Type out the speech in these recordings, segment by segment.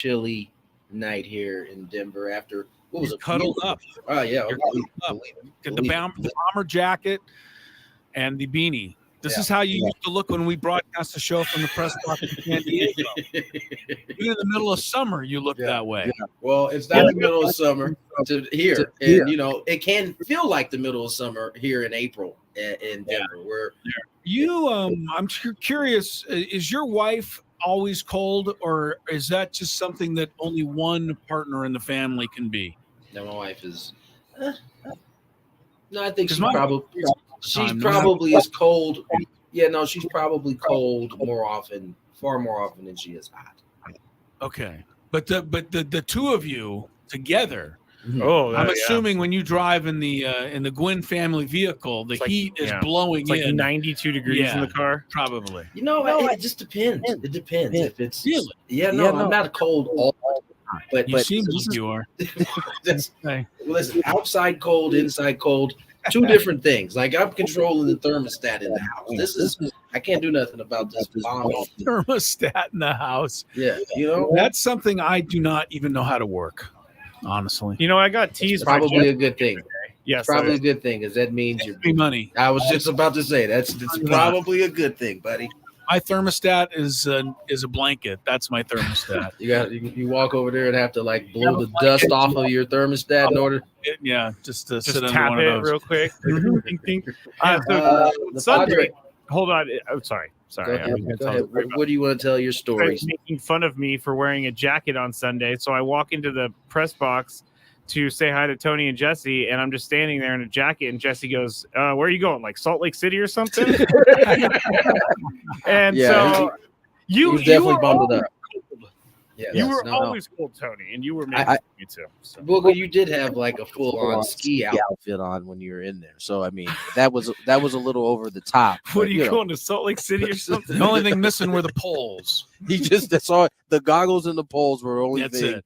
chilly night here in Denver after what was He's a cuddled beautiful. up. Oh yeah, You're believe, cuddled up. believe it, Get believe the bomber jacket and the beanie. This Yeah. is how you used to look when we broadcast the show from the press box in San Diego. Even in the middle of summer, you look that way. Well, it's not the middle of summer to here, and it can feel like the middle of summer here in April in Denver. Where I'm curious. Is your wife always cold, or is that just something that only one partner in the family can be? no, my wife is. No, I think 'Cause she's my- probably is cold. Yeah, no, she's probably cold far more often than she is hot. Okay, but the two of you together. Oh, I'm assuming when you drive in the Gwynn family vehicle, the heat is blowing it's like in 92 degrees in the car. Probably. It just depends. It depends if it's really. I'm not cold all the time, but You seem like you are. Listen, outside cold, inside cold, two different things. Like I'm controlling the thermostat in the house. This is I can't do nothing about this bomb. Thermostat in the house. Yeah, that's something I do not even know how to work. Honestly, I got teased. Probably a good thing. Yes, probably a good thing, because that means you're free money. I was just about to say that's probably a good thing, buddy. My thermostat is a blanket. That's my thermostat. You walk over there and have to like blow the dust off of your thermostat in order. Just to sit tap under one it of those real quick. The Sunday. Padres. Hold on. I'm sorry. Go ahead. What do you want to tell your stories? Making fun of me for wearing a jacket on Sunday, so I walk into the press box to say hi to Tony and Jesse, and I'm just standing there in a jacket, and Jesse goes, where are you going, like Salt Lake City or something? And so you definitely bummed it up. Yeah, you were always cold, Tony, and you were making me too. So. Well, you did have like a full-on ski outfit on when you were in there, so I mean that was a little over the top. What are you going to Salt Lake City or something? The only thing missing were the poles. That's all. The goggles and the poles were the only thing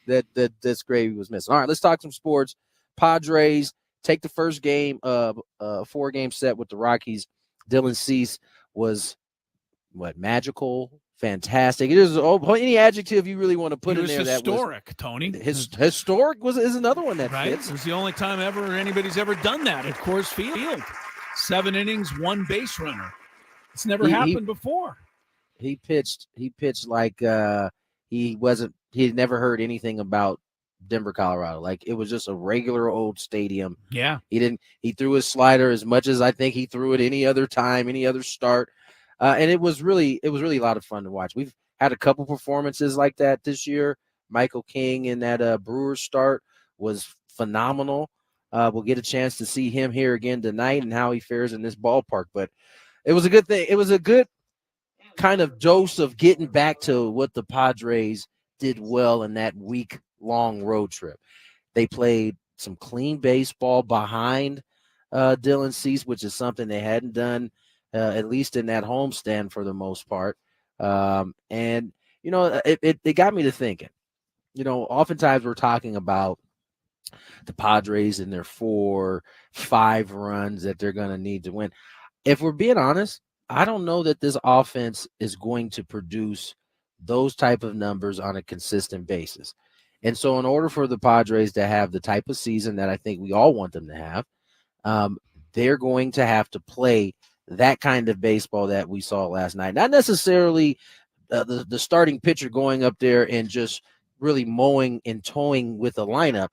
that Skraby was missing. All right, let's talk some sports. Padres take the first game of a 4-game set with the Rockies. Dylan Cease was magical. Fantastic. It is any adjective you really want to put in there. Historic, Tony. Historic is another one that fits. It was the only time anybody's ever done that at Coors Field. 7 innings, 1 base runner. It's never happened before. He pitched like he had never heard anything about Denver, Colorado. Like it was just a regular old stadium. Yeah. He threw his slider as much as I think he threw it any other time, any other start. And it was really a lot of fun to watch. We've had a couple performances like that this year. Michael King in that Brewers start was phenomenal. We'll get a chance to see him here again tonight and how he fares in this ballpark. But it was a good thing. It was a good kind of dose of getting back to what the Padres did well in that week-long road trip. They played some clean baseball behind Dylan Cease, which is something they hadn't done at least in that homestand for the most part. And, it got me to thinking, oftentimes we're talking about the Padres and their 4-5 runs that they're going to need to win. If we're being honest, I don't know that this offense is going to produce those type of numbers on a consistent basis. And so in order for the Padres to have the type of season that I think we all want them to have, they're going to have to play that kind of baseball that we saw last night. Not necessarily the starting pitcher going up there and just really mowing and towing with the lineup,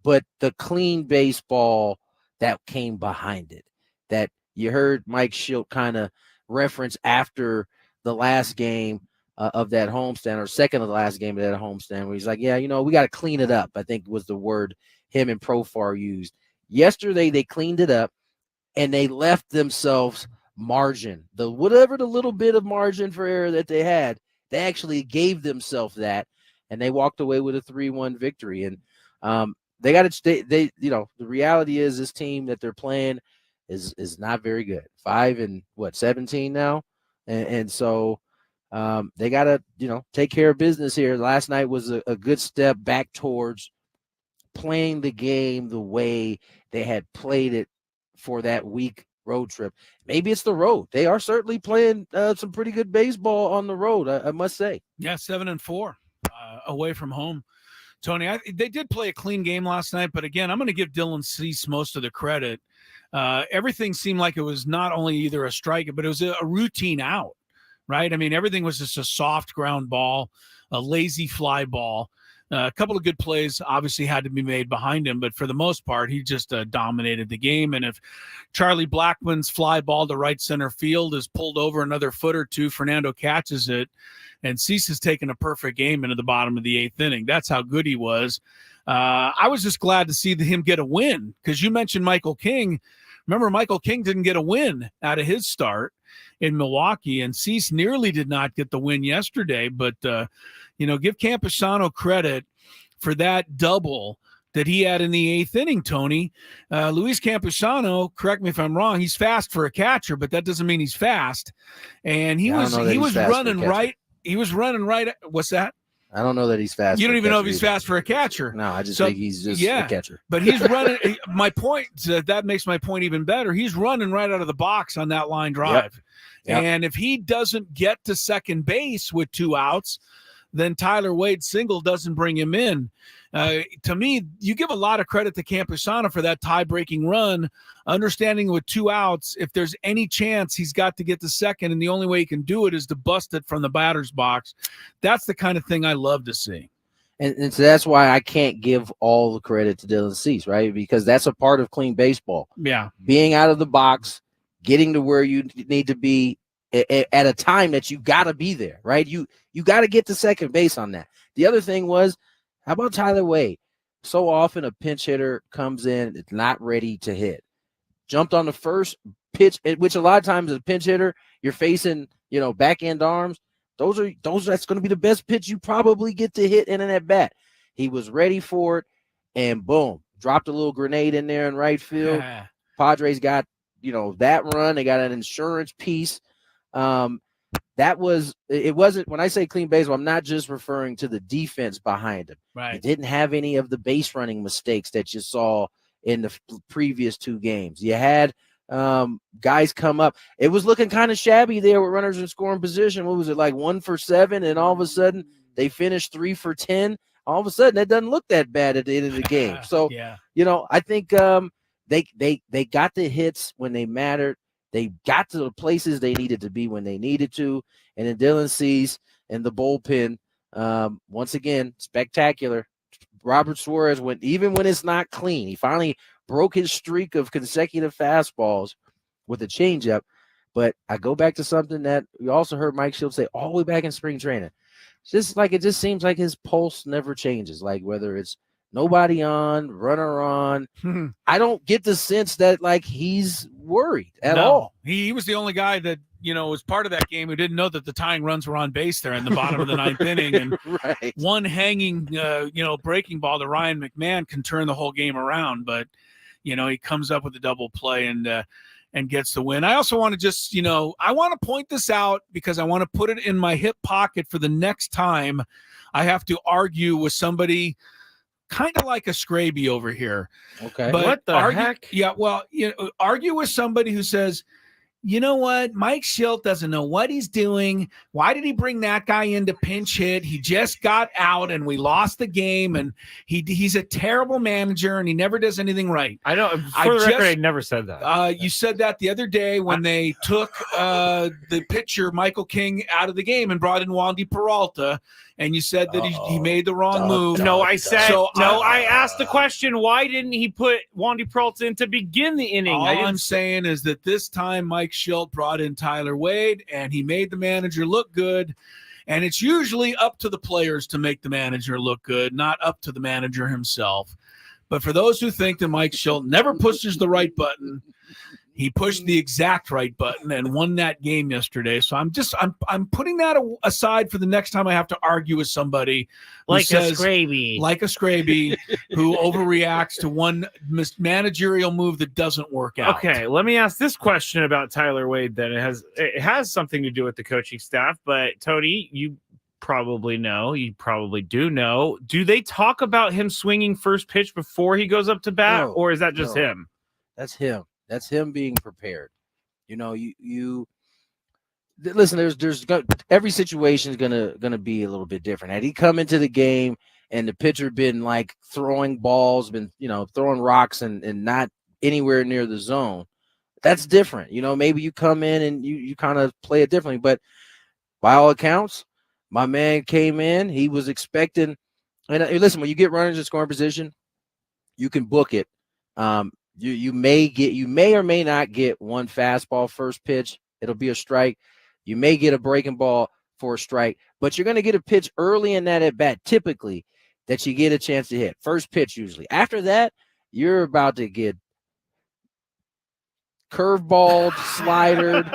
but the clean baseball that came behind it, that you heard Mike Schilt kind of reference after the last game of that homestand, or second of the last game of that homestand, where he's like, we got to clean it up, I think was the word him and Profar used. Yesterday, they cleaned it up, and they left themselves margin. Whatever the little bit of margin for error that they had, they actually gave themselves that, and they walked away with a 3-1 victory. And they got to stay. The reality is this team that they're playing is not very good. 5-17 now, and so they got to take care of business here. Last night was a good step back towards playing the game the way they had played it for that week road trip. Maybe it's the road. They are certainly playing some pretty good baseball on the road, I must say. Yeah, 7-4 away from home. Tony, they did play a clean game last night, but again, I'm going to give Dylan Cease most of the credit. Everything seemed like it was not only either a strike, but it was a routine out, right? I mean, everything was just a soft ground ball, a lazy fly ball. A couple of good plays obviously had to be made behind him, but for the most part, he just dominated the game. And if Charlie Blackmon's fly ball to right center field is pulled over another foot or two, Fernando catches it, and Cease has taken a perfect game into the bottom of the 8th inning. That's how good he was. I was just glad to see him get a win, because you mentioned Michael King. Remember, Michael King didn't get a win out of his start in Milwaukee, and Cease nearly did not get the win yesterday. But, give Campusano credit for that double that he had in the 8th inning, Tony. Luis Campusano, correct me if I'm wrong, he's fast for a catcher, but that doesn't mean he's fast. And he was running right. He was running right. What's that? I don't know that he's fast. You don't even know if he's fast for a catcher. No, I just think he's just a catcher. But he's running. My point, that makes my point even better. He's running right out of the box on that line drive. Yep. And if he doesn't get to second base with 2 outs, then Tyler Wade's single doesn't bring him in. To me, you give a lot of credit to Campusano for that tie-breaking run, understanding with 2 outs, if there's any chance he's got to get to second, and the only way he can do it is to bust it from the batter's box. That's the kind of thing I love to see. And so that's why I can't give all the credit to Dylan Cease, right? Because that's a part of clean baseball. Yeah. Being out of the box, getting to where you need to be at a time that you got to be there, right? You got to get to second base on that. The other thing was, how about Tyler Wade? So often a pinch hitter comes in, it's not ready to hit. Jumped on the first pitch, which a lot of times as a pinch hitter, you're facing, back end arms. That's going to be the best pitch you probably get to hit in an at bat. He was ready for it, and boom, dropped a little grenade in there in right field. Padres got, that run. They got an insurance piece. It wasn't, when I say clean baseball, I'm not just referring to the defense behind him. Right. It didn't have any of the base running mistakes that you saw in the previous 2 games. You had guys come up. It was looking kind of shabby there with runners in scoring position. What was it, like 1 for 7? And all of a sudden they finished 3 for 10. All of a sudden that doesn't look that bad at the end of the game. So, I think they got the hits when they mattered. They got to the places they needed to be when they needed to. And then Dylan Cease and the bullpen, once again, spectacular. Robert Suarez even when it's not clean, he finally broke his streak of consecutive fastballs with a changeup. But I go back to something that we also heard Mike Shields say all the way back in spring training. It just seems like his pulse never changes. Like whether it's nobody on, runner on. I don't get the sense that he's worried at all. He was the only guy that, was part of that game who didn't know that the tying runs were on base there in the bottom of the 9th inning. And one hanging, breaking ball to Ryan McMahon can turn the whole game around. But, he comes up with a double play and gets the win. I also want to just, I want to point this out because I want to put it in my hip pocket for the next time I have to argue with somebody kind of like a Skraby over here. Okay. But what the heck? Yeah, well, argue with somebody who says, you know what? Mike Schilt doesn't know what he's doing. Why did he bring that guy in to pinch hit? He just got out and we lost the game, and he's a terrible manager and he never does anything right. I know. For the record, I never said that. You said that the other day when they took the pitcher, Michael King, out of the game and brought in Wandy Peralta, and you said that he made the wrong move. No, I said I asked the question, why didn't he put Wandy Peralta in to begin the inning? All I'm saying is that this time Mike Schilt brought in Tyler Wade, and he made the manager look good. And it's usually up to the players to make the manager look good, not up to the manager himself. But for those who think that Mike Schilt never pushes the right button, he pushed the exact right button and won that game yesterday. So I'm putting that aside for the next time I have to argue with somebody like a Skraby, who overreacts to one managerial move that doesn't work out. Okay, let me ask this question about Tyler Wade. Then it has something to do with the coaching staff. But Tony, you probably do know. Do they talk about him swinging first pitch before he goes up to bat, or is that just him? That's him. That's him being prepared. listen, every situation is gonna be a little bit different. Had he come into the game and the pitcher been like throwing balls, been throwing rocks and not anywhere near the zone, that's different. Maybe you come in and you kind of play it differently. But by all accounts, my man came in. He was expecting. And listen, when you get runners in scoring position, you can book it. You may or may not get one fastball first pitch. It'll be a strike. You may get a breaking ball for a strike, but you're going to get a pitch early in that at bat, typically, that you get a chance to hit. First pitch, usually. After that, you're about to get curveballed, slidered.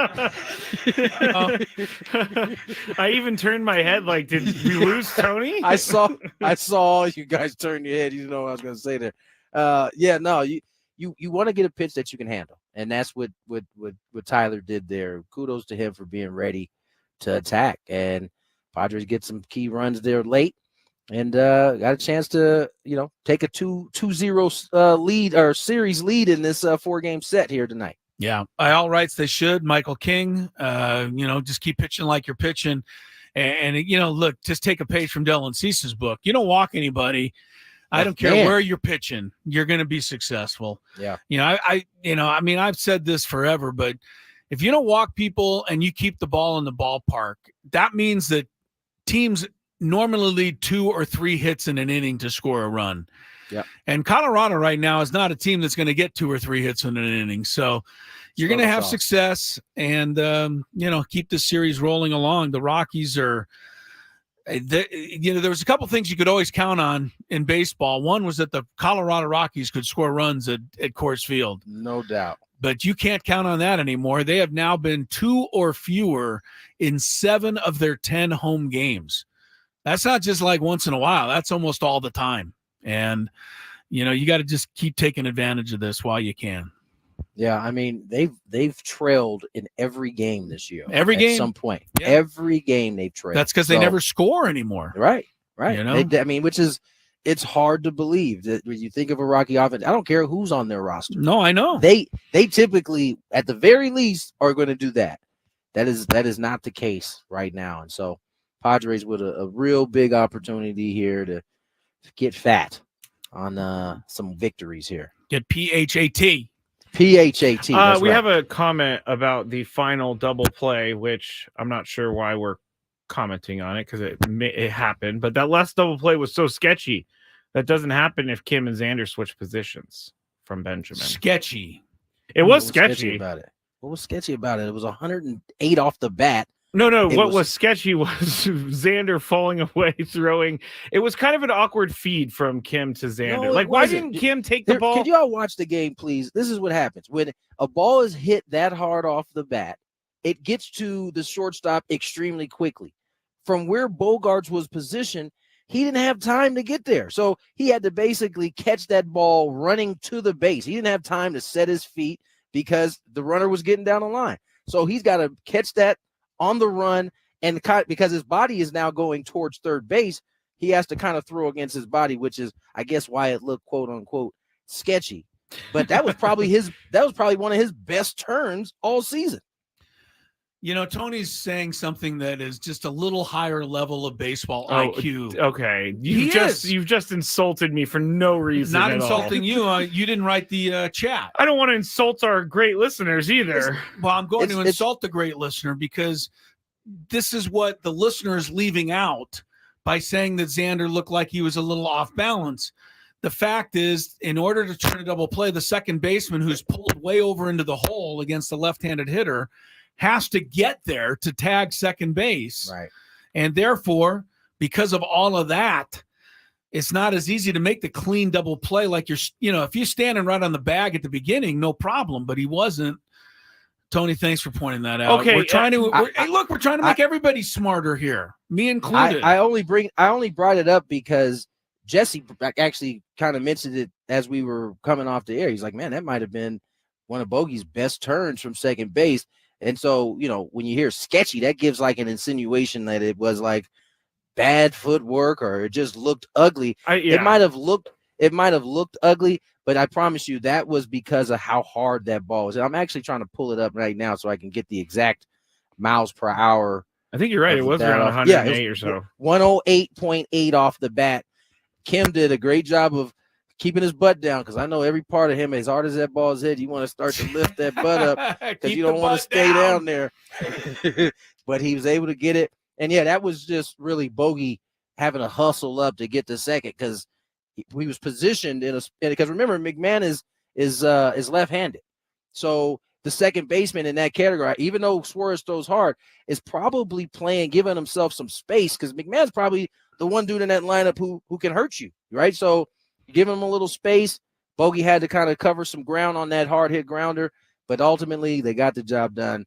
I even turned my head like, did we lose Tony? I saw you guys turn your head. You know what I was going to say there. You want to get a pitch that you can handle, and that's what Tyler did there. Kudos to him for being ready to attack, and Padres get some key runs there late, and got a chance to take a 2-0 lead or series lead in this 4-game set here tonight. Yeah, by all rights they should. Michael King, just keep pitching like you're pitching, and look, just take a page from Dylan Cease's book. You don't walk anybody. I don't care where you're pitching. You're going to be successful. Yeah. I've said this forever, but if you don't walk people and you keep the ball in the ballpark, that means that teams normally lead 2 or 3 hits in an inning to score a run. Yeah. And Colorado right now is not a team that's going to get 2 or 3 hits in an inning. So you're going to have success and, keep this series rolling along. The Rockies are – there was a couple things you could always count on in baseball. One was that the Colorado Rockies could score runs at Coors Field. No doubt. But you can't count on that anymore. They have now been 2 or fewer in 7 of their 10 home games. That's not just like once in a while. That's almost all the time. And, you got to just keep taking advantage of this while you can. Yeah, I mean, they've trailed in every game this year. Every game? At some point. Yeah. Every game they've trailed. That's because they never score anymore. Right. It's hard to believe that when you think of a Rocky offense, I don't care who's on their roster. No, I know. They typically, at the very least, are going to do that. That is not the case right now. And so Padres with a real big opportunity here to get fat on some victories here. Get PHAT. PHAT. We have a comment about the final double play, which I'm not sure why we're commenting on it because it happened. But that last double play was so sketchy. That doesn't happen if Kim and Xander switch positions from Benjamin. Sketchy. It was sketchy. About it. What was sketchy about it? It was 108 off the bat. No. What was sketchy was Xander falling away, throwing. It was kind of an awkward feed from Kim to Xander. No, why didn't Kim take the ball? Could y'all watch the game, please? This is what happens. When a ball is hit that hard off the bat, it gets to the shortstop extremely quickly. From where Bogarts was positioned, he didn't have time to get there. So he had to basically catch that ball running to the base. He didn't have time to set his feet because the runner was getting down the line. So he's got to catch that on the run, and because his body is now going towards third base, he has to kind of throw against his body, which is, I guess, why it looked quote unquote sketchy. But that was probably one of his best turns all season. Tony's saying something that is just a little higher level of baseball IQ. Okay, you've just insulted me for no reason. Not insulting you. You didn't write the chat. I don't want to insult our great listeners either. Well, I'm going to insult the great listener because this is what the listener is leaving out by saying that Xander looked like he was a little off balance. The fact is, in order to turn a double play, the second baseman who's pulled way over into the hole against the left-handed hitter has to get there to tag second base. Right. And therefore, because of all of that, it's not as easy to make the clean double play like if you're standing right on the bag at the beginning, no problem, but he wasn't. Tony, thanks for pointing that out. Okay. We're trying to make everybody smarter here, me included. I only brought it up because Jesse actually kind of mentioned it as we were coming off the air. He's like, man, that might have been one of Bogey's best turns from second base. And so, when you hear sketchy, that gives like an insinuation that it was like bad footwork or it just looked ugly. It might have looked ugly, but I promise you that was because of how hard that ball was. And I'm actually trying to pull it up right now so I can get the exact miles per hour. I think you're right. It was around 108 or so. 108.8 off the bat. Kim did a great job of keeping his butt down, because I know every part of him, as hard as that ball's hit, you want to start to lift that butt up because you don't want to stay down there. But he was able to get it. And yeah, that was just really Bogey having to hustle up to get to second, because he was positioned because remember, McMahon is left-handed. So the second baseman in that category, even though Suarez throws hard, is probably giving himself some space, because McMahon's probably the one dude in that lineup who can hurt you, right? So you give him a little space. Bogey had to kind of cover some ground on that hard hit grounder, but ultimately they got the job done.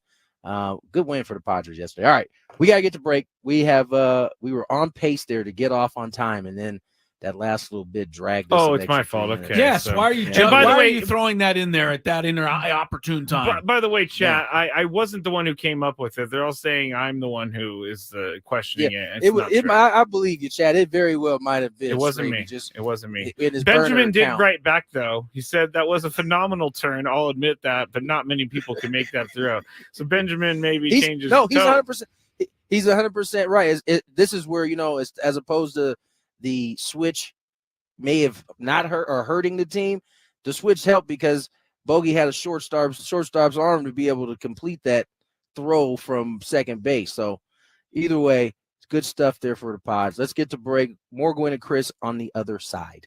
Good win for the Padres yesterday. All right, we got to get to break. We were on pace there to get off on time, and then that last little bit dragged us. Oh, it's my fault. Okay. Yes. So. Why are you? And by the way, are you throwing that in there at that opportune time? By the way, chat, I wasn't the one who came up with it. They're all saying I'm the one who is questioning it. I believe you, Chad. It very well might have been. It wasn't me. Just it wasn't me. Benjamin did write back though. He said that was a phenomenal turn. I'll admit that, but not many people can make that throw. So Benjamin maybe changes. No, he's 100%. He's 100% right. This is where, as opposed to the switch may have not hurt or hurting the team, the switch helped because Bogey had a shortstop's arm to be able to complete that throw from second base. So either way, it's good stuff there for the Pods. Let's get to break. More Gwynn and Chris on the other side.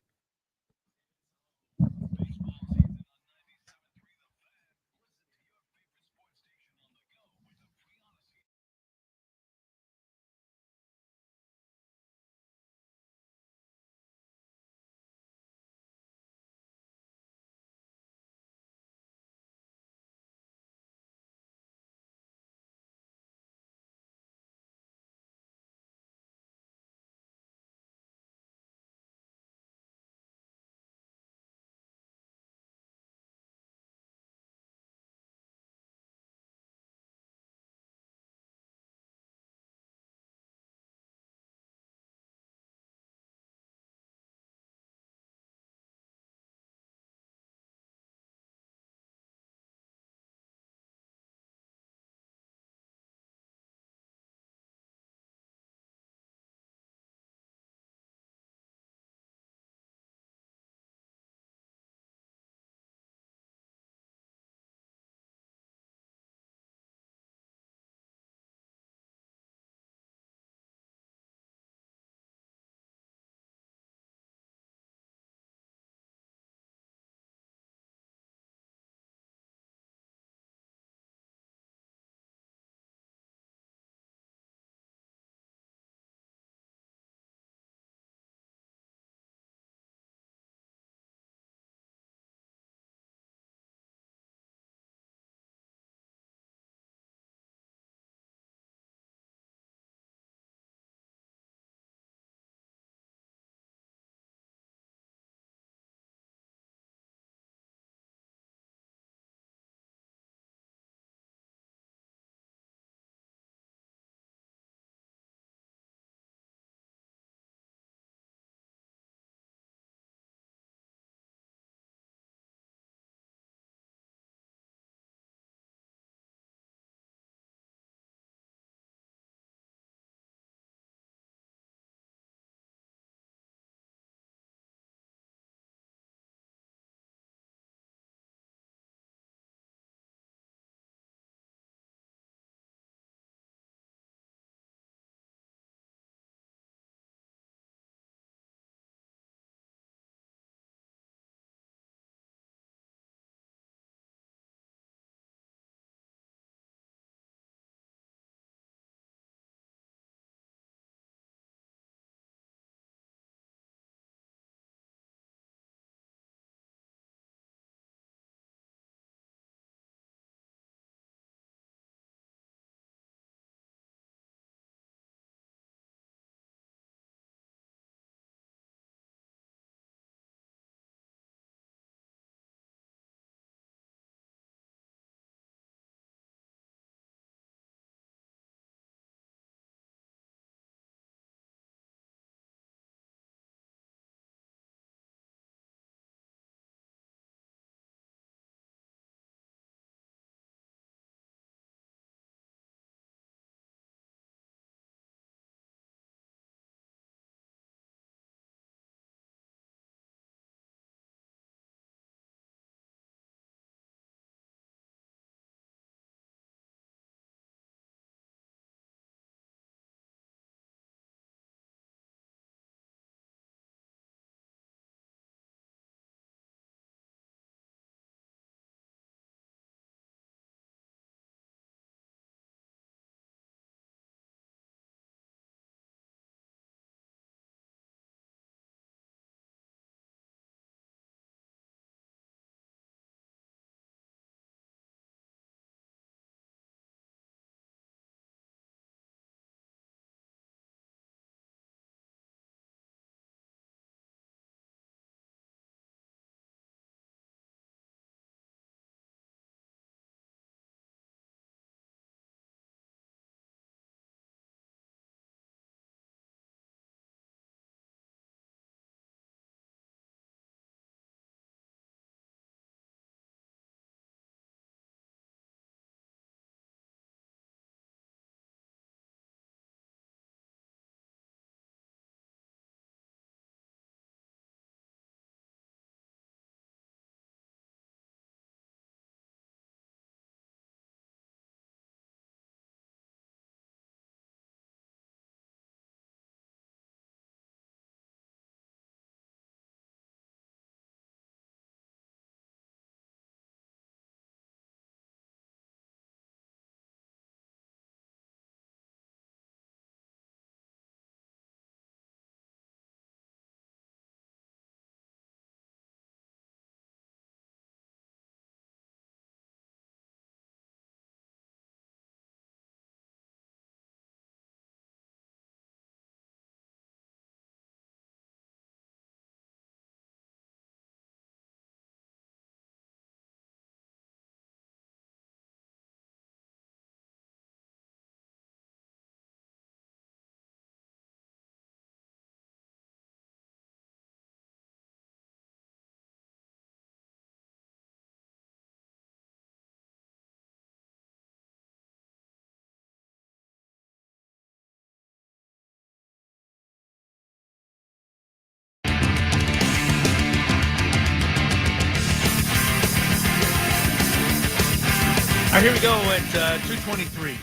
right, here we go at 2:23.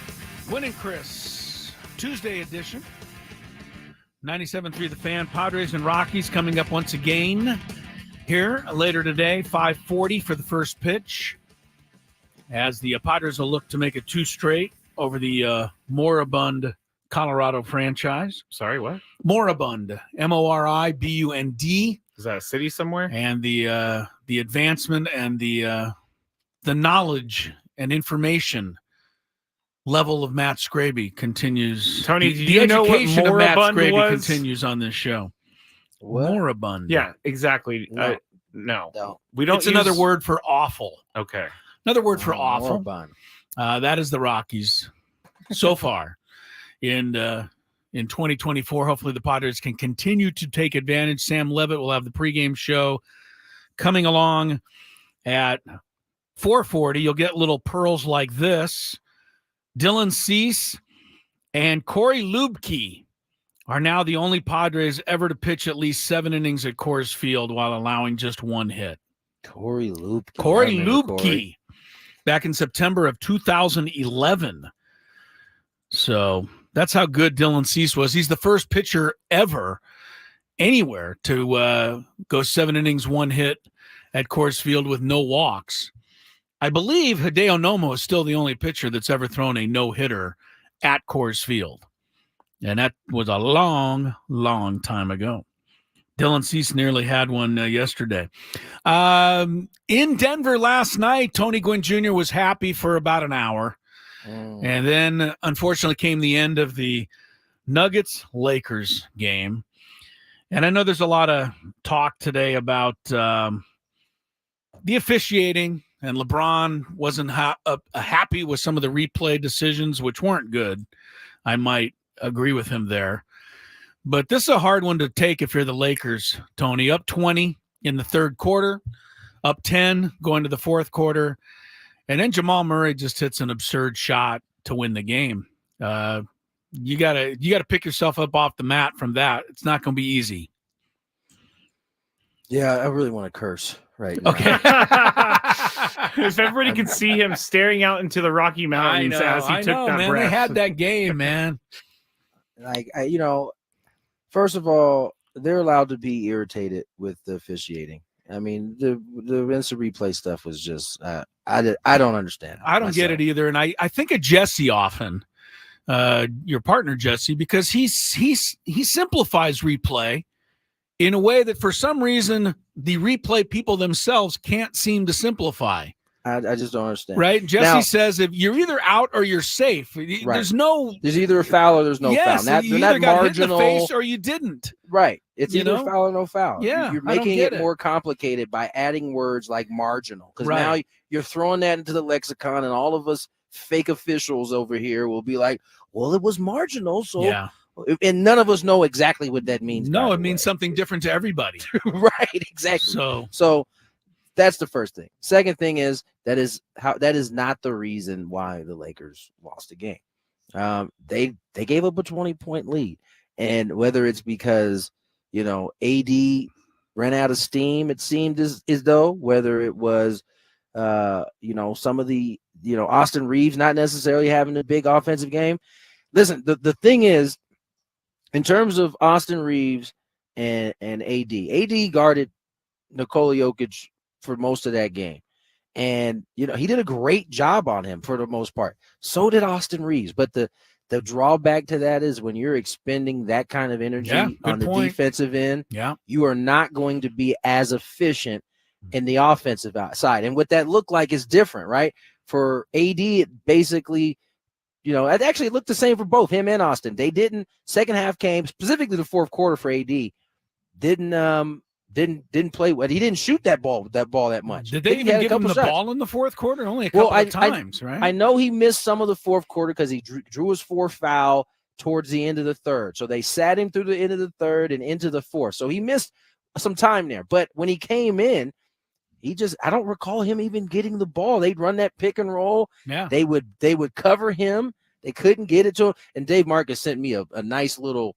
Gwynn and Chris, Tuesday edition. 97.3 The Fan. Padres and Rockies coming up once again here later today. 5:40 for the first pitch, as the Padres will look to make it 2 straight over the moribund Colorado franchise. Sorry, what? Moribund, Moribund. Is that a city somewhere? And the advancement and the knowledge and information level of Matt Skraby continues. Tony, the do you know what education of Matt moribund Skraby was? continues on this show. What? Moribund. Yeah, exactly. No. No. We don't. It's another word for awful. Okay. Another word for awful. Moribund. That is the Rockies so far in 2024. Hopefully the Padres can continue to take advantage. Sam Levitt will have the pregame show coming along at 4:40. You'll get little pearls like this. Dylan Cease and Corey Lubke are now the only Padres ever to pitch at least 7 innings at Coors Field while allowing just 1 hit. Corey Lubke. Corey I remember Lubke, Corey. back in September of 2011. So that's how good Dylan Cease was. He's the first pitcher ever anywhere to go 7 innings, 1 hit at Coors Field with no walks. I believe Hideo Nomo is still the only pitcher that's ever thrown a no-hitter at Coors Field. And that was a long, long time ago. Dylan Cease nearly had one yesterday. In Denver last night, Tony Gwynn Jr. was happy for about an hour. And then, unfortunately, came the end of the Nuggets-Lakers game. And I know there's a lot of talk today about the officiating, and LeBron wasn't happy with some of the replay decisions, which weren't good. I might agree with him there. But this is a hard one to take if you're the Lakers, Tony. Up 20 in the third quarter, up 10 going to the fourth quarter. And then Jamal Murray just hits an absurd shot to win the game. You gotta pick yourself up off the mat from that. It's not going to be easy. Yeah, I really want to curse right now. Okay. If everybody could see him staring out into the Rocky Mountains as he took that man. breath. They had that game, man. Like, first of all, they're allowed to be irritated with the officiating. I mean, the instant replay stuff was just I don't understand. I don't get it either, and I think of Jesse often, your partner Jesse, because he simplifies replay in a way that for some reason the replay people themselves can't seem to simplify. I just don't understand. Right? Jesse says if you're either out or you're safe. Right. There's either a foul or there's no foul. You either got hit in the face or you didn't. Right. It's either foul or no foul. Yeah, you're making it more complicated by adding words like marginal. Because now you're throwing that into the lexicon, and all of us fake officials over here will be like, well, it was marginal. So yeah. And none of us know exactly what that means. No, it means something different to everybody. Right, exactly. So that's the first thing. Second thing is that is not the reason why the Lakers lost the game. They gave up a 20-point lead, and whether it's because AD ran out of steam, it seemed as though, whether it was some of the Austin Reeves not necessarily having a big offensive game. Listen, the thing is, in terms of Austin Reeves and AD guarded Nikola Jokic for most of that game. And, he did a great job on him for the most part. So did Austin Reeves. But the drawback to that is when you're expending that kind of energy on the defensive end, you are not going to be as efficient in the offensive side. And what that looked like is different, right? For AD, it basically, it actually looked the same for both him and Austin. They didn't, second half came, specifically the fourth quarter for AD, didn't play well. He didn't shoot that ball that much. Did they even give him the ball in the fourth quarter? Only a couple of times, right? I know he missed some of the fourth quarter because he drew his fourth foul towards the end of the third. So they sat him through the end of the third and into the fourth. So he missed some time there. But when he came in, I don't recall him even getting the ball. They'd run that pick and roll. Yeah. They would cover him. They couldn't get it to him. And Dave Marcus sent me a nice little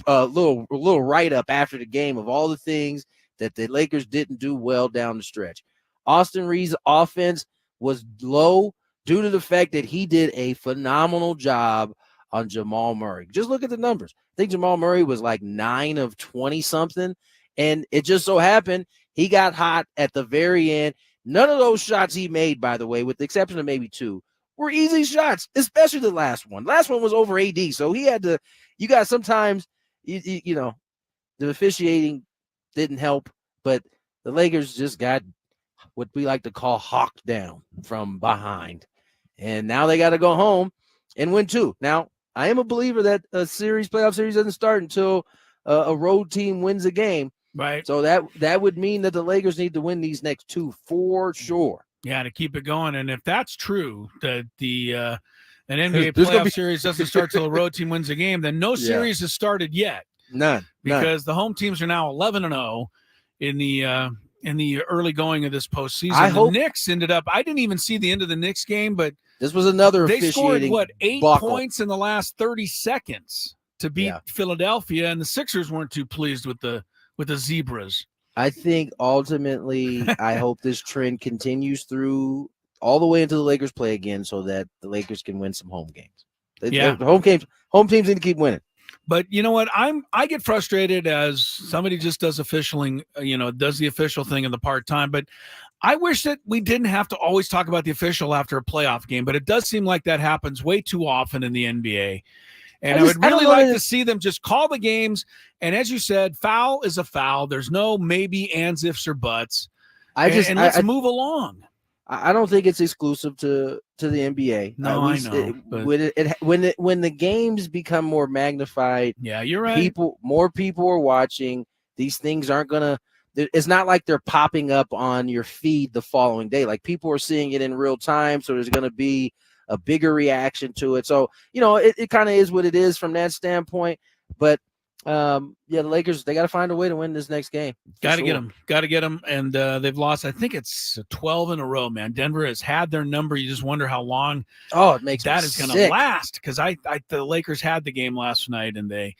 little write-up after the game of all the things that the Lakers didn't do well down the stretch. Austin Reeves' offense was low due to the fact that he did a phenomenal job on Jamal Murray. Just look at the numbers. I think Jamal Murray was like 9 of 20 something, and it just so happened he got hot at the very end. None of those shots he made, by the way, with the exception of maybe 2, were easy shots, especially the last one. Last one was over AD, so he had to. You got sometimes, you know, the officiating didn't help, but the Lakers just got what we like to call hawked down from behind, and now they got to go home and win 2. Now, I am a believer that a playoff series doesn't start until a road team wins a game. Right. So that would mean that the Lakers need to win these next 2 for sure. Yeah, to keep it going. And if that's true, that an NBA playoff series doesn't start till a road team wins a game, then no series has started yet. None. Because the home teams are now 11-0 in the early going of this postseason. The Knicks ended up. I didn't even see the end of the Knicks game, but this was another. They scored 8 buckle. points in the last 30 seconds to beat Philadelphia, and the Sixers weren't too pleased with the Zebras. I think ultimately, I hope this trend continues through all the way until the Lakers play again, so that the Lakers can win some home games. The home teams need to keep winning. But you know what? I get frustrated as somebody just does officialing, does the official thing in the part-time. But I wish that we didn't have to always talk about the official after a playoff game. But it does seem like that happens way too often in the NBA. And I would really like to see them just call the games. And as you said, foul is a foul. There's no maybe, ands, ifs, or buts. And let's move along. I don't think it's exclusive to the NBA. No, I know. When the games become more magnified, yeah, you're right. More people are watching. These things aren't gonna. It's not like they're popping up on your feed the following day. Like, people are seeing it in real time, so there's gonna be a bigger reaction to it. So it kind of is what it is from that standpoint. But the Lakers, they got to find a way to win this next game. Got to get them. And they've lost, I think it's 12 in a row, man. Denver has had their number. You just wonder how long it makes that is going to last. Because the Lakers had the game last night and they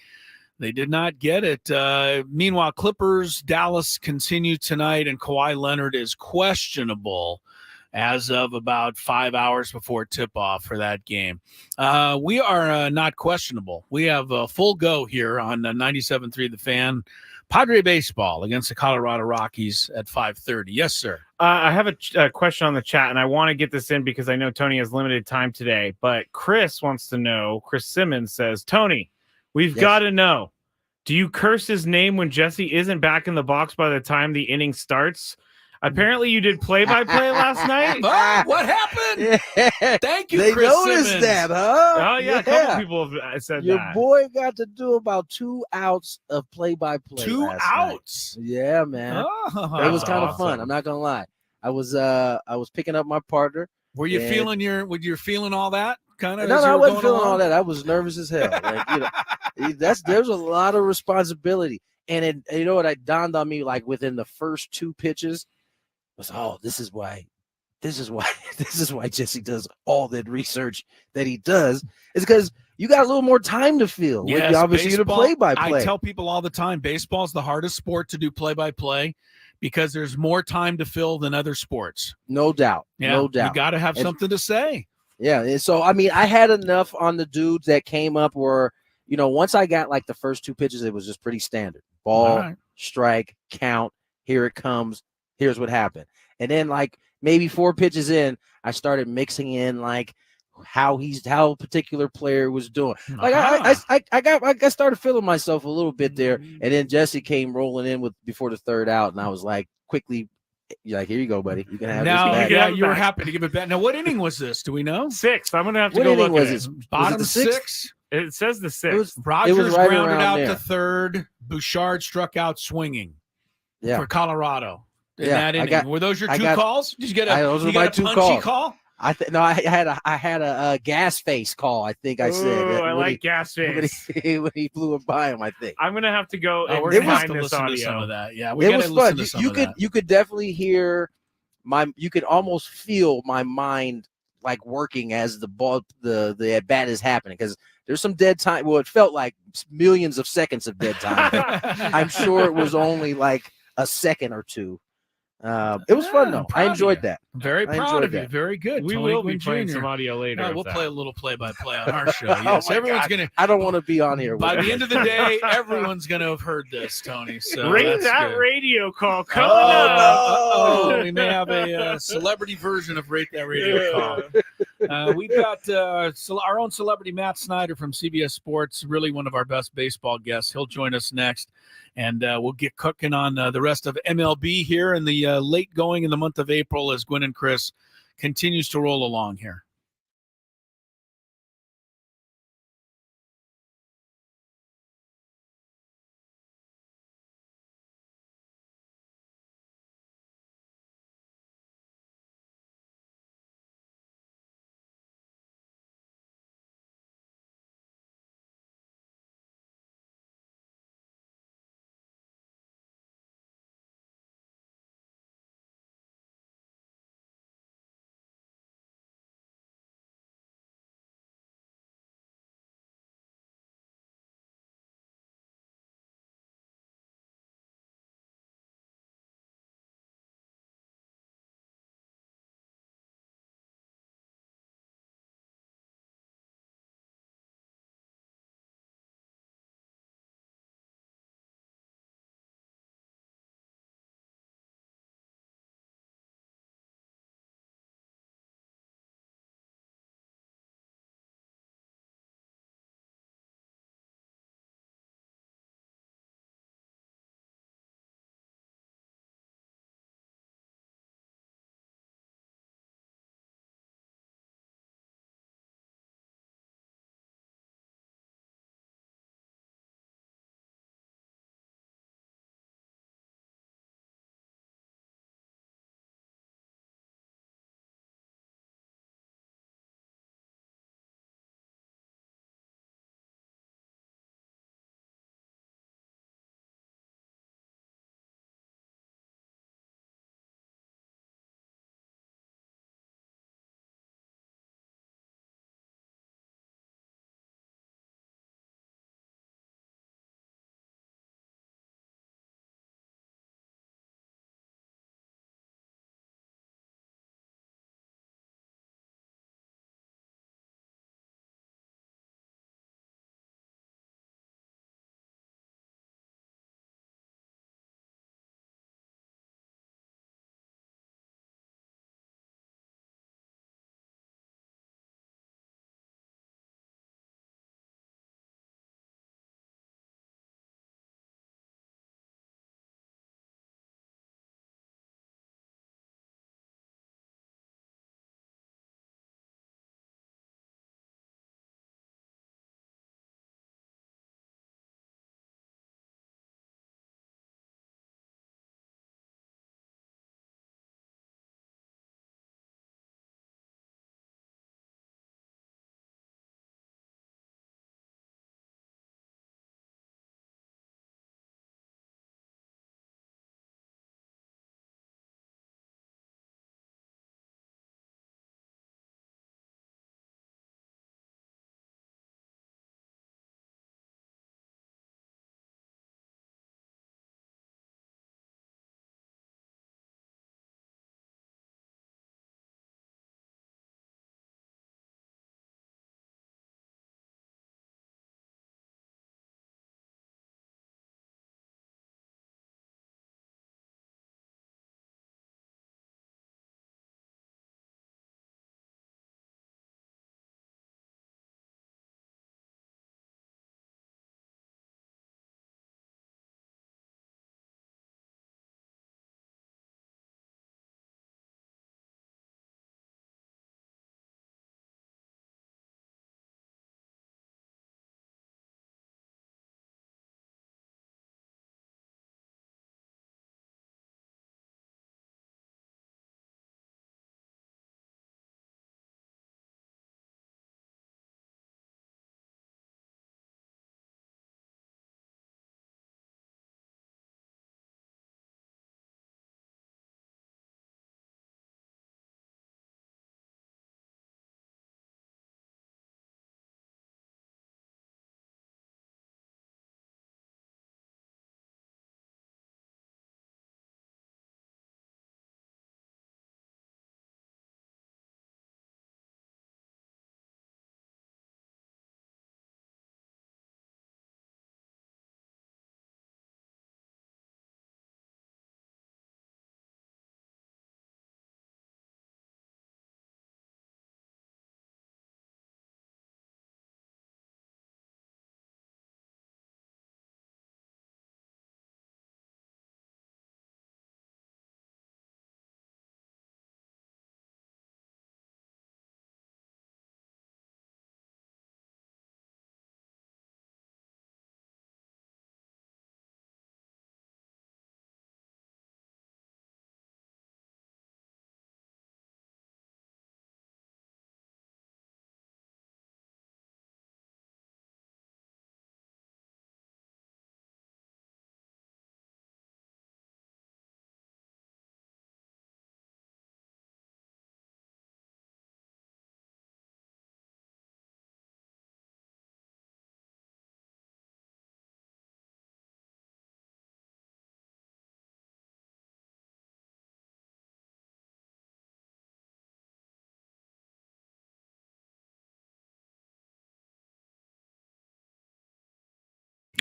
did not get it. Meanwhile, Clippers, Dallas continue tonight, and Kawhi Leonard is questionable as of about 5 hours before tip-off for that game. We are not questionable. We have a full go here on 97.3 The Fan. Padre baseball against the Colorado Rockies at 5:30. Yes, sir. I have a question on the chat, and I want to get this in because I know Tony has limited time today. But Chris wants to know, Chris Simmons says, Tony, we've got to know, do you curse his name when Jesse isn't back in the box by the time the inning starts? Apparently, you did play-by-play last night. Oh, what happened? Yeah. Thank you, They Chris noticed Simmons. that, huh? Oh, yeah. A couple people have said Your that. boy got to do about 2 outs of play-by-play. 2 outs? Night. Yeah, man. Oh, it was kind of fun. I'm not gonna lie. I was picking up my partner. Were you feeling feeling all that? Kind of. No, I wasn't feeling all that. I was nervous as hell. Like, there's a lot of responsibility, and you know what? It dawned on me like within the first 2 pitches. This is why Jesse does all that research that he does, is because you got a little more time to fill. Yes, obviously you're the play-by-play. I tell people all the time, baseball is the hardest sport to do play-by-play because there's more time to fill than other sports. No doubt. Yeah, no doubt. You got to have something to say. Yeah. And so, I mean, I had enough on the dudes that came up where, once I got like the first 2 pitches, it was just pretty standard. Ball, strike, count, here it comes. Here's what happened. And then like maybe 4 pitches in, I started mixing in like how a particular player was doing. Like I started feeling myself a little bit there. And then Jesse came rolling in before the 3rd out. And I was like, quickly, here you go, buddy. You can have this back. Yeah, you were happy to give it back. Now, what inning was this? Do we know? 6th. I'm going to have to what go inning look was at it. it. Bottom was it the 6th? It says the 6th. Rogers right grounded out there. the 3rd. Bouchard struck out swinging for Colorado. In yeah, that inning. Were those your 2 calls? Did you get those were my 2 calls. Call? I had a gas face call. I think I said. I like gas face when he blew it by him. I think I'm gonna have to go and find this audio. To some of that. Yeah, it was fun. You could definitely hear you could almost feel my mind like working as the at bat is happening, because there's some dead time. Well, it felt like millions of seconds of dead time. I'm sure it was only like a second or 2. It was fun, though. I proud of enjoyed you. that. Very I proud enjoyed of you. that. Very good. We Tony will be Gwynn playing Jr. some audio later. of We'll that. play a little play-by-play on our show. Oh, Yes, my everyone's God. going to. I don't want to be on here. By with the you. end of the day, everyone's going to have heard this, Tony. So Ring that's that good. radio call coming Oh, up. no. We may have a celebrity version of Rate That Radio Call. We've got our own celebrity, Matt Snyder from CBS Sports, really one of our best baseball guests. He'll join us next, and we'll get cooking on the rest of MLB here in the late going in the month of April as Gwynn and Chris continues to roll along here.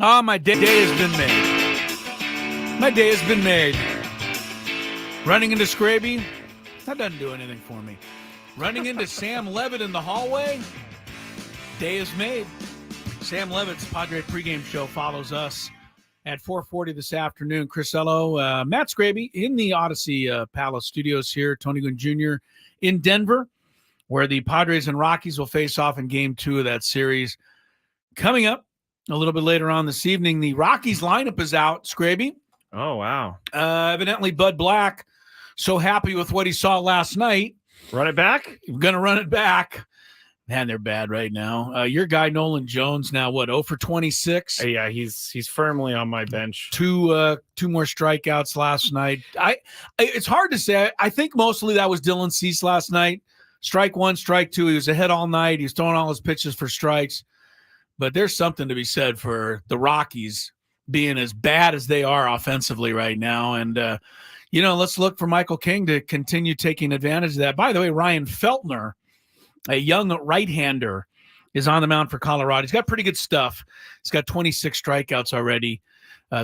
Oh, my day has been made. My day has been made. Running into Skraby, that doesn't do anything for me. Running into Sam Levitt in the hallway, day is made. Sam Levitt's Padre pregame show follows us at 4:40 this afternoon. Chris Ello, Matt Skraby in the Odyssey Palace Studios here. Tony Gwynn Jr. in Denver, where the Padres and Rockies will face off in Game 2 of that series. Coming up a little bit later on this evening, the Rockies lineup is out, Skraby. Oh, wow. Evidently, Bud Black, so happy with what he saw last night. Run it back? Going to run it back. Man, they're bad right now. Your guy, Nolan Jones, now what, 0 for 26? Yeah, he's firmly on my bench. Two more strikeouts last night. It's hard to say. I think mostly that was Dylan Cease last night. Strike one, strike two. He was ahead all night. He was throwing all his pitches for strikes. But there's something to be said for the Rockies being as bad as they are offensively right now. And, let's look for Michael King to continue taking advantage of that. By the way, Ryan Feltner, a young right-hander, is on the mound for Colorado. He's got pretty good stuff. He's got 26 strikeouts already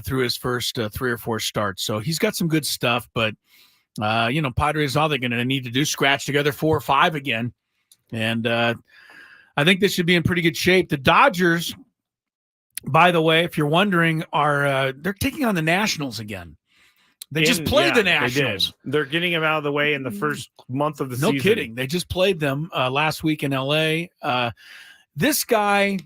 through his first 3 or 4 starts. So he's got some good stuff. But, Padres, all they're going to need to do is scratch together 4 or 5 again. And I think they should be in pretty good shape. The Dodgers, by the way, if you're wondering, they're taking on the Nationals again. They just played the Nationals. They're getting them out of the way in the first month of the season. No kidding. They just played them last week in L.A. This guy,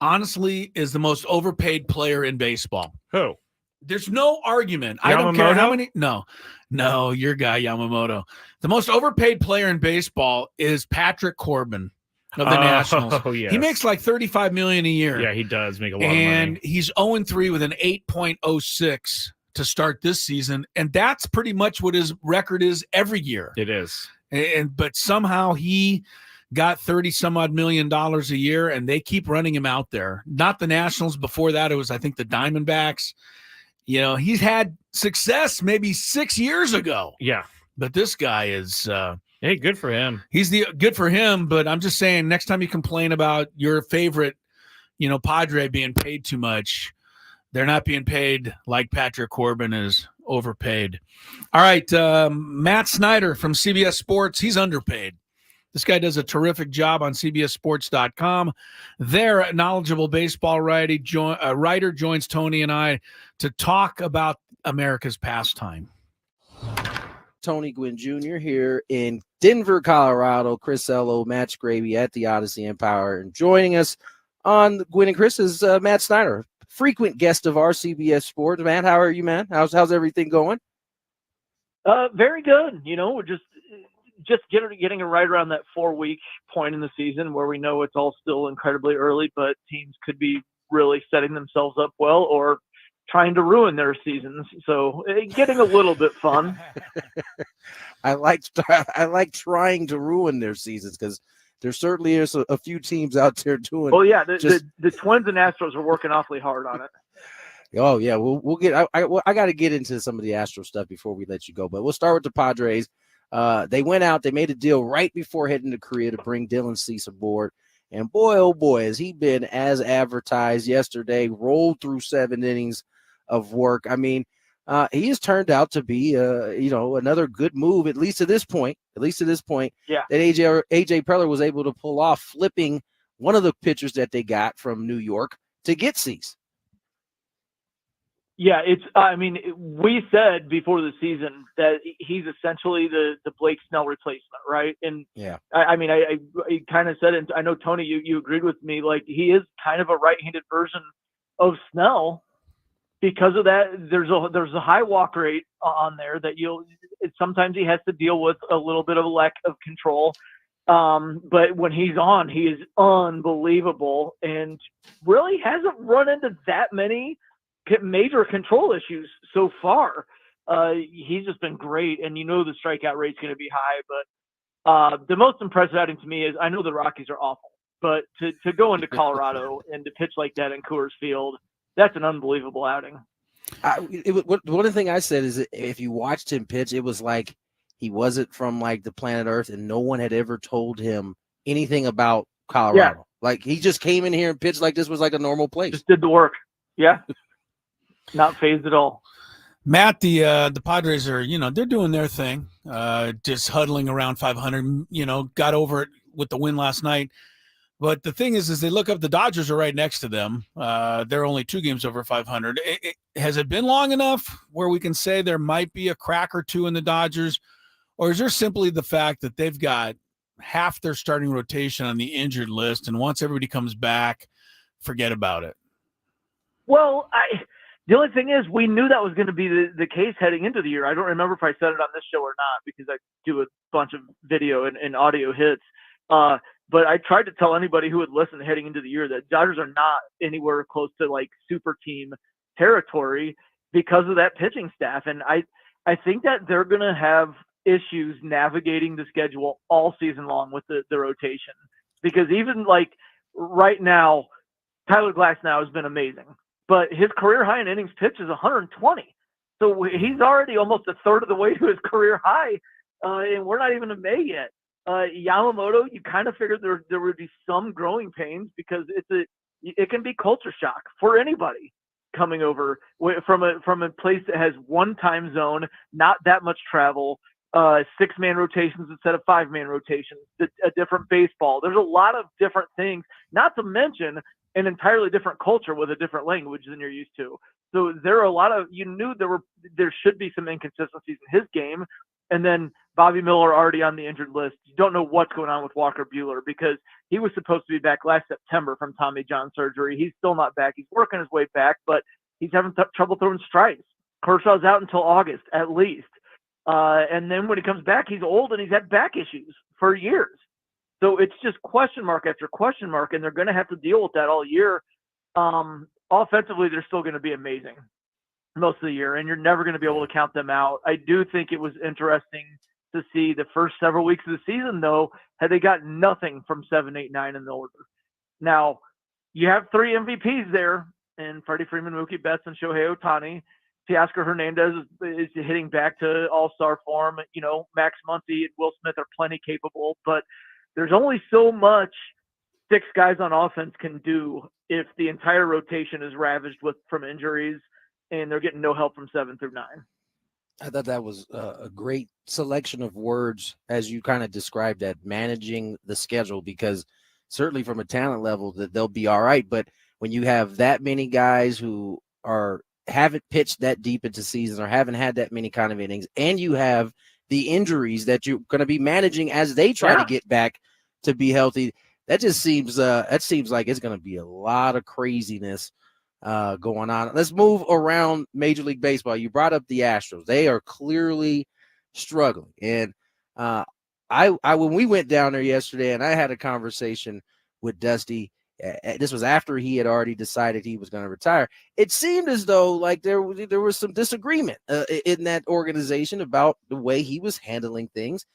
honestly, is the most overpaid player in baseball. Who? There's no argument. Yamamoto? I don't care how many. No, your guy, Yamamoto. The most overpaid player in baseball is Patrick Corbin of the Nationals. Yes. He makes like $35 million a year. Yeah, he does make a lot of money. And he's 0-3 with an 8.06 to start this season, and that's pretty much what his record is every year. It is. But somehow he got $30-some-odd million a year, and they keep running him out there. Not the Nationals. Before that, it was, I think, the Diamondbacks. He's had success maybe 6 years ago. Yeah. But this guy is hey, good for him. He's good for him, but I'm just saying, next time you complain about your favorite, Padre being paid too much, they're not being paid like Patrick Corbin is overpaid. All right, Matt Snyder from CBS Sports, he's underpaid. This guy does a terrific job on CBSSports.com. Their knowledgeable baseball writer joins Tony and I to talk about America's pastime. Tony Gwynn Jr. here in Denver, Colorado. Chris Ello, Matt Skraby at the Odyssey Empire. And joining us on Gwynn and Chris is Matt Snyder, frequent guest of our CBS Sports. Matt, how are you, man? How's everything going? Very good. We're just getting right around that 4-week point in the season where we know it's all still incredibly early, but teams could be really setting themselves up well or trying to ruin their seasons. So getting a little bit fun. I like trying to ruin their seasons because there certainly is a few teams out there doing. Oh yeah, the Twins and Astros are working awfully hard on it. Oh yeah, we'll get. I got to get into some of the Astro stuff before we let you go, but we'll start with the Padres. They went out. They made a deal right before heading to Korea to bring Dylan Cease aboard. And boy, oh boy, has he been as advertised yesterday. Rolled through 7 innings of work. I mean, he has turned out to be, another good move, at least to this point. Yeah. That AJ Preller was able to pull off, flipping one of the pitchers that they got from New York to get Cease. Yeah, we said before the season that he's essentially the Blake Snell replacement, right? And yeah, I kind of said it. I know, Tony, you agreed with me. Like, he is kind of a right-handed version of Snell. Because of that, there's a high walk rate on there that sometimes he has to deal with a little bit of a lack of control. But when he's on, he is unbelievable and really hasn't run into that many major control issues so far. He's just been great, and the strikeout rate's going to be high. But the most impressive outing to me is, I know the Rockies are awful, but to go into Colorado and to pitch like that in Coors Field, that's an unbelievable outing. One thing I said is that if you watched him pitch, it was like he wasn't from like the planet Earth, and no one had ever told him anything about Colorado. Yeah. Like, he just came in here and pitched like this was like a normal place. Just did the work. Yeah, not phased at all. Matt, the Padres are, they're doing their thing, just huddling around 500. Got over it with the win last night. But the thing is they look up, the Dodgers are right next to them. They're only 2 games over 500. Has it been long enough where we can say there might be a crack or two in the Dodgers? Or is there simply the fact that they've got half their starting rotation on the injured list, and once everybody comes back, forget about it? Well, the only thing is we knew that was going to be the case heading into the year. I don't remember if I said it on this show or not because I do a bunch of video and audio hits. But I tried to tell anybody who would listen heading into the year that Dodgers are not anywhere close to like super team territory because of that pitching staff. And I think that they're going to have issues navigating the schedule all season long with the rotation, because even like right now, Tyler Glasnow has been amazing, but his career high in innings pitched is 120. So he's already almost a third of the way to his career high. And we're not even in May yet. Yamamoto, you kind of figured there would be some growing pains because it can be culture shock for anybody coming over from a place that has one time zone, not that much travel, 6-man rotations instead of 5-man rotations, a different baseball. There's a lot of different things, not to mention an entirely different culture with a different language than you're used to. So there are a lot of, you knew there should be some inconsistencies in his game. And then Bobby Miller already on the injured list. You don't know what's going on with Walker Buehler because he was supposed to be back last September from Tommy John surgery. He's still not back. He's working his way back, but he's having trouble throwing strikes. Kershaw's out until August at least. And then when he comes back, he's old and he's had back issues for years. So it's just question mark after question mark, and they're going to have to deal with that all year. Offensively, they're still going to be amazing most of the year, and you're never going to be able to count them out. I do think it was interesting to see the first several weeks of the season, though, had they got nothing from 7, 8, 9 in the order. Now, you have 3 MVPs there, and Freddie Freeman, Mookie Betts, and Shohei Ohtani. Teoscar Hernandez is hitting back to all-star form. Max Muncy and Will Smith are plenty capable, but there's only so much 6 guys on offense can do if the entire rotation is ravaged from injuries and they're getting no help from 7 through 9. I thought that was a great selection of words as you kind of described that, managing the schedule, because certainly from a talent level that they'll be all right. But when you have that many guys who haven't pitched that deep into season or haven't had that many kind of innings, and you have the injuries that you're going to be managing as they try to get back to be healthy, that just seems like it's going to be a lot of craziness going on. Let's move around Major League Baseball. You brought up the Astros. They are clearly struggling. And I when we went down there yesterday and I had a conversation with Dusty, this was after he had already decided he was going to retire. It seemed as though like there was some disagreement in that organization about the way he was handling things.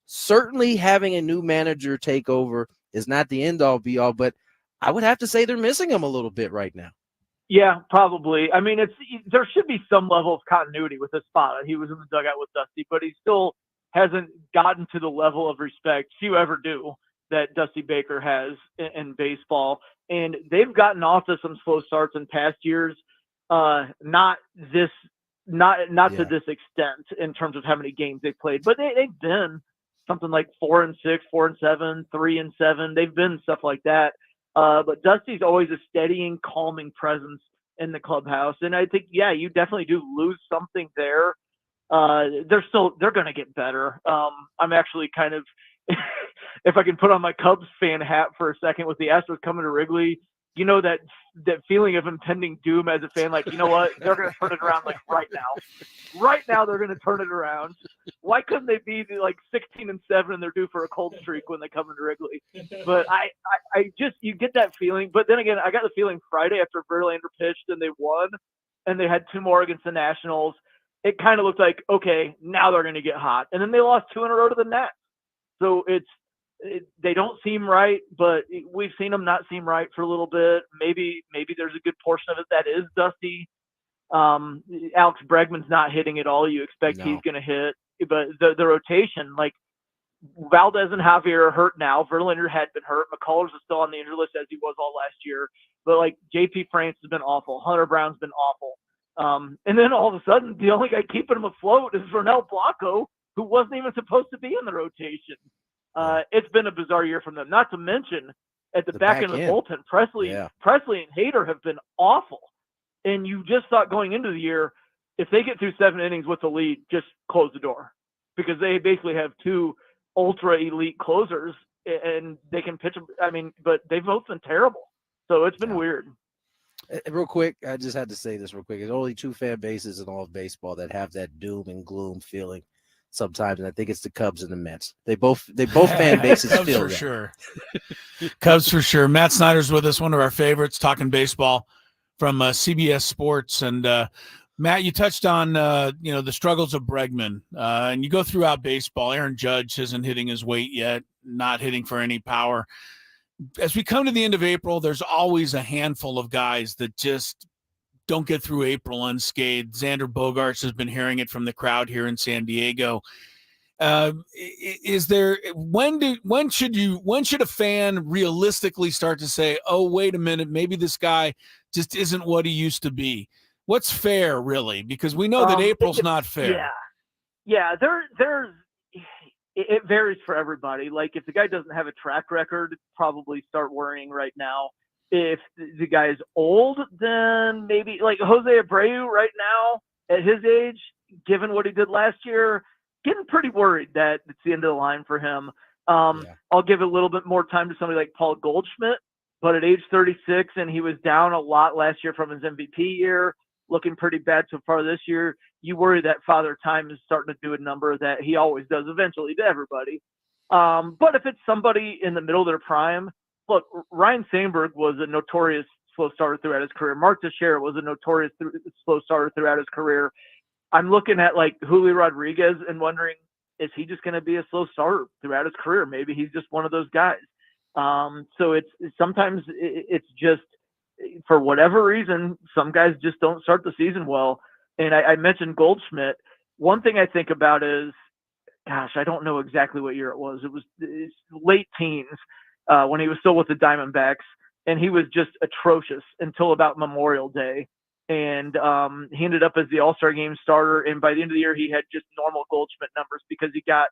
Certainly having a new manager take over is not the end all be all, but I would have to say they're missing him a little bit right now. Yeah, probably. I mean, there should be some level of continuity with Espada. He was in the dugout with Dusty, but he still hasn't gotten to the level of respect, few ever do, that Dusty Baker has in baseball. And they've gotten off to some slow starts in past years. Not to this extent in terms of how many games they've played, but they've been something like 4-6, 4-7, 3-7. They've been stuff like that. But Dusty's always a steadying, calming presence in the clubhouse. And I think, you definitely do lose something there. They're going to get better. I'm actually kind of, if I can put on my Cubs fan hat for a second with the Astros coming to Wrigley, that feeling of impending doom as a fan, like, you know what, they're going to turn it around like right now. Right now, they're going to turn it around. Why couldn't they be like 16-7 and they're due for a cold streak when they come into Wrigley? But I just, you get that feeling. But then again, I got the feeling Friday after Verlander pitched and they won and they had 2 more against the Nationals, it kind of looked like, okay, now they're going to get hot. And then they lost 2 in a row to the Nats. So they don't seem right, but we've seen them not seem right for a little bit. Maybe there's a good portion of it that is Dusty. Alex Bregman's not hitting at all. You expect he's going to hit, but the rotation, like Valdez and Javier are hurt now. Verlander had been hurt. McCullers is still on the injured list as he was all last year. but like JP France has been awful. Hunter Brown's been awful. And then all of a sudden, the only guy keeping him afloat is Vernell Blanco, who wasn't even supposed to be in the rotation. It's been a bizarre year from them. Not to mention at the back end of the bullpen, Presley and Hader have been awful. And you just thought going into the year, if they get through 7 innings with the lead, just close the door, because they basically have 2 ultra elite closers and they can pitch them. I mean, but they've both been terrible. So it's been weird. Real quick, I just had to say this real quick. There's only 2 fan bases in all of baseball that have that doom and gloom feeling sometimes, and I think it's the Cubs and the Mets. They both fan bases Cubs feel for that. Sure. Cubs for sure. Matt Snyder's with us, one of our favorites, talking baseball from CBS Sports. And Matt, you touched on the struggles of Bregman, and you go throughout baseball. Aaron Judge isn't hitting his weight yet, not hitting for any power. As we come to the end of April, there's always a handful of guys that just don't get through April unscathed. Xander Bogaerts has been hearing it from the crowd here in San Diego. Is there when should a fan realistically start to say, oh, wait a minute, maybe this guy just isn't what he used to be? What's fair, really? Because we know that April's not fair. Yeah. It varies for everybody. Like if the guy doesn't have a track record, probably start worrying right now. If the guy is old, then maybe like Jose Abreu right now at his age, given what he did last year, getting pretty worried that it's the end of the line for him. I'll give a little bit more time to somebody like Paul Goldschmidt, but at age 36, and he was down a lot last year from his MVP year, looking pretty bad so far this year. You worry that Father Time is starting to do a number that he always does eventually to everybody. But if it's somebody in the middle of their prime, look, Ryan Sandberg was a notorious slow starter throughout his career. Mark Teixeira was a notorious slow starter throughout his career. I'm looking at like Julio Rodriguez and wondering, is he just going to be a slow starter throughout his career? Maybe he's just one of those guys. So sometimes it's just, for whatever reason, some guys just don't start the season well. And I mentioned Goldschmidt. One thing I think about is, gosh, I don't know exactly what year it was. It's late teens when he was still with the Diamondbacks, and he was just atrocious until about Memorial Day. And he ended up as the All-Star Game starter. And by the end of the year, he had just normal Goldschmidt numbers because he got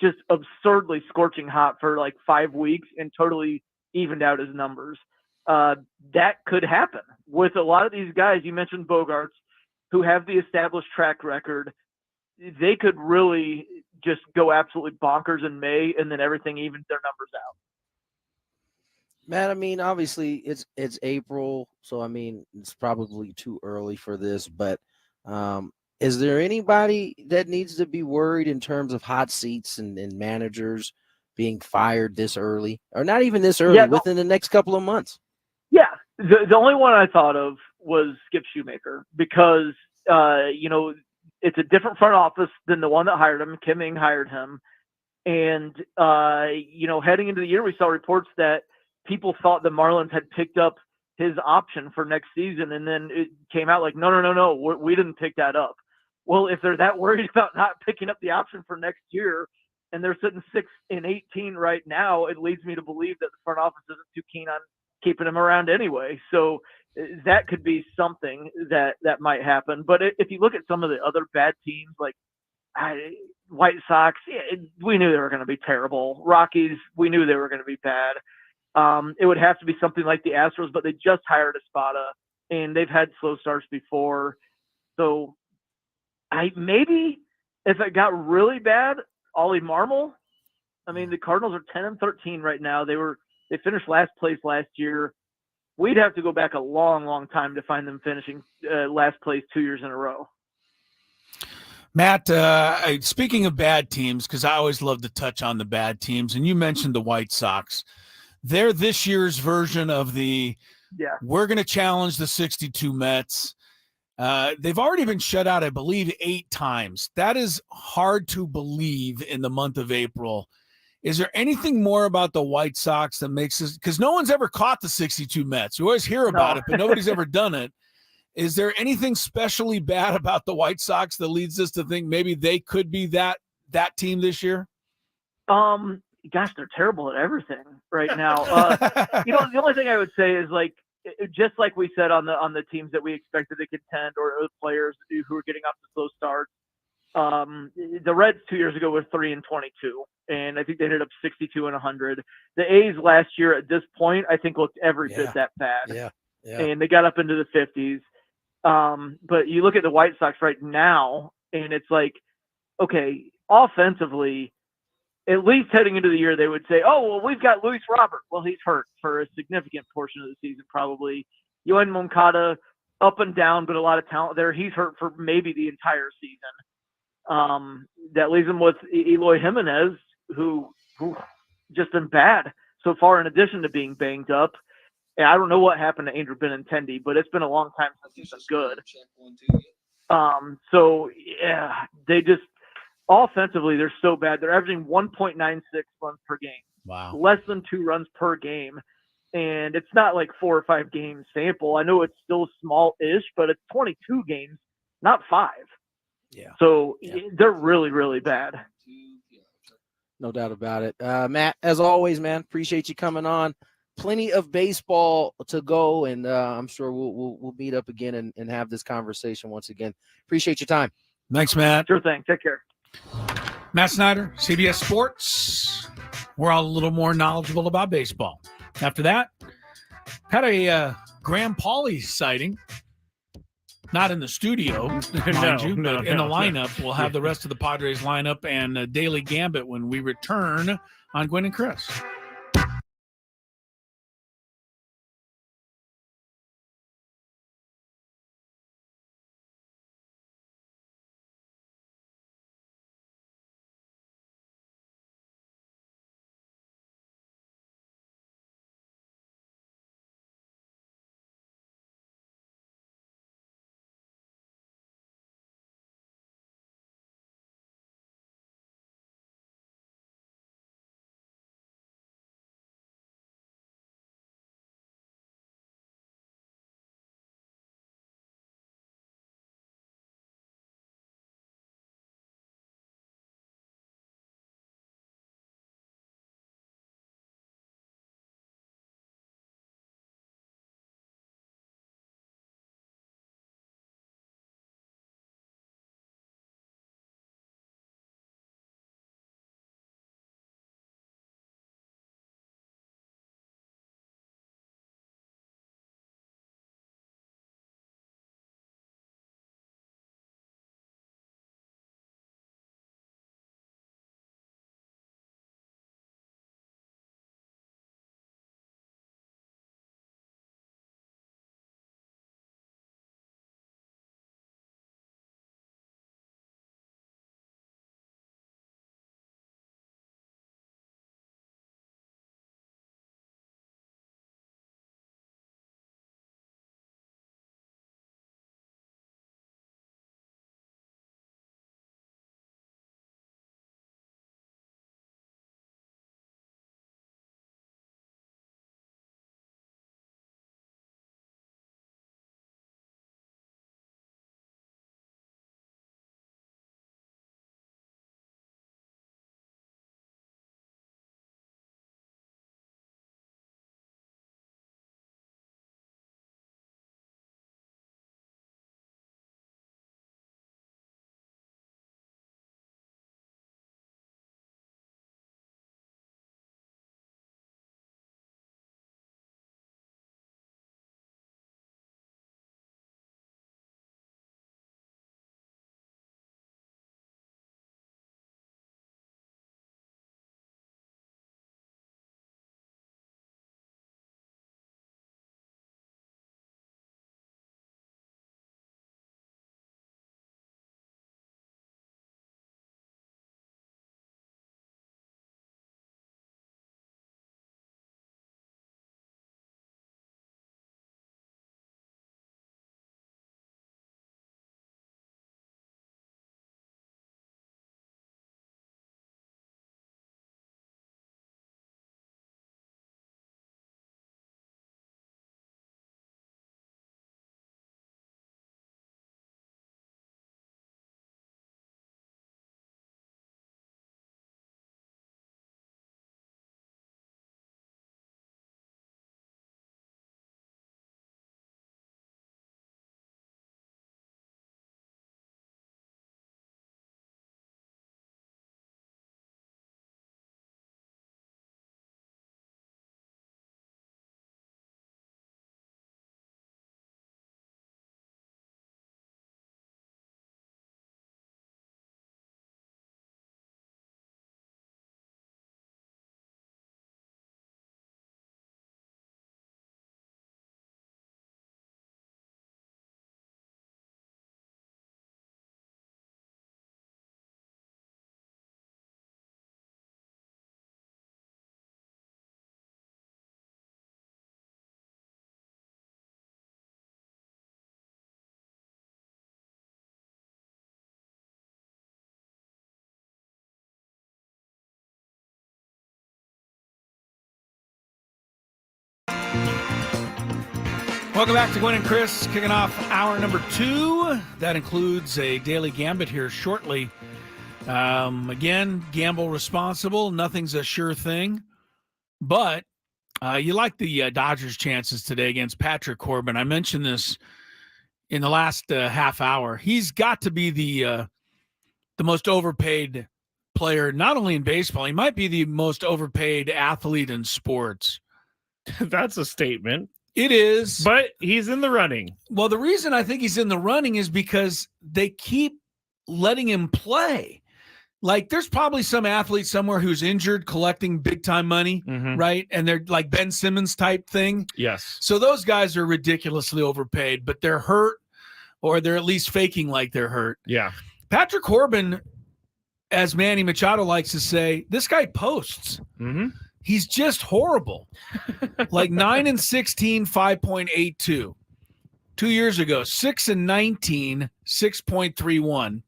just absurdly scorching hot for like 5 weeks and totally evened out his numbers. That could happen with a lot of these guys. You mentioned Bogaerts, who have the established track record. They could really just go absolutely bonkers in May, and then everything evens their numbers out. Matt, I mean, obviously it's April, so I mean it's probably too early for this, but is there anybody that needs to be worried in terms of hot seats and managers being fired this early, or not even this early, within the next couple of months? Yeah, the only one I thought of was Skip Shoemaker, because it's a different front office than the one that hired him. Kim Ng hired him, and heading into the year, we saw reports that people thought the Marlins had picked up his option for next season, and then it came out like, no, we didn't pick that up. Well, if they're that worried about not picking up the option for next year, and they're sitting 6-18 right now, it leads me to believe that the front office isn't too keen on keeping him around anyway. So that could be something that might happen. But if you look at some of the other bad teams, like White Sox, we knew they were going to be terrible. Rockies, we knew they were going to be bad. It would have to be something like the Astros, but they just hired Espada, and they've had slow starts before. So maybe if it got really bad, Ollie Marmol. I mean, the Cardinals are 10-13 right now. They finished last place last year. We'd have to go back a long, long time to find them finishing last place 2 years in a row. Matt, speaking of bad teams, because I always love to touch on the bad teams, and you mentioned the White Sox. They're this year's version of we're going to challenge the 62 Mets. They've already been shut out, I believe, 8 times. That is hard to believe in the month of April. Is there anything more about the White Sox that makes us – because no one's ever caught the 62 Mets. You always hear about it, but nobody's ever done it. Is there anything specially bad about the White Sox that leads us to think maybe they could be that team this year? Gosh, they're terrible at everything right now. The only thing I would say is, like, just like we said on the teams that we expected to contend or the players who were getting off the slow start. The Reds 2 years ago were 3-22, and I think they ended up 62-100. The A's last year at this point, I think, looked every bit that bad. Yeah. And they got up into the 50s. But you look at the White Sox right now, and it's like, okay, offensively, at least heading into the year, they would say, oh, well, we've got Luis Robert. Well, he's hurt for a significant portion of the season, probably. Yohan Moncada, up and down, but a lot of talent there. He's hurt for maybe the entire season. That leaves him with Eloy Jimenez, who just been bad so far, in addition to being banged up. And I don't know what happened to Andrew Benintendi, but it's been a long time since he's been good. So, yeah, they just offensively, they're so bad. They're averaging 1.96 runs per game. Wow. Less than 2 runs per game. And it's not like 4 or 5 game sample. I know it's still small-ish, but it's 22 games, not 5. Yeah. So they're really, really bad. No doubt about it. Matt, as always, man, appreciate you coming on. Plenty of baseball to go, and I'm sure we'll meet up again and have this conversation once again. Appreciate your time. Thanks, Matt. Sure thing. Take care. Matt Snyder, CBS Sports. We're all a little more knowledgeable about baseball. After that, had a Graham Pauley sighting. Not in the studio, mind you, but in the lineup. We'll have the rest of the Padres lineup and Daily Gambit when we return on Gwynn and Chris. Welcome back to Gwynn and Chris, kicking off hour number 2. That includes a daily gambit here shortly. Again, gamble responsible. Nothing's a sure thing. But you like the Dodgers' chances today against Patrick Corbin. I mentioned this in the last half hour. He's got to be the most overpaid player, not only in baseball. He might be the most overpaid athlete in sports. That's a statement. It is. But he's in the running. Well, the reason I think he's in the running is because they keep letting him play. Like, there's probably some athlete somewhere who's injured collecting big-time money, right? And they're like Ben Simmons type thing. Yes. So those guys are ridiculously overpaid, but they're hurt, or they're at least faking like they're hurt. Yeah. Patrick Corbin, as Manny Machado likes to say, this guy posts. He's just horrible. Like 9-16, 5.82. 2 years ago, 6-19, 6.31.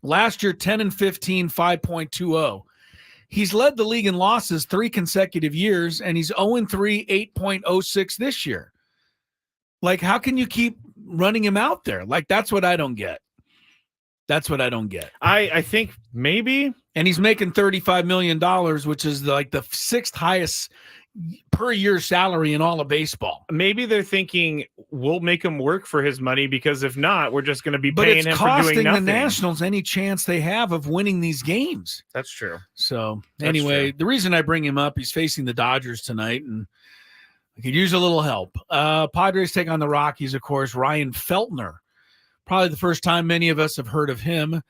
Last year, 10-15, 5.20. He's led the league in losses 3 consecutive years, and he's 0-3, 8.06 this year. Like, how can you keep running him out there? Like, that's what I don't get. That's what I don't get. I think maybe. And he's making $35 million, which is like the 6th highest per year salary in all of baseball. Maybe they're thinking we'll make him work for his money, because if not, we're just going to be But paying it's him for doing costing the nothing. Nationals any chance they have of winning these games. That's true. So That's anyway, true. the reason I bring him up, he's facing the Dodgers tonight, and I could use a little help. Padres take on the Rockies, of course. Ryan Feltner, probably the first time many of us have heard of him.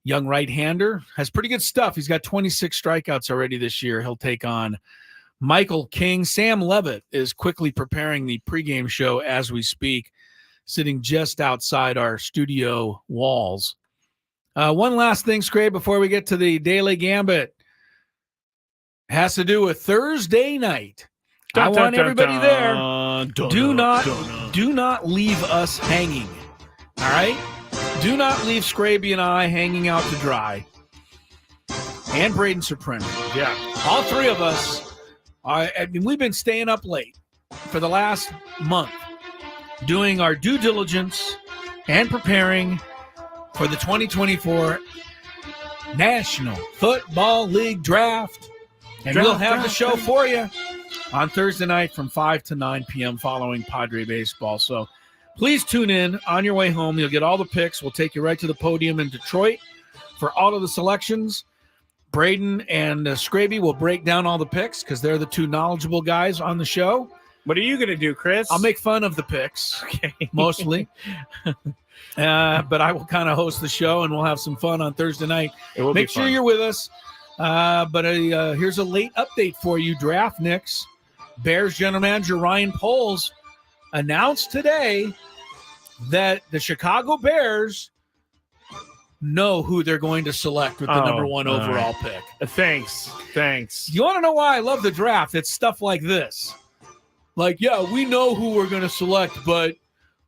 Young right-hander, has pretty good stuff. He's got 26 strikeouts already this year. He'll take on Michael King. Sam Levitt is quickly preparing the pregame show as we speak, sitting just outside our studio walls. One last thing, Skraby, before we get to the Daily Gambit. Has to do with Thursday night. I want everybody there. Do not leave us hanging. All right? Do not leave Skraby and I hanging out to dry. And Braden Soprano. Yeah. All 3 of us. We've been staying up late for the last month doing our due diligence and preparing for the 2024 National Football League Draft. And we'll have the show for you on Thursday night from 5 to 9 p.m. following Padre baseball. So please tune in on your way home. You'll get all the picks. We'll take you right to the podium in Detroit for all of the selections. Braden and Skraby will break down all the picks because they're the 2 knowledgeable guys on the show. What are you going to do, Chris? I'll make fun of the picks, mostly. But I will kind of host the show, and we'll have some fun on Thursday night. Make sure you're with us. But here's a late update for you, Draft Nicks. Bears general manager Ryan Poles announced today that the Chicago Bears know who they're going to select with the number 1 overall pick. Thanks. You want to know why I love the draft? It's stuff like this. Like, yeah, we know who we're going to select, but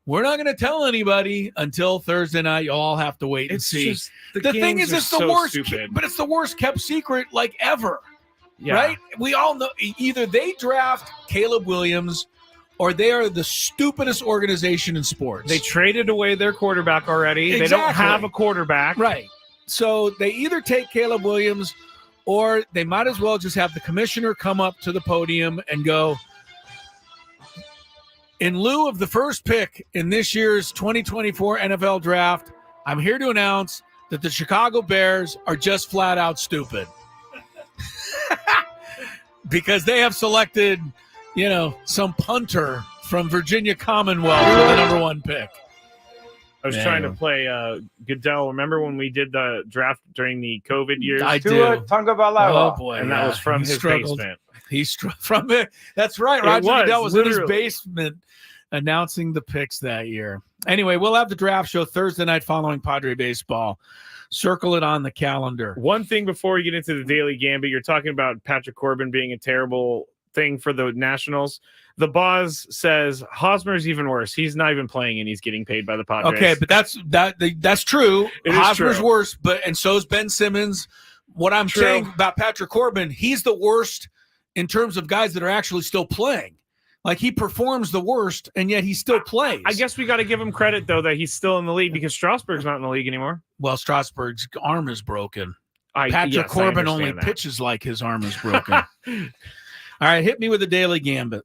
we're not going to tell anybody until Thursday night. You'll all have to wait and see. Just, the thing is, it's the so worst, stupid. but it's the worst kept secret like ever. Yeah. Right? We all know either they draft Caleb Williams or they are the stupidest organization in sports. They traded away their quarterback already. Exactly. They don't have a quarterback. Right. So they either take Caleb Williams or they might as well just have the commissioner come up to the podium and go, in lieu of the first pick in this year's 2024 NFL draft, I'm here to announce that the Chicago Bears are just flat out stupid. Because they have selected, some punter from Virginia Commonwealth with the number 1 pick. I was trying to play Goodell. Remember when we did the draft during the COVID years? I Tua do. Tagovailoa. Oh, boy. And that was from his basement. He's from it. That's right. Roger Goodell was literally in his basement announcing the picks that year. Anyway, we'll have the draft show Thursday night following Padre baseball. Circle it on the calendar. One thing before we get into the Daily Gambit, you're talking about Patrick Corbin being a terrible thing for the Nationals. The Boz says Hosmer's even worse. He's not even playing and he's getting paid by the Padres. Okay, but that's true. It is Hosmer's true. worse, and so is Ben Simmons. What I'm saying about Patrick Corbin, he's the worst in terms of guys that are actually still playing. Like he performs the worst, and yet he still plays. I guess we got to give him credit, though, that he's still in the league because Strasburg's not in the league anymore. Well, Strasburg's arm is broken. Patrick Corbin only pitches like his arm is broken. All right, hit me with a daily gambit.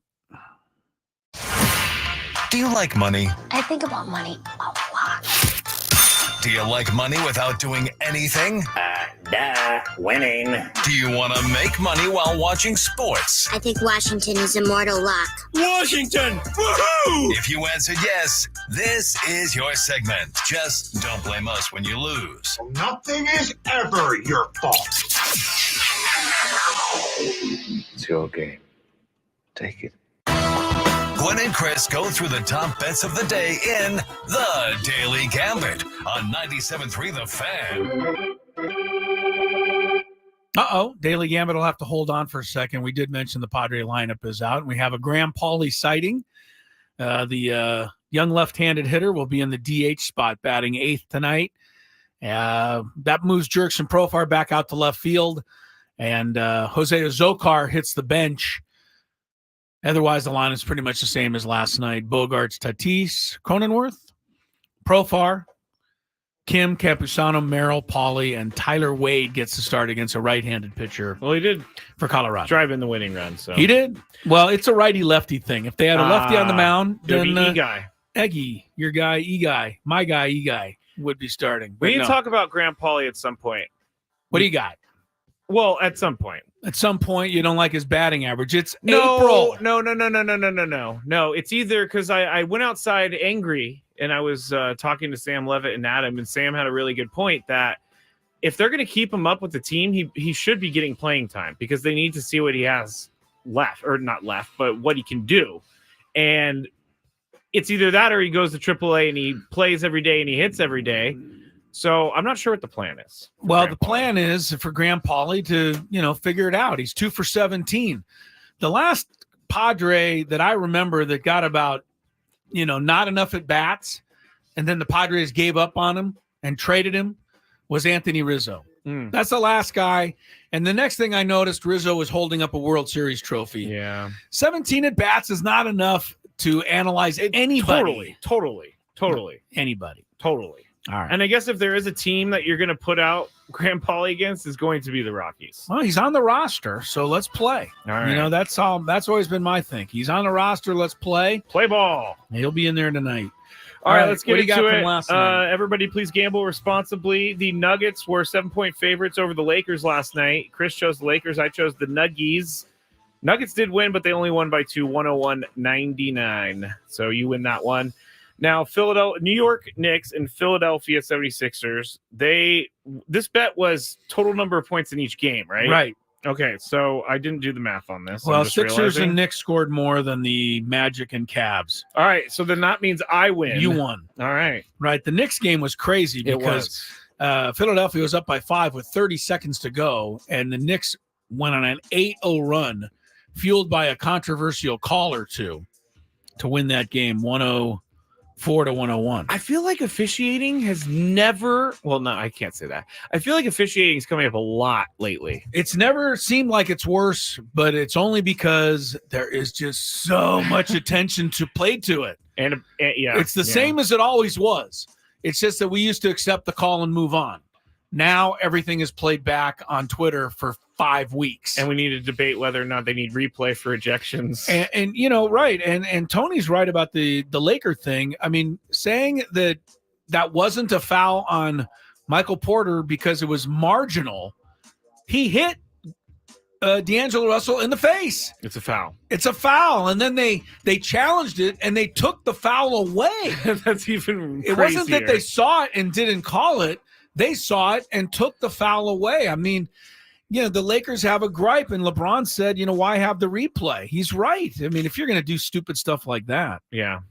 Do you like money? I think about money a lot. Do you like money without doing anything? Winning. Do you want to make money while watching sports? I think Washington is immortal luck. Washington! Woohoo! If you answered yes, this is your segment. Just don't blame us when you lose. Nothing is ever your fault. It's your game. Take it. Gwynn and Chris go through the top bets of the day in The Daily Gambit on 97.3 The Fan. Daily Gambit will have to hold on for a second. We did mention the Padre lineup is out, and we have a Graham Pauley sighting. The young left-handed hitter will be in the DH spot, batting 8th tonight. That moves Jerkson Profar back out to left field, and Jose Azocar hits the bench. Otherwise, the line is pretty much the same as last night. Bogarts, Tatis, Cronenworth, Profar, Kim, Campusano, Merrill, Pauley, and Tyler Wade gets to start against a right-handed pitcher. Well, he did for Colorado. Drive in the winning run. So he did. Well, it's a righty-lefty thing. If they had a lefty on the mound, then E-Guy. Eggy, your guy, E-Guy, my guy, E-Guy would be starting. We need to talk about Graham Pauley at some point. What do you got? Well, at some point. At some point, you don't like his batting average. It's April. April. No. It's either because I went outside angry and I was talking to Sam Levitt and Adam, and Sam had a really good point that if they're going to keep him up with the team, he should be getting playing time because they need to see what he has left, or not left, but what he can do. And it's either that or he goes to AAA and he plays every day and he hits every day. So I'm not sure what the plan is. Well, the plan is for Graham Pauley to, figure it out. He's 2 for 17. The last Padre that I remember that got about, not enough at bats, and then the Padres gave up on him and traded him was Anthony Rizzo. That's the last guy. And the next thing I noticed, Rizzo was holding up a World Series trophy. Yeah. 17 at bats is not enough to analyze anybody. Totally. Anybody. Totally. All right. And I guess if there is a team that you're going to put out Graham Pauley against, is going to be the Rockies. Well, he's on the roster, so let's play. All right. That's always been my thing. He's on the roster, let's play. Play ball. He'll be in there tonight. All right, let's get into it. Last night? Everybody, please gamble responsibly. The Nuggets were 7-point favorites over the Lakers last night. Chris chose the Lakers. I chose the Nuggies. Nuggets did win, but they only won by 2, 101-99. So you win that one. Now, New York Knicks and Philadelphia 76ers, this bet was total number of points in each game, right? Right. Okay, so I didn't do the math on this. Well, Sixers and Knicks scored more than the Magic and Cavs. All right, so then that means I win. You won. All right. Right, the Knicks game was crazy because Philadelphia was up by 5 with 30 seconds to go, and the Knicks went on an 8-0 run, fueled by a controversial call or two to win that game, 104-101. I feel like officiating has never. Well, no, I can't say that. I feel like officiating is coming up a lot lately. It's never seemed like it's worse, but it's only because there is just so much attention played to it. And yeah, it's the same as it always was. It's just that we used to accept the call and move on. Now everything is played back on Twitter for 5 weeks. And we need to debate whether or not they need replay for ejections. And right. And Tony's right about the Laker thing. I mean, saying that wasn't a foul on Michael Porter because it was marginal. He hit D'Angelo Russell in the face. It's a foul. It's a foul. And then they challenged it and they took the foul away. That's even crazier. It wasn't that they saw it and didn't call it. They saw it and took the foul away. I mean, the Lakers have a gripe, and LeBron said, why have the replay? He's right. I mean, if you're going to do stupid stuff like that. Yeah,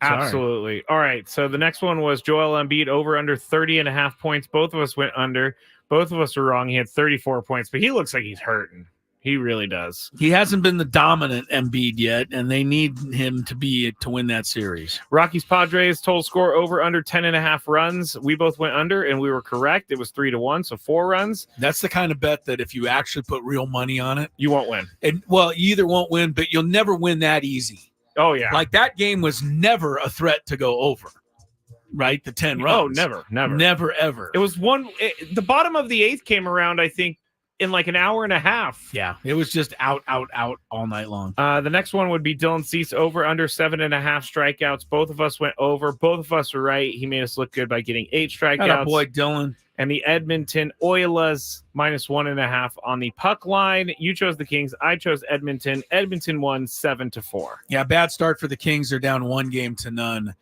absolutely. All right, so the next one was Joel Embiid over under 30.5 points. Both of us went under. Both of us were wrong. He had 34 points, but he looks like he's hurting. He really does. He hasn't been the dominant Embiid yet, and they need him to win that series. Rockies Padres total score over under 10.5 runs. We both went under, and we were correct. It was 3-1, so 4 runs. That's the kind of bet that if you actually put real money on it, you won't win. And you either won't win, but you'll never win that easy. Oh yeah, like that game was never a threat to go over. Right, the 10 runs. Oh, never, ever. It was the bottom of the 8th came around, I think, in like an hour and a half. Yeah, it was just out all night long. The next one would be Dylan Cease over under 7.5 strikeouts. Both of us went over. Both of us were right. He made us look good by getting 8 strikeouts. Boy, Dylan. And the Edmonton Oilers -1.5 on the puck line. You chose the Kings. I chose Edmonton. Edmonton won 7-4. Yeah, bad start for the Kings. They're down 1-0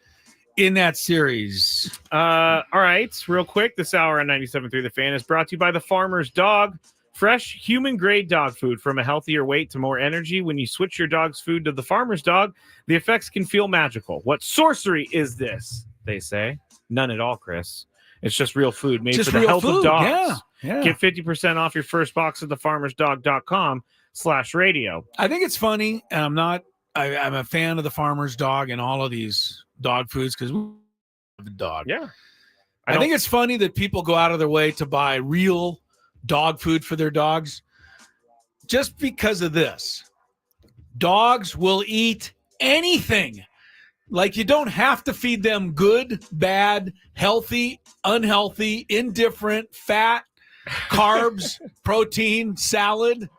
in that series. All right, real quick. This hour on 97.3 The Fan is brought to you by the Farmer's Dog. Fresh, human-grade dog food from a healthier weight to more energy. When you switch your dog's food to the Farmer's Dog, the effects can feel magical. What sorcery is this, they say? None at all, Chris. It's just real food made for the health of dogs. Yeah. Get 50% off your first box at thefarmersdog.com/radio. I think it's funny, and I'm a fan of the Farmer's Dog and all of these dog foods because we have the dog. Yeah. I think it's funny that people go out of their way to buy real dog food for their dogs just because of this. Dogs will eat anything. Like, you don't have to feed them good, bad, healthy, unhealthy, indifferent, fat, carbs, protein, salad.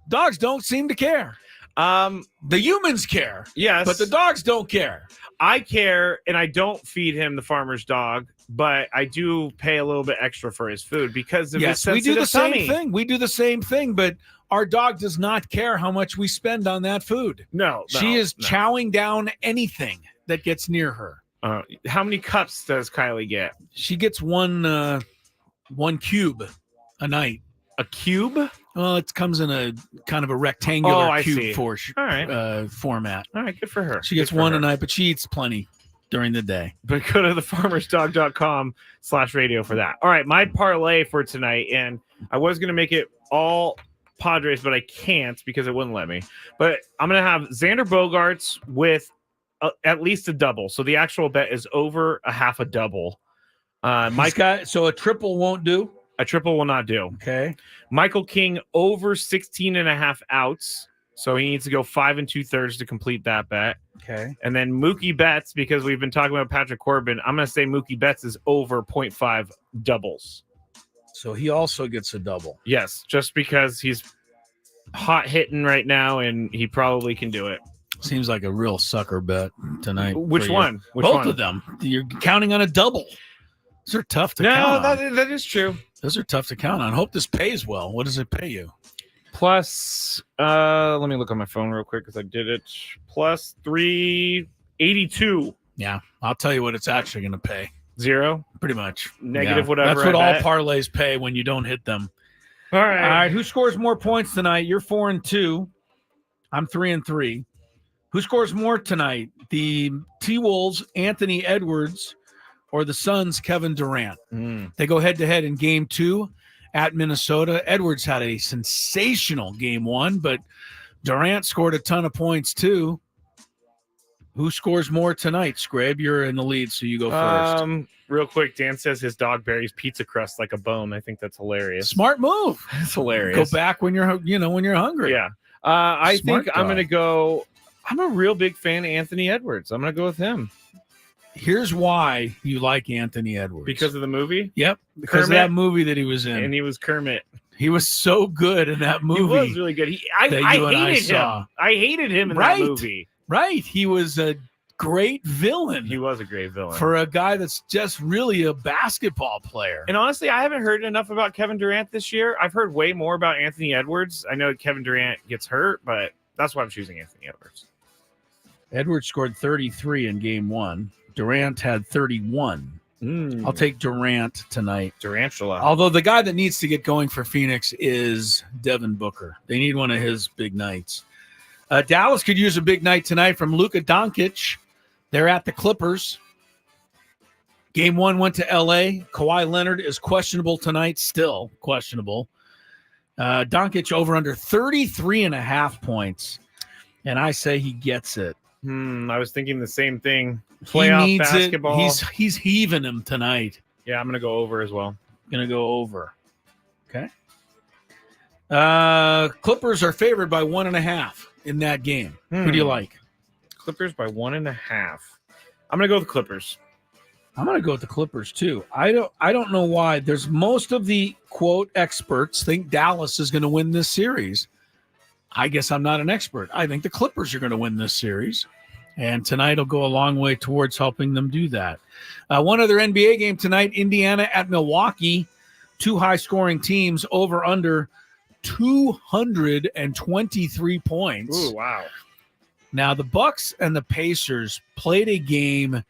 Dogs don't seem to care. The humans care. Yes. But the dogs don't care. I care, and I don't feed him the Farmer's Dog, but I do pay a little bit extra for his food because of his sensitive we do the tummy. same thing. We do the same thing, but our dog does not care how much we spend on that food. No. She is chowing down anything that gets near her. How many cups does Kylie get? She gets one cube a night. A cube? Well, it comes in a kind of a rectangular cube format. All right, good for her. She gets one a night, but she eats plenty during the day. But go to thefarmersdog.com/radio for that. All right, my parlay for tonight, and I was going to make it all Padres, but I can't because it wouldn't let me. But I'm going to have Xander Bogaerts with at least a double. So the actual bet is over a half a double. So a triple won't do? A triple will not do. Okay. Michael King over 16.5 outs. So he needs to go 5 2/3 to complete that bet. Okay. And then Mookie Betts, because we've been talking about Patrick Corbin, I'm going to say Mookie Betts is over 0.5 doubles. So he also gets a double. Yes, just because he's hot hitting right now and he probably can do it. Seems like a real sucker bet tonight. Which one? Both of them. You're counting on a double. Those are tough to count on. No, that is true. Those are tough to count on. Hope this pays well. What does it pay you? Plus, let me look on my phone real quick because I did it. Plus 382. Yeah, I'll tell you what it's actually going to pay. 0? Pretty much. Negative whatever. That's what all parlays pay when you don't hit them. All right. Who scores more points tonight? You're 4-2. I'm 3-3. Who scores more tonight? The T-Wolves, Anthony Edwards, or the Suns, Kevin Durant? They go head-to-head in Game 2 at Minnesota. Edwards had a sensational Game 1, but Durant scored a ton of points too. Who scores more tonight, Skrabe? You're in the lead, so you go first. Real quick, Dan says his dog buries pizza crust like a bone. I think that's hilarious. Smart move. It's hilarious. Go back when you're hungry. Yeah. I Smart think I'm guy. going to go. I'm a real big fan of Anthony Edwards. I'm going to go with him. Here's why you like Anthony Edwards. Because of the movie? Yep. Because of that movie that he was in. And he was Kermit. He was so good in that movie. He was really good. I hated him. I hated him in that movie. Right. He was a great villain. He was a great villain. For a guy that's just really a basketball player. And honestly, I haven't heard enough about Kevin Durant this year. I've heard way more about Anthony Edwards. I know Kevin Durant gets hurt, but that's why I'm choosing Anthony Edwards. Edwards scored 33 in Game 1. Durant had 31. I'll take Durant tonight. Durantula. Although the guy that needs to get going for Phoenix is Devin Booker. They need one of his big nights. Dallas could use a big night tonight from Luka Doncic. They're at the Clippers. Game 1 went to L.A. Kawhi Leonard is questionable tonight, still questionable. Doncic over under 33.5 points. And I say he gets it. I was thinking the same thing. He Playoff needs basketball. it. He's heaving him tonight. Yeah, I'm going to go over as well. Going to go over. Okay. Clippers are favored by 1.5 in that game. Who do you like? Clippers by 1.5. I'm going to go with the Clippers. I'm going to go with the Clippers too. I don't know why. There's most of the quote experts think Dallas is going to win this series. I guess I'm not an expert. I think the Clippers are going to win this series, and tonight will go a long way towards helping them do that. One other NBA game tonight: Indiana at Milwaukee. Two high-scoring teams, over under 223 points. Ooh, wow. Now, the Bucks and the Pacers played a game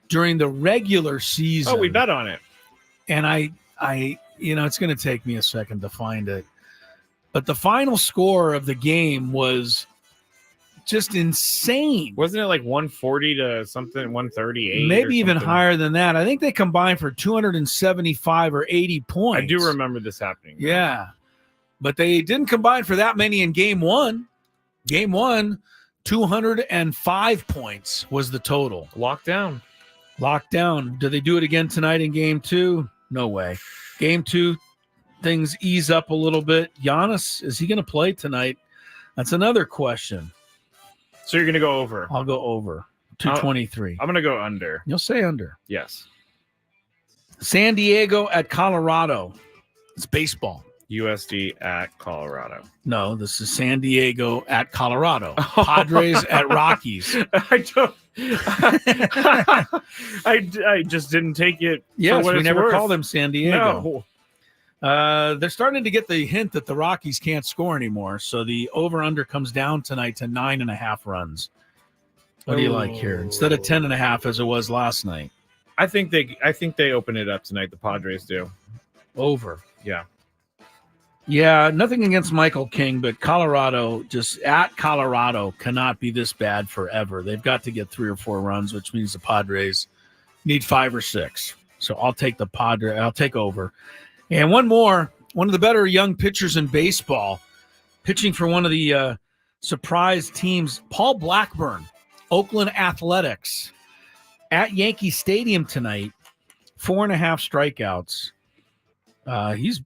during the regular season. Oh, we bet on it. And I it's going to take me a second to find it. But the final score of the game was just insane. Wasn't it like 140 to something, 138? Maybe even higher than that. I think they combined for 275 or 80 points. I do remember this happening. Yeah. But they didn't combine for that many in game one. Game one, 205 points was the total. Locked down. Do they do it again tonight in game two? No way. Game two, things ease up a little bit. Giannis, is he going to play tonight? That's another question. So you're going to go over? I'll go over. 223. I'm going to go under. You'll say under. Yes. San Diego at Colorado. It's baseball. USD at Colorado. No, this is San Diego at Colorado. Padres at Rockies. I don't. I just didn't take it. Yes, for what we it's never worth. call them San Diego. No. They're starting to get the hint that the Rockies can't score anymore. So the over-under comes down tonight to 9.5 runs. What do you like here? Instead of 10.5 as it was last night. I think they open it up tonight. The Padres do. Over. Yeah. Yeah, nothing against Michael King, but Colorado, just at Colorado, cannot be this bad forever. They've got to get 3 or 4 runs, which means the Padres need 5 or 6. So I'll take the Padres. I'll take over. And one more, one of the better young pitchers in baseball, pitching for one of the surprise teams, Paul Blackburn, Oakland Athletics, at Yankee Stadium tonight, 4.5 strikeouts.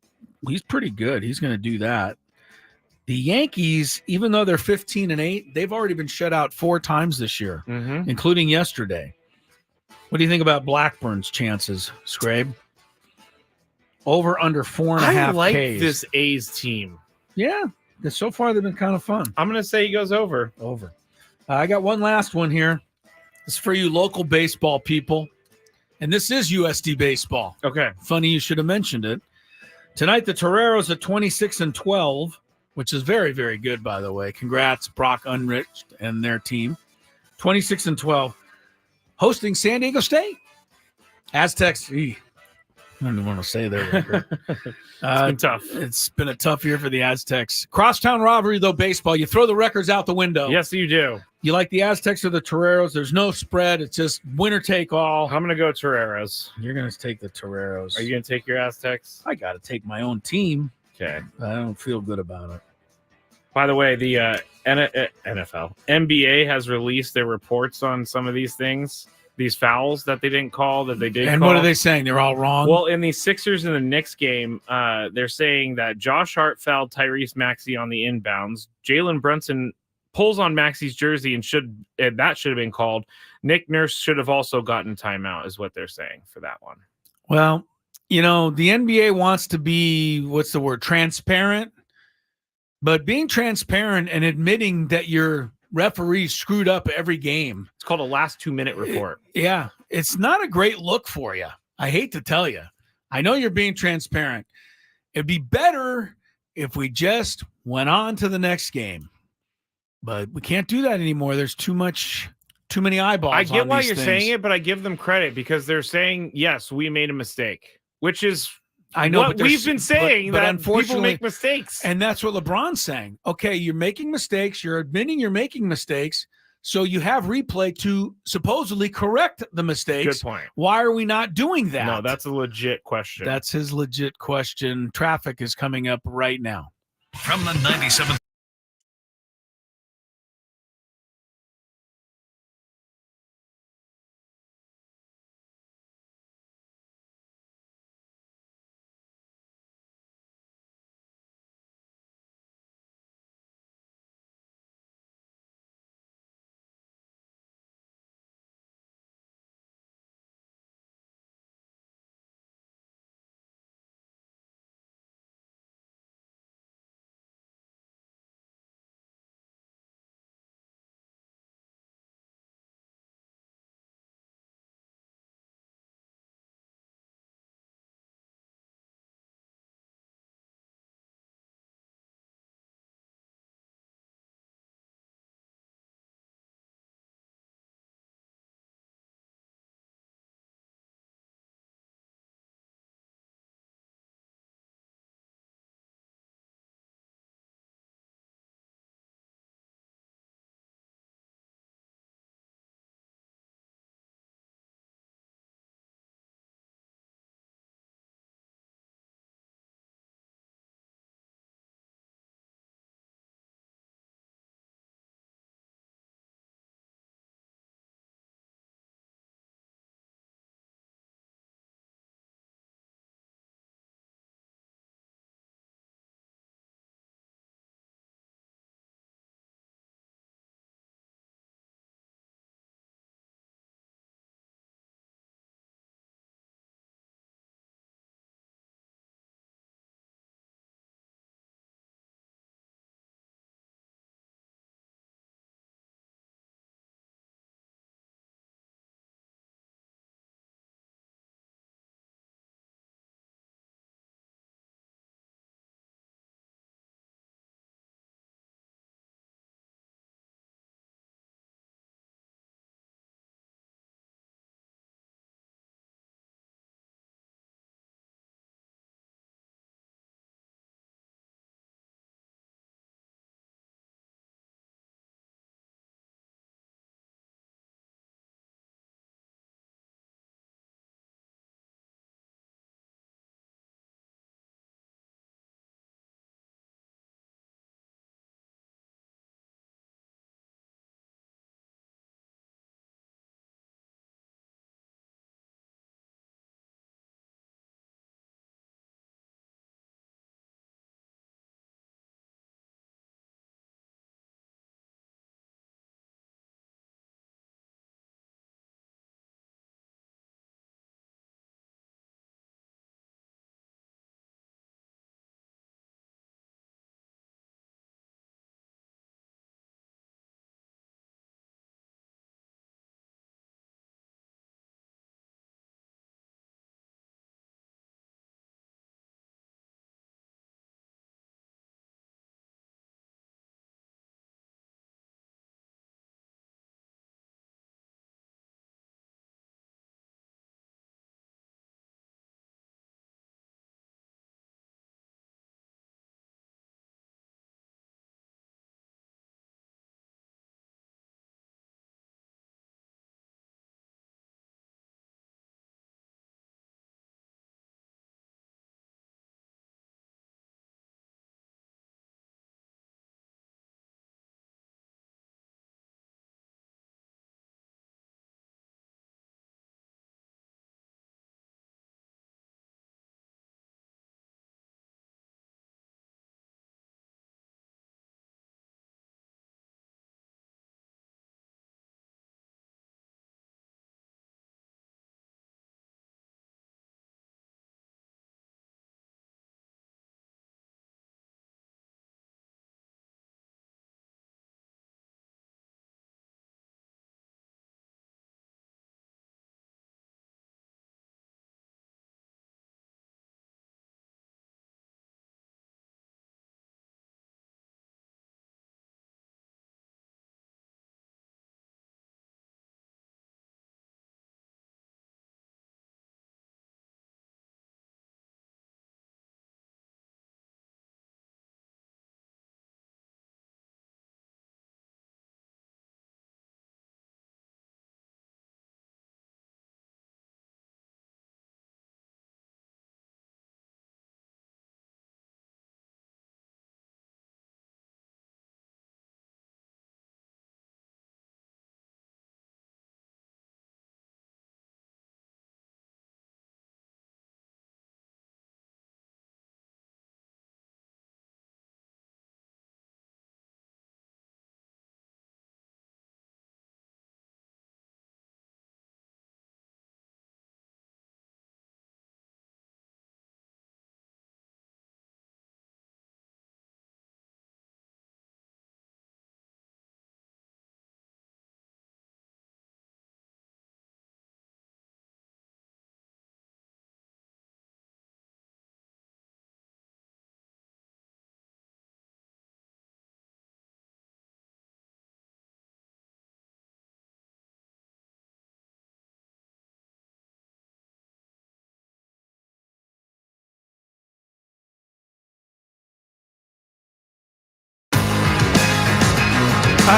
He's pretty good. He's going to do that. The Yankees, even though they're 15-8, they've already been shut out 4 times this year, including yesterday. What do you think about Blackburn's chances, Skrabe? Over under 4.5 I like Ks. this A's team. Yeah, so far they've been kind of fun. I'm going to say he goes over. Over. I got one last one here. This is for you local baseball people, and this is USD baseball. Okay. Funny you should have mentioned it. Tonight, the Toreros at 26-12, which is very, very good, by the way. Congrats, Brock Unrich and their team. 26-12, hosting San Diego State. Aztecs, I don't even want to say their record. It's been tough. It's been a tough year for the Aztecs. Crosstown rivalry, though, baseball. You throw the records out the window. Yes, you do. You like the Aztecs or the Toreros? There's no spread. It's just winner take all. I'm going to go Toreros. You're going to take the Toreros. Are you going to take your Aztecs? I got to take my own team. Okay. I don't feel good about it. By the way, the NFL, NBA has released their reports on some of these things, these fouls that they didn't call, that they did And call. what are they saying? They're all wrong? Well, in the Sixers and the Knicks game, they're saying that Josh Hart fouled Tyrese Maxey on the inbounds. Jalen Brunson pulls on Maxey's jersey and that should have been called. Nick Nurse should have also gotten timeout, is what they're saying for that one. Well, you know, the NBA wants to be, transparent. But being transparent and admitting that your referee screwed up every game. It's called a last 2-minute report. Yeah, it's not a great look for you. I hate to tell you. I know you're being transparent. It'd be better if we just went on to the next game. But we can't do that anymore. There's too many eyeballs. I get on why these you're things. saying it, but I give them credit because they're saying, yes, we made a mistake, which is I know what but we've been saying, but that unfortunately, people make mistakes. And that's what LeBron's saying. Okay, you're making mistakes. You're admitting you're making mistakes. So you have replay to supposedly correct the mistakes. Good point. Why are we not doing that? No, that's a legit question. That's his legit question. Traffic is coming up right now. From the 97th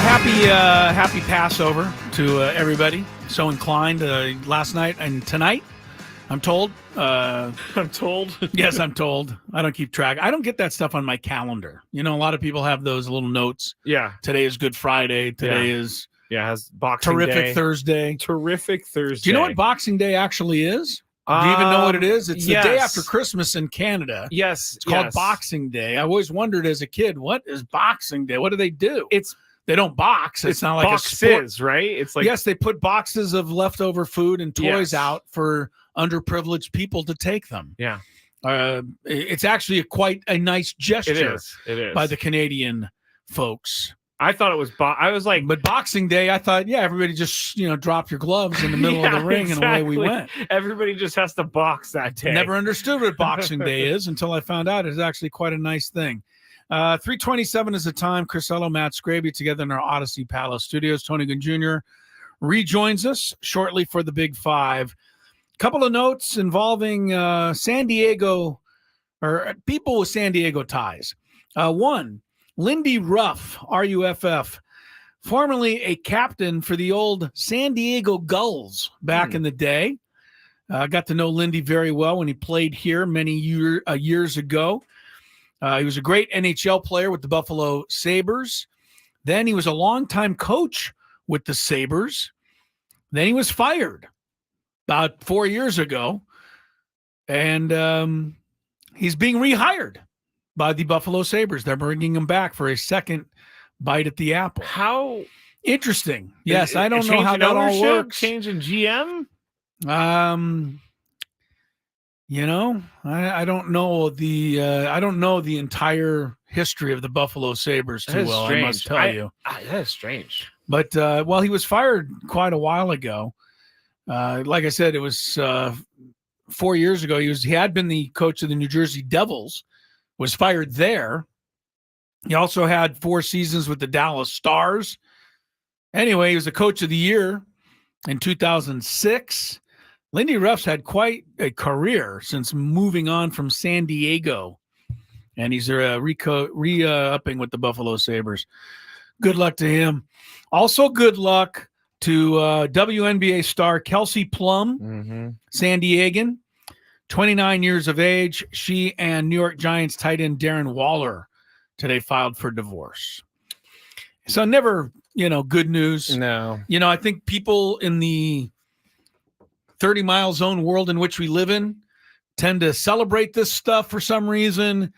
Happy Passover to everybody so inclined last night and tonight. I'm told. I'm told. Yes, I'm told. I don't keep track. I don't get that stuff on my calendar. You know, a lot of people have those little notes. Yeah. Today is Good Friday. Today is has Boxing Terrific Day. Thursday. Terrific Thursday. Do you know what Boxing Day actually is? Do you even know what it is? It's the day yes. after Christmas in Canada. Yes. It's called Boxing Day. I always wondered as a kid, what is Boxing Day? What do they do? They don't box. It's not like boxes, a sport. Right? It's like yes, they put boxes of leftover food and toys Yes. out for underprivileged people to take them. Yeah. It's actually quite a nice gesture It is by the Canadian folks. I thought it was I was like, But Boxing Day, I thought, yeah, everybody just, drop your gloves in the middle of the ring and away we went. Everybody just has to box that day. Never understood what Boxing Day is until I found out it's actually quite a nice thing. 3:27 is the time. Crisello, Matt Skraby together in our Odyssey Palace studios. Tony Gwynn Jr. rejoins us shortly for the Big Five. Couple of notes involving San Diego, or people with San Diego ties. One, Lindy Ruff, R-U-F-F, formerly a captain for the old San Diego Gulls back in the day. I got to know Lindy very well when he played here many years ago. He was a great NHL player with the Buffalo Sabres. Then he was a longtime coach with the Sabres. Then he was fired about 4 years ago. And he's being rehired by the Buffalo Sabres. They're bringing him back for a second bite at the apple. How interesting. Yes, I don't know how that all works. Change in GM? I don't know the entire history of the Buffalo Sabres too well. I must tell you. That is strange. But he was fired quite a while ago. Like I said, it was 4 years ago. He had been the coach of the New Jersey Devils, was fired there. He also had 4 seasons with the Dallas Stars. Anyway, he was the coach of the year in 2006. Lindy Ruff's had quite a career since moving on from San Diego, and he's re-upping with the Buffalo Sabres. Good luck to him. Also, good luck to WNBA star Kelsey Plum, San Diegan, 29 years of age. She and New York Giants tight end Darren Waller today filed for divorce. So never, good news. No. I think people in the 30-mile zone world in which we live in tend to celebrate this stuff for some reason.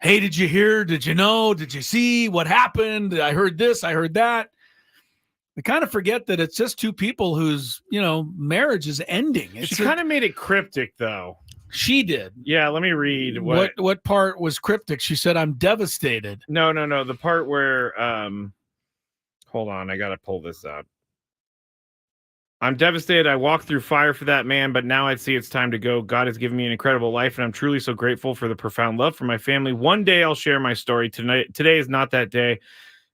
Hey, did you hear? Did you know? Did you see what happened? I heard this. I heard that. We kind of forget that it's just two people whose, marriage is ending. She kind of made it cryptic, though. She did. Yeah, let me read. What part was cryptic? She said, I'm devastated. No. The part where, hold on, I got to pull this up. I'm devastated. I walked through fire for that man, but now I see it's time to go. God has given me an incredible life, and I'm truly so grateful for the profound love for my family. One day I'll share my story. Today is not that day.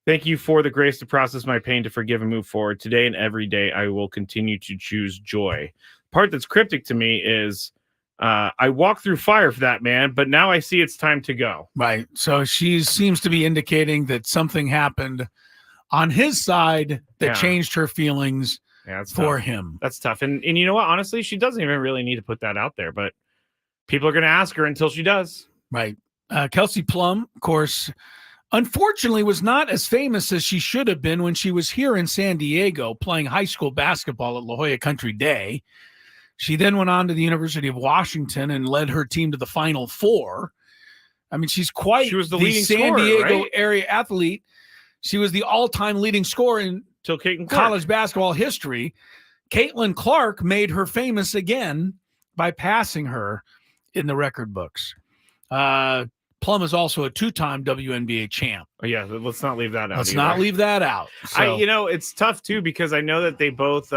Thank you for the grace to process my pain, to forgive and move forward. Today and every day, I will continue to choose joy. Part that's cryptic to me is I walked through fire for that man, but now I see it's time to go. Right. So she seems to be indicating that something happened on his side that changed her feelings for him. That's tough. And you know what? Honestly, she doesn't even really need to put that out there, but people are going to ask her until she does. Right. Kelsey Plum, of course, unfortunately was not as famous as she should have been when she was here in San Diego playing high school basketball at La Jolla Country Day. She then went on to the University of Washington and led her team to the Final Four. I mean, she was the leading San Diego area athlete. She was the all-time leading scorer in college basketball history. Caitlin Clark made her famous again by passing her in the record books. Plum is also a 2-time WNBA champ. Oh, yeah, let's not leave that out. Let's not leave that out. So, it's tough, too, because I know that they both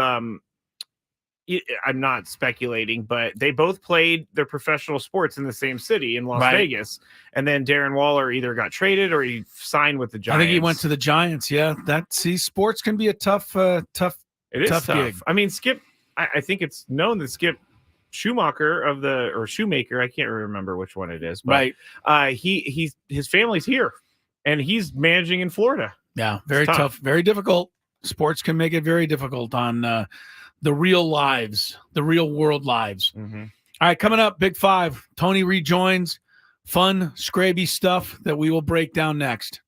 I'm not speculating, but they both played their professional sports in the same city in Las Vegas. And then Darren Waller either got traded or he signed with the Giants. I think he went to the Giants. Yeah. Sports can be a tough It is tough gig. I mean, Skip, I think it's known that Skip Shoemaker I can't remember which one it is, but his family's here and he's managing in Florida. Yeah, very tough, very difficult. Sports can make it very difficult on the real lives, the real world lives. Mm-hmm. All right, coming up, Big Five. Tony rejoins. Fun, Skraby stuff that we will break down next.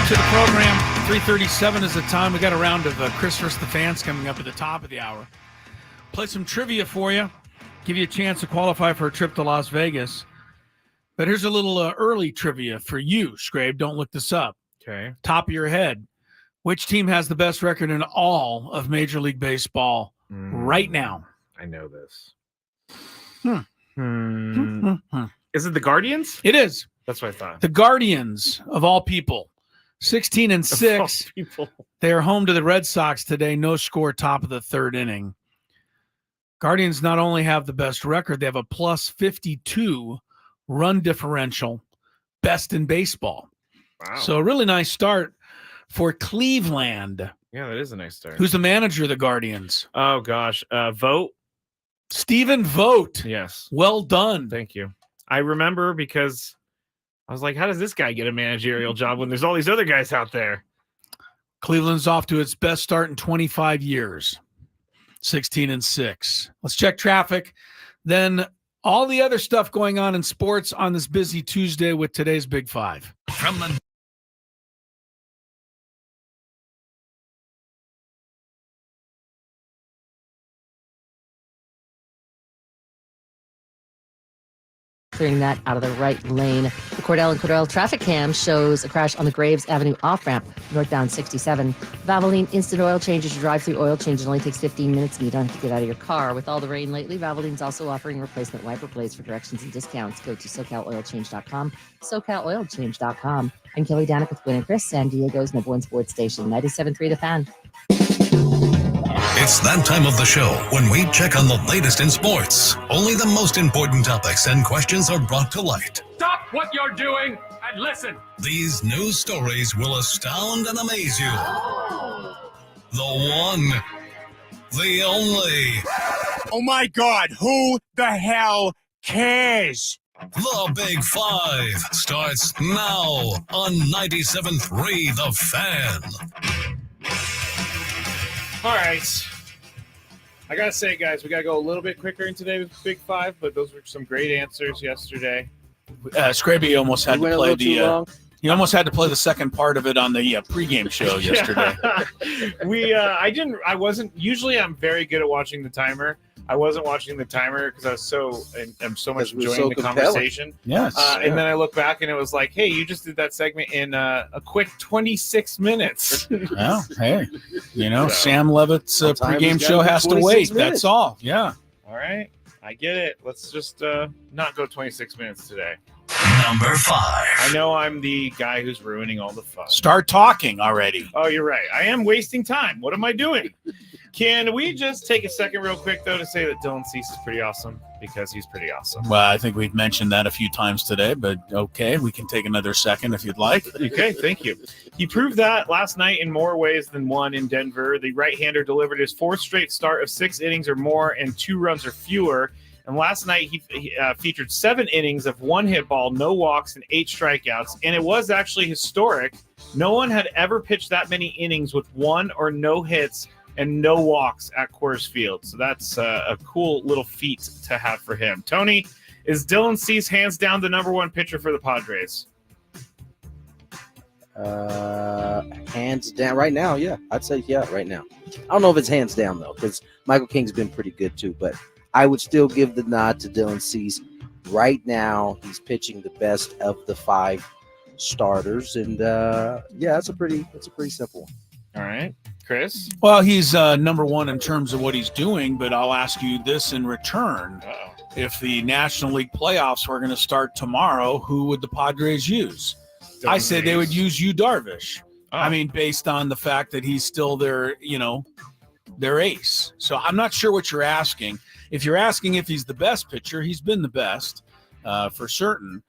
to the program. 3:37 is the time. We got a round of Chris vs. the Fans coming up at the top of the hour. Play some trivia for you. Give you a chance to qualify for a trip to Las Vegas. But here's a little early trivia for you, Skrabe. Don't look this up. Okay. Top of your head. Which team has the best record in all of Major League Baseball right now? I know this. Hmm. Is it the Guardians? It is. That's what I thought. The Guardians, of all people. 16-6. People. They are home to the Red Sox today. No score, top of the third inning. Guardians not only have the best record, they have a plus 52 run differential, best in baseball. Wow. So a really nice start for Cleveland. Yeah, that is a nice start. Who's the manager of the Guardians? Oh, gosh. Vogt. Stephen Vogt. Yes. Well done. Thank you. I remember because I was like, how does this guy get a managerial job when there's all these other guys out there? Cleveland's off to its best start in 25 years. 16-6. Let's check traffic. Then all the other stuff going on in sports on this busy Tuesday with today's Big Five. From the Clearing that out of the right lane. The Cordell and Cordell traffic cam shows a crash on the Graves Avenue off-ramp, northbound 67. Valvoline instant oil changes. Your drive-through oil change. It only takes 15 minutes and you don't have to get out of your car. With all the rain lately, Valvoline's also offering replacement wiper blades. For directions and discounts, go to SoCalOilChange.com, SoCalOilChange.com. I'm Kelly Danik with Gwynn and Chris, San Diego's #1 sports station, 97.3 The Fan. It's that time of the show when we check on the latest in sports. Only the most important topics and questions are brought to light. Stop what you're doing and listen. These news stories will astound and amaze you. The one, the only. Oh my God, who the hell cares? The Big Five starts now on 97.3 The Fan. All right. I got to say, guys, we got to go a little bit quicker in today's Big Five, but those were some great answers yesterday. Skraby almost had to play the he almost had to play the second part of it on the pregame show yesterday. Usually I'm very good at watching the timer. I wasn't watching the timer because I'm so much enjoying the conversation. Yes. And then I look back and it was like, hey, you just did that segment in a quick 26 minutes. Well, hey, Sam Levitt's pregame show has to wait. That's all. Yeah. All right. I get it. Let's just not go 26 minutes today. Number 5. I know I'm the guy who's ruining all the fun. Start talking already. Oh, you're right. I am wasting time. What am I doing? Can we just take a second real quick, though, to say that Dylan Cease is pretty awesome? Because he's pretty awesome. Well, I think we've mentioned that a few times today, but okay, we can take another second if you'd like. Okay, thank you. He proved that last night in more ways than one in Denver. The right-hander delivered his 4th straight start of 6 innings or more and 2 runs or fewer. And last night, he featured 7 innings of 1 hit ball, no walks, and 8 strikeouts. And it was actually historic. No one had ever pitched that many innings with 1 or no hits and no walks at Coors Field. So that's a cool little feat to have for him. Tony, is Dylan Cease hands down the #1 pitcher for the Padres? Hands down right now. Yeah, I'd say right now. I don't know if it's hands down though, because Michael King's been pretty good too, but I would still give the nod to Dylan Cease. Right now, he's pitching the best of the 5 starters, and it's a pretty simple one. All right, Chris. Well, he's #1 in terms of what he's doing, but I'll ask you this in return: if the National League playoffs were going to start tomorrow, who would the Padres use? I said they would use Yu Darvish. I mean, based on the fact that he's still their ace. So I'm not sure what you're asking. If you're asking if he's the best pitcher, he's been the best for certain.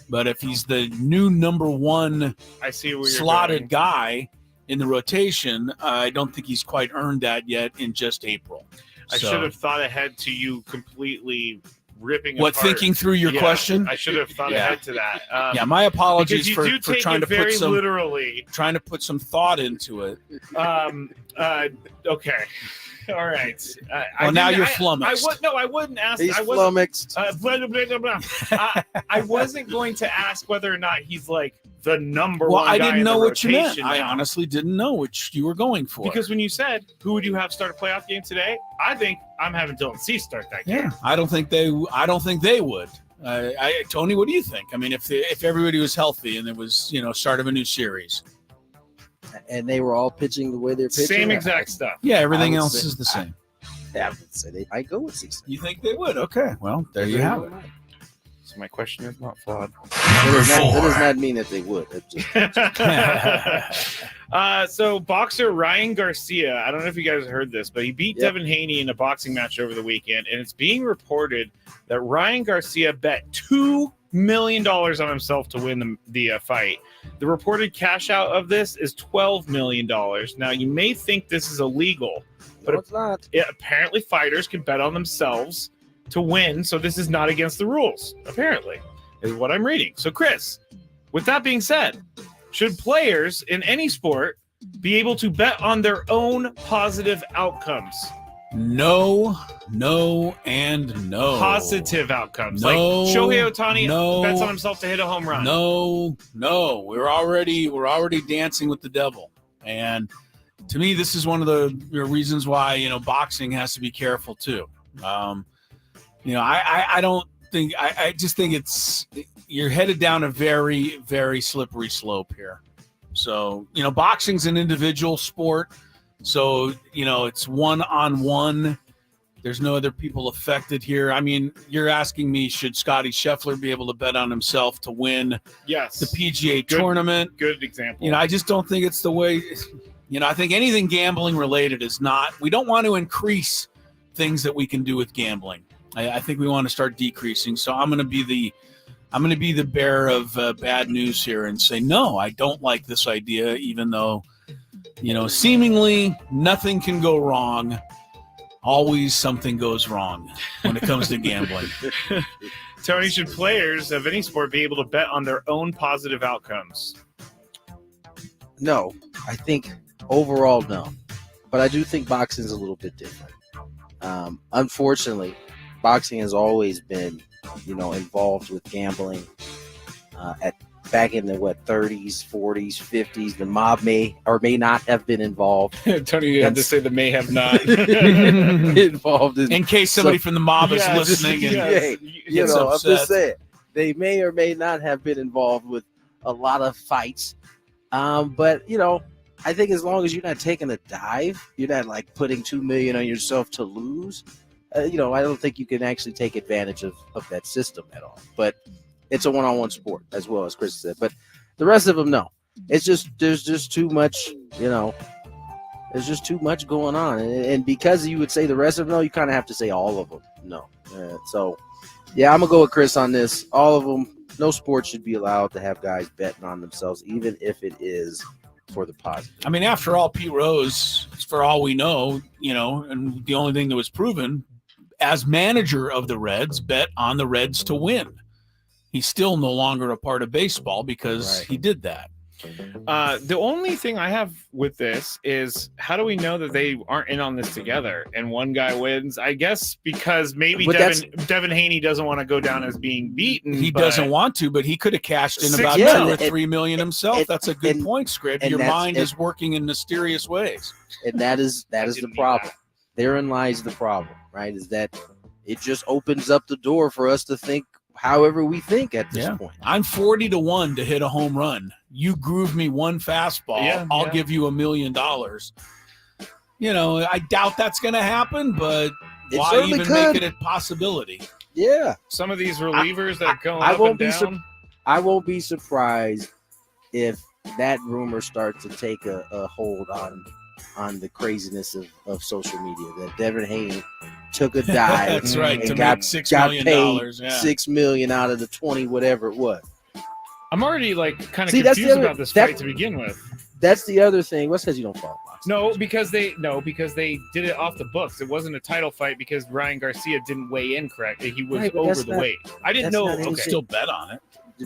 But if he's the new #1 I see where slotted guy in the rotation, I don't think he's quite earned that yet in just April. I should have thought ahead to you completely ripping apart. Thinking through your question? I should have thought ahead to that. My apologies for trying to very put some literally trying to put some thought into it. Okay. All right. Now you're flummoxed. I wouldn't ask. He's flummoxed. I wasn't going to ask whether or not he's like the number Well, one I guy didn't in know the what you meant. rotation I now. honestly didn't know which you were going for. Because when you said, who would you have start a playoff game today? I think I'm having Dylan Cease start that game. yeah, I don't think they would. Tony, what do you think? I mean, if everybody was healthy and there was, start of a new series. And they were all pitching the way they're pitching. Same exact stuff. Yeah, everything I would else say- is the same. I would say they might go with Cease. You think they would? Okay, well, there you have it. So my question is not flawed. That does not mean that they would. It just, So boxer Ryan Garcia, I don't know if you guys heard this, but he beat Devin Haney in a boxing match over the weekend, and it's being reported that Ryan Garcia bet $2 million on himself to win the fight. The reported cash out of this is $12 million. Now, you may think this is illegal, but no, it's not. apparently fighters can bet on themselves to win, so this is not against the rules, apparently, is what I'm reading. So, Chris, with that being said, should players in any sport be able to bet on their own positive outcomes? No, and no. Positive outcomes. No, like Shohei Ohtani no, bets on himself to hit a home run. No. We're already dancing with the devil. And to me, this is one of the reasons why, boxing has to be careful too. I don't think I just think you're headed down a very, very slippery slope here. So, boxing's an individual sport. So, it's one-on-one. There's no other people affected here. I mean, you're asking me, should Scotty Scheffler be able to bet on himself to win the PGA tournament? Good example. I just don't think it's the way. I think anything gambling related is not. We don't want to increase things that we can do with gambling. I think we want to start decreasing. So I'm going to be the bearer of bad news here and say, no, I don't like this idea, even though, seemingly nothing can go wrong. Always something goes wrong when it comes to gambling. Tony, should players of any sport be able to bet on their own positive outcomes? No, I think overall, no. But I do think boxing is a little bit different. Unfortunately, boxing has always been, involved with gambling. Back in the 30s, 40s, 50s, the mob may or may not have been involved. Tony, you had to say the may have not involved in case somebody from the mob is listening. I'm just saying they may or may not have been involved with a lot of fights. But I think as long as you're not taking a dive, you're not like putting $2 million on yourself to lose. I don't think you can actually take advantage of that system at all. But it's a one-on-one sport, as well as Chris said. But the rest of them, no. It's just there's just too much, there's just too much going on. And because you would say the rest of them, no, you kind of have to say all of them. No. So, yeah, I'm going to go with Chris on this. All of them, no sport should be allowed to have guys betting on themselves, even if it is for the positive. I mean, after all, Pete Rose, for all we know, and the only thing that was proven, as manager of the Reds, bet on the Reds to win. He's still no longer a part of baseball because he did that. The only thing I have with this is, how do we know that they aren't in on this together and one guy wins? I guess because maybe Devin Haney doesn't want to go down as being beaten. He doesn't want to, but he could have cashed in about $2 or $3 million himself. That's a good point, Skraby. Your mind is working in mysterious ways. And that is the problem. Therein lies the problem, right? Is that it just opens up the door for us to think however we think at this point. I'm 40-1 to hit a home run. You groove me one fastball, I'll give you $1 million. I doubt that's going to happen, but why even make it a possibility? Yeah. Some of these relievers that go I up won't and be down. I won't be surprised if that rumor starts to take a hold on the craziness of social media, that Devin Haney took a dive. That's right. And to got make $6 paid million. $6 million out of the 20, whatever it was. I'm already kind of confused about this fight to begin with. That's the other thing. What says you don't follow boxing? No, because they did it off the books. It wasn't a title fight because Ryan Garcia didn't weigh in correctly. He was over the weight. I didn't know. Okay. Still bet on it.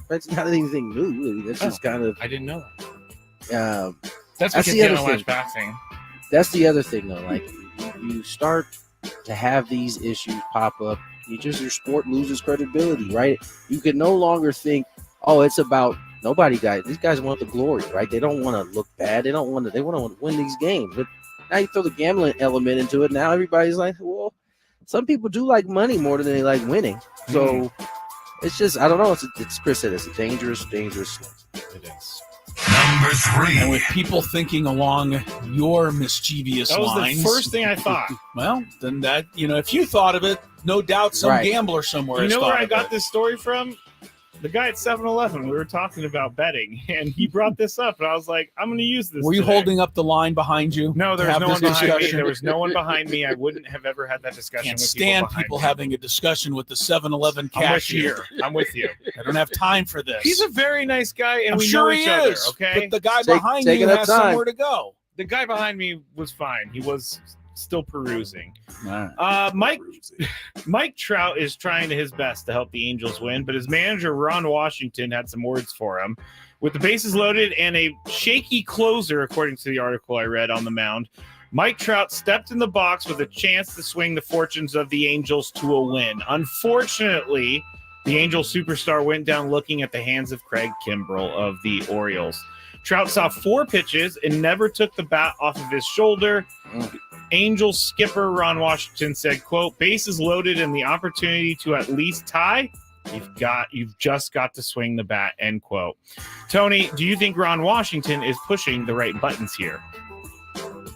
That's not anything new, really. That's just kind of. I didn't know that. That's because you don't watch boxing. That's the other thing, though. Like, you start to have these issues pop up, your sport loses credibility, right? You can no longer think, oh, it's about These guys want the glory, right? They don't want to look bad. They want to win these games. But now you throw the gambling element into it. Now everybody's like, well, some people do like money more than they like winning. So it's just, I don't know. It's Chris said, it's a dangerous swing. It is. Number 3. And with people thinking along your mischievous That was lines. the first thing I thought. Well, then that, if you thought of it, no doubt some gambler somewhere You has know where thought I of got it. this story from? The guy at 7-Eleven. We were talking about betting, and he brought this up, and I was like, I'm going to use this. Were you today. holding up the line behind you? No, there was have no one this behind me. discussion? There was no one behind me. I wouldn't have ever had that discussion Can't with stand people people behind me. having a discussion with the 7-Eleven I'm with you. cashier. I'm with you. I don't have time for this. He's a very nice guy, and I'm we sure know he each other, is. okay? But the guy behind you taking up has time. somewhere to go. The guy behind me was fine. He was still perusing. All right. Mike Trout is trying his best to help the Angels win, but his manager, Ron Washington, had some words for him. With the bases loaded and a shaky closer, according to the article I read on the mound, Mike Trout stepped in the box with a chance to swing the fortunes of the Angels to a win. Unfortunately, the Angels superstar went down looking at the hands of Craig Kimbrell of the Orioles. Trout saw 4 pitches and never took the bat off of his shoulder. Angels skipper Ron Washington said, quote, bases loaded and the opportunity to at least tie. You've just got to swing the bat, end quote. Tony, do you think Ron Washington is pushing the right buttons here?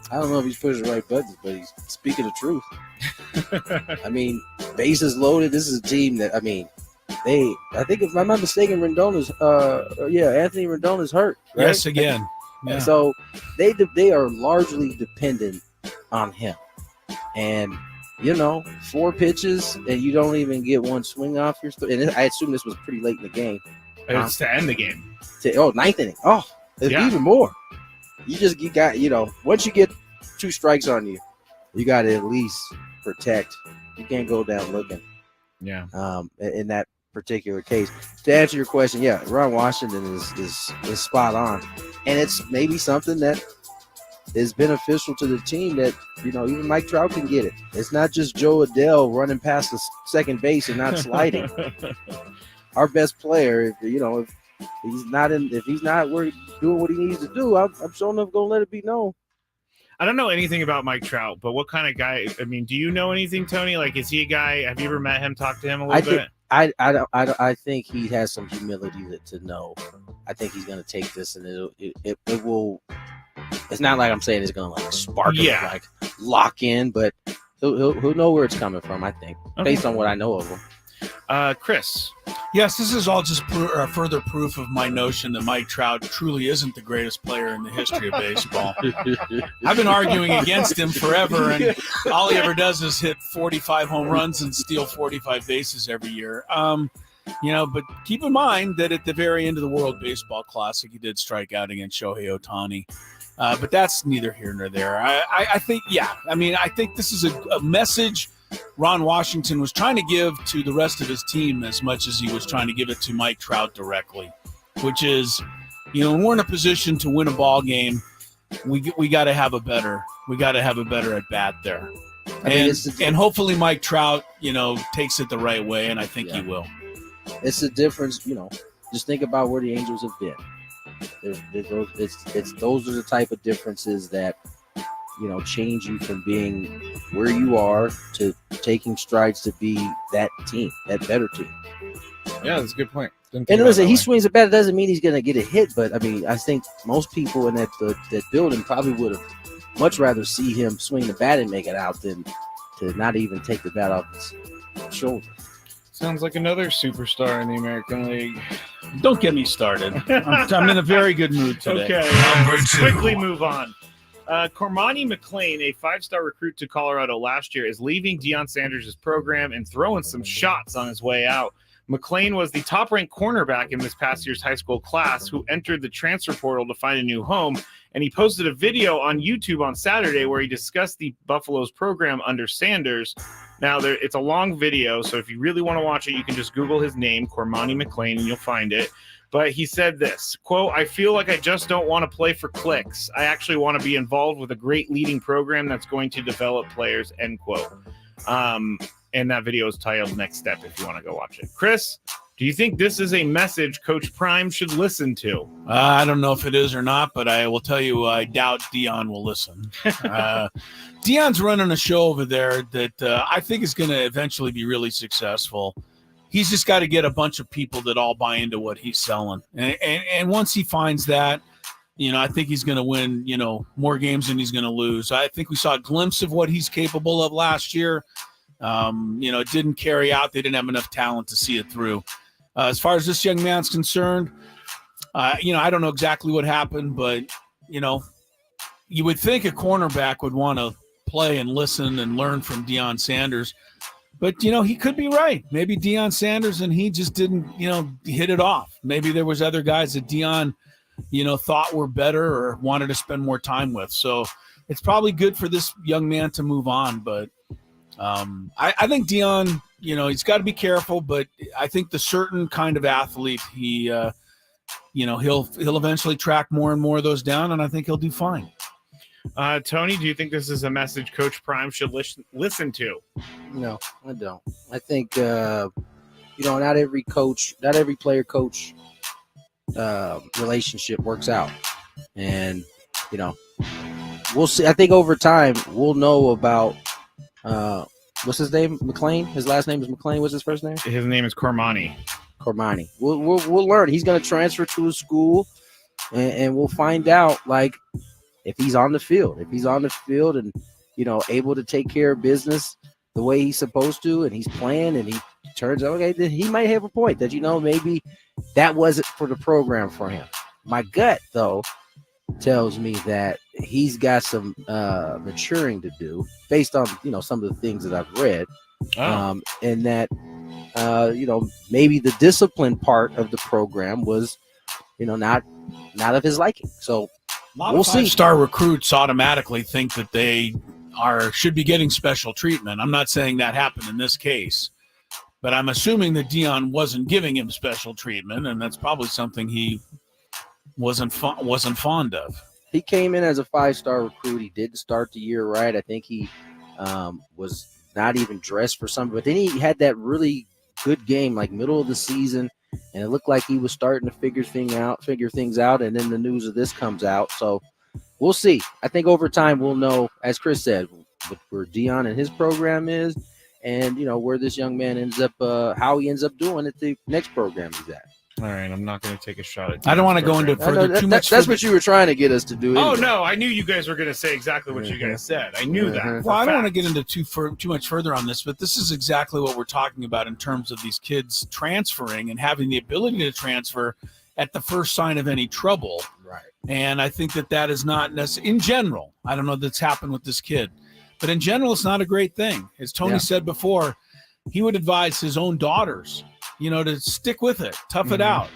I don't know if he's pushing the right buttons, but he's speaking the truth. I mean, bases loaded. This is a team that, I think if I'm not mistaken, Anthony Rendon's hurt. Right? Yes, again. Yeah. So they are largely dependent on him. And, 4 pitches and you don't even get one swing off your and I assume this was pretty late in the game. It's to end the game. Ninth inning. Oh, it's even more. You got, once you get 2 strikes on you, you got to at least protect. You can't go down looking. Yeah. In that particular case, to answer your question, Ron Washington is spot on, and it's maybe something that is beneficial to the team that even Mike Trout can get it. It's not just Joe Adele running past the second base and not sliding. Our best player, if he's not doing what he needs to do, I'm sure enough going to let it be known. I don't know anything about Mike Trout, but what kind of guy? I mean, do you know anything, Tony? Like, is he a guy? Have you ever met him? Talk to him a little bit. I think he has some humility to know. I think he's going to take this, and it will. It's not like I'm saying it's going to spark him, lock in, but he'll know where it's coming from. I think, based on what I know of him. Chris. Yes, this is all just further proof of my notion that Mike Trout truly isn't the greatest player in the history of baseball. I've been arguing against him forever, and all he ever does is hit 45 home runs and steal 45 bases every year. But keep in mind that at the very end of the World Baseball Classic, he did strike out against Shohei Ohtani. But that's neither here nor there. I think this is a message Ron Washington was trying to give to the rest of his team as much as he was trying to give it to Mike Trout directly, which is, when we're in a position to win a ball game, we got to have a better at bat there. And hopefully Mike Trout, takes it the right way, and I think he will. It's the difference, just think about where the Angels have been. Those are the type of differences that change you from being where you are to taking strides to be that team, that better team. Yeah, that's a good point. And listen, he swings a bat. It doesn't mean he's going to get a hit, but I think most people in that building probably would have much rather see him swing the bat and make it out than to not even take the bat off his shoulder. Sounds like another superstar in the American League. Don't get me started. I'm in a very good mood today. Okay, Number 2. Quickly move on. Cormani McClain, a 5-star recruit to Colorado last year, is leaving Deion Sanders' program and throwing some shots on his way out. McClain was the top-ranked cornerback in this past year's high school class who entered the transfer portal to find a new home, and he posted a video on YouTube on Saturday where he discussed the Buffalo's program under Sanders. Now, it's a long video, so if you really want to watch it, you can just Google his name, Cormani McClain, and you'll find it. But he said this, quote, I feel like I just don't want to play for clicks. I actually want to be involved with a great leading program that's going to develop players, end quote. And that video is titled Next Step if you want to go watch it. Chris, Do you think this is a message Coach Prime should listen to? I don't know if it is or not, but I will tell you I doubt Dion will listen. Dion's running a show over there that I think is going to eventually be really successful. He's just got to get a bunch of people that all buy into what he's selling. And once he finds that, I think he's going to win, more games than he's going to lose. I think we saw a glimpse of what he's capable of last year. It didn't carry out. They didn't have enough talent to see it through. As far as this young man's concerned, I don't know exactly what happened, but, you would think a cornerback would want to play and listen and learn from Deion Sanders. But, he could be right. Maybe Deion Sanders and he just didn't, hit it off. Maybe there was other guys that Deion thought were better or wanted to spend more time with. So it's probably good for this young man to move on. But I think Deion, he's got to be careful. But I think the certain kind of athlete, he'll eventually track more and more of those down, and I think he'll do fine. Tony, do you think this is a message Coach Prime should listen to? No, I don't. I think, not every player-coach relationship works out. And, we'll see. I think over time we'll know about what's his name? McLean? His last name is McLean. What's his first name? His name is Cormani. We'll learn. He's going to transfer to a school, and we'll find out, if he's on the field. If he's on the field and, able to take care of business the way he's supposed to, and he's playing, and he turns out, okay, then he might have a point that, maybe that wasn't for the program for him. My gut, though, tells me that he's got some maturing to do based on, some of the things that I've read. And that, maybe the discipline part of the program was, not of his liking. So we'll see. Five-star recruits automatically think that they should be getting special treatment. I'm not saying that happened in this case, but I'm assuming that Deion wasn't giving him special treatment, and that's probably something he wasn't fond of. He came in as a 5-star recruit. He didn't start the year right. I think he was not even dressed for something, but then he had that really good game, middle of the season, and it looked like he was starting to figure things out, and then the news of this comes out. So we'll see. I think over time we'll know, as Chris said, where Deion and his program is, and where this young man ends up, how he ends up doing at the next program he's at. All right, I'm not going to take a shot at Deion's I don't want to go into further too much. That's what you were trying to get us to do. Oh, no, I knew you guys were going to say exactly what you guys said. I knew that. Well, I don't want to get into too much further on this, but this is exactly what we're talking about in terms of these kids transferring and having the ability to transfer at the first sign of any trouble. Right. And I think that is not necessary in general. I don't know that's happened with this kid, but in general, it's not a great thing. As Tony said before, he would advise his own daughters, to stick with it, tough it out,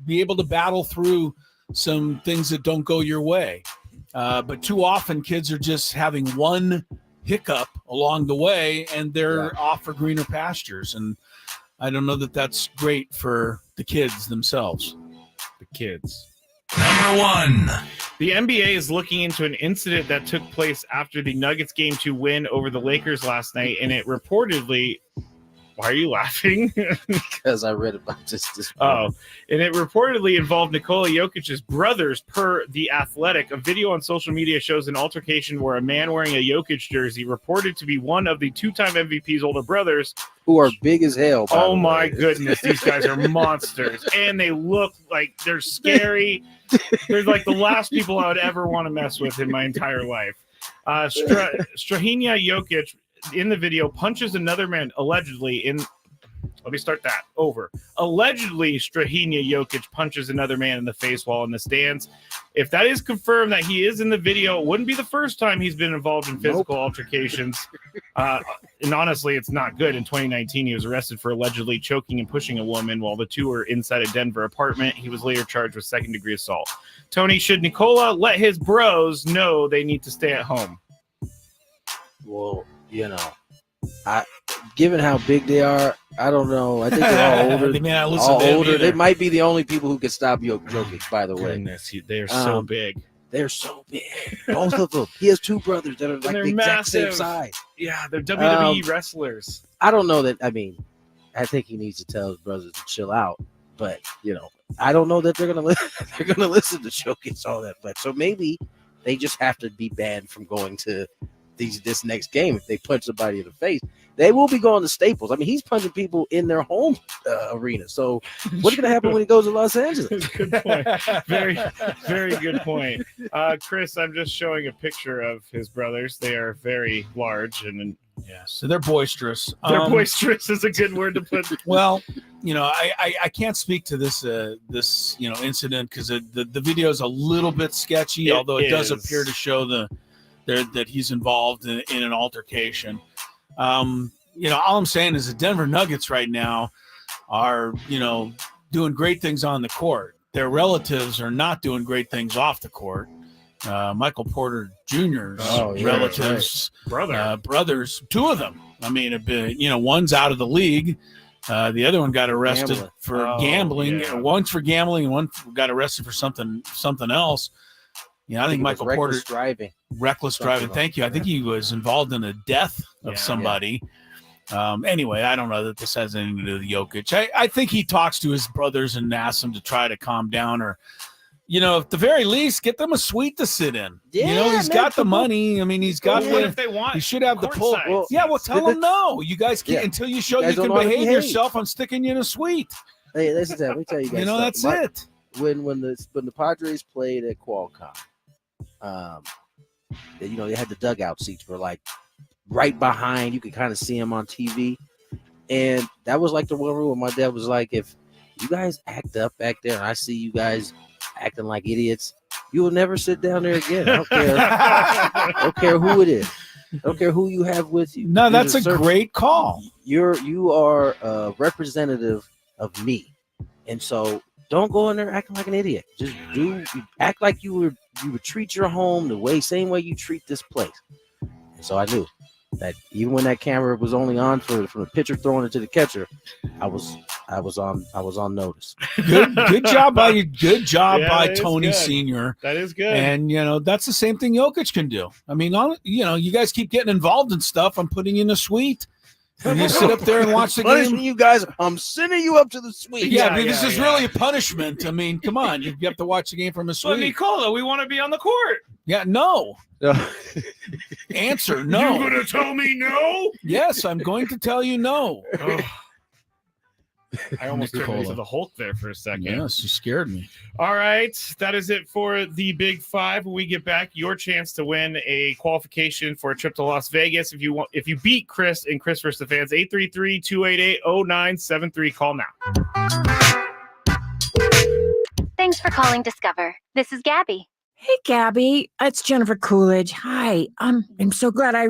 be able to battle through some things that don't go your way. But too often kids are just having one hiccup along the way and they're off for greener pastures. And I don't know that that's great for the kids themselves. The kids. Number 1. The NBA is looking into an incident that took place after the Nuggets Game 2 win over the Lakers last night, and it reportedly... Why are you laughing? Because I read about this morning. And it reportedly involved Nikola Jokic's brothers, per The Athletic. A video on social media shows an altercation where a man wearing a Jokic jersey, reported to be one of the two-time MVP's older brothers, who are big as hell. Oh my goodness, these guys are monsters, and they look like they're scary. They're like the last people I would ever want to mess with in my entire life. Strahinja Jokic, in the video, punches another man allegedly in. Let me start that over. Allegedly, Strahinja Jokic punches another man in the face while in the stands. If that is confirmed that he is in the video, it wouldn't be the first time he's been involved in physical altercations. And honestly, it's not good. In 2019, he was arrested for allegedly choking and pushing a woman while the two were inside a Denver apartment. He was later charged with second-degree assault. Tony, should Nikola let his bros know they need to stay at home? Well, given how big they are, I don't know. I think they're all older. They may not listen to older. They might be the only people who can stop Jokic, by the way. Goodness, they're so big. They're so big. Both of them. He has two brothers that are like the exact same size. Yeah, they're WWE wrestlers. I don't know that. I mean, I think he needs to tell his brothers to chill out. But I don't know that they're gonna they're gonna listen to Jokic all that much. So maybe they just have to be banned from going to this next game. If they punch somebody in the face, they will be going to Staples. I mean, he's punching people in their home arena. So what's going to happen when he goes to Los Angeles? Good point. Very, very good point. Chris, I'm just showing a picture of his brothers. They are very large and so they're boisterous. They're boisterous is a good word to put. Well, I can't speak to this incident because the video is a little bit sketchy, although it does appear to show that he's involved in an altercation. All I'm saying is the Denver Nuggets right now are, doing great things on the court. Their relatives are not doing great things off the court. Michael Porter Jr.'s relatives, brothers, two of them. I mean, have been, one's out of the league. The other one got arrested for gambling. Yeah. One's for gambling, and one got arrested for something else. I think Michael Porter reckless driving. Thank you. I think he was involved in the death of somebody. Anyway, I don't know that this has anything to do with Jokic. I think he talks to his brothers and asks them to try to calm down, or at the very least, get them a suite to sit in. He's got the money. I mean, he's got if they want. He should have the pull. Well, tell them no. You guys can't until you show you can behave yourself. I'm sticking you in a suite. Hey, listen, let me tell you guys. That's it. When the Padres played at Qualcomm, they had the dugout seats were like right behind. You could kind of see them on TV, and that was like the one room where my dad was like, "If you guys act up back there, and I see you guys acting like idiots, you will never sit down there again. I don't care. I don't care who it is. I don't care who you have with you. No, that's a great call. You are a representative of me, and so don't go in there acting like an idiot. Just act like you would treat your home the same way you treat this place." And so I knew that even when that camera was only on from the pitcher throwing it to the catcher, I was on notice. Good job by Tony Sr. That is good. And that's the same thing Jokic can do. I mean, you guys keep getting involved in stuff. I'm putting you in a suite. And you sit up there and watch the game. You guys, I'm sending you up to the suite. This is really a punishment. I mean, come on, you have to watch the game from a suite. Well, Nicola, we want to be on the court. Yeah, no. Answer no. You're gonna tell me no? Yes, I'm going to tell you no. I almost turned into the Hulk there for a second. Yes, you scared me. All right, that is it for the Big Five. When we get back, your chance to win a qualification for a trip to Las Vegas. If you beat Chris and Chris versus the Fans, 833-288-0973. Call now. Thanks for calling Discover. This is Gabby. Hey, Gabby. It's Jennifer Coolidge. Hi. I'm so glad I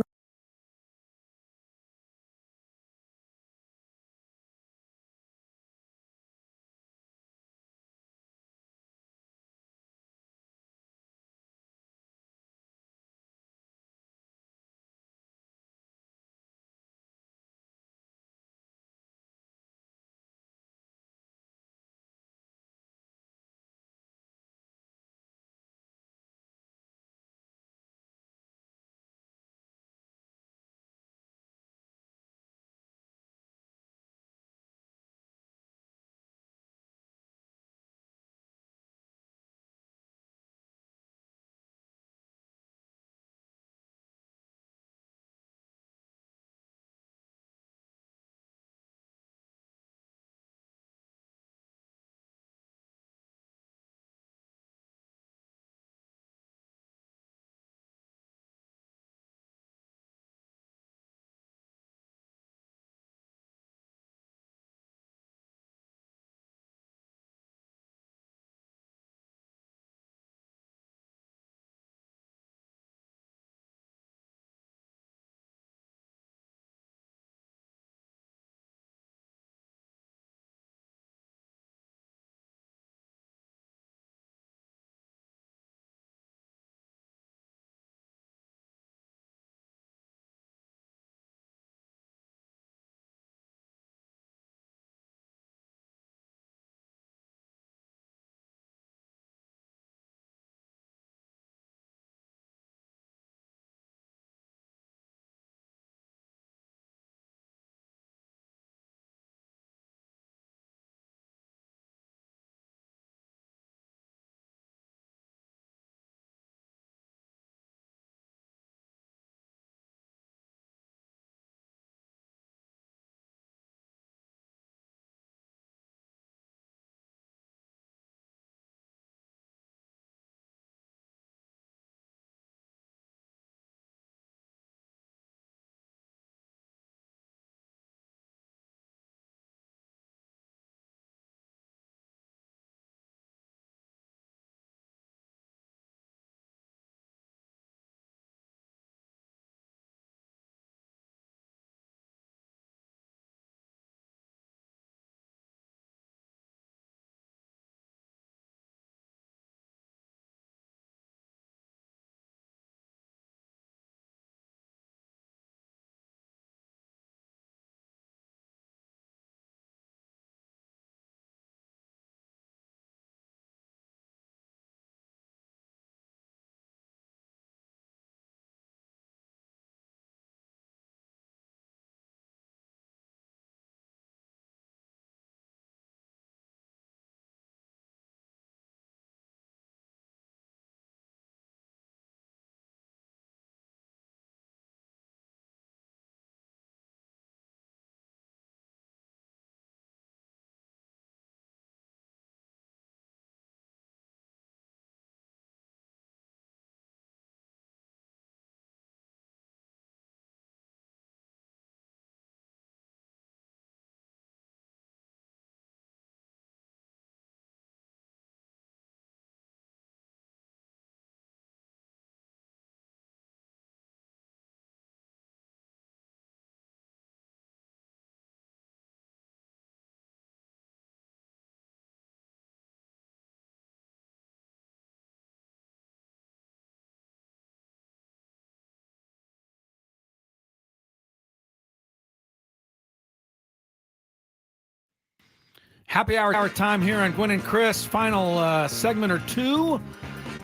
Happy hour time here on Gwynn and Chris. Final segment or two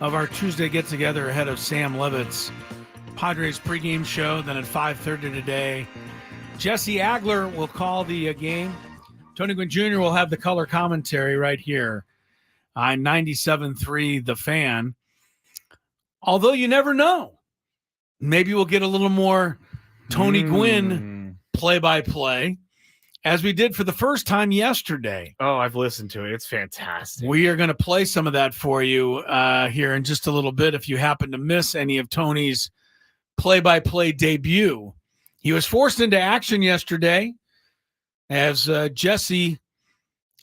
of our Tuesday get-together ahead of Sam Levitt's Padres pregame show. Then at 5:30 today, Jesse Agler will call the game. Tony Gwynn Jr. will have the color commentary right here on 97.3 The Fan. Although you never know. Maybe we'll get a little more Tony Gwynn play-by-play, as we did for the first time yesterday. Oh, I've listened to it. It's fantastic. We are going to play some of that for you here in just a little bit. If you happen to miss any of Tony's play-by-play debut, he was forced into action yesterday as Jesse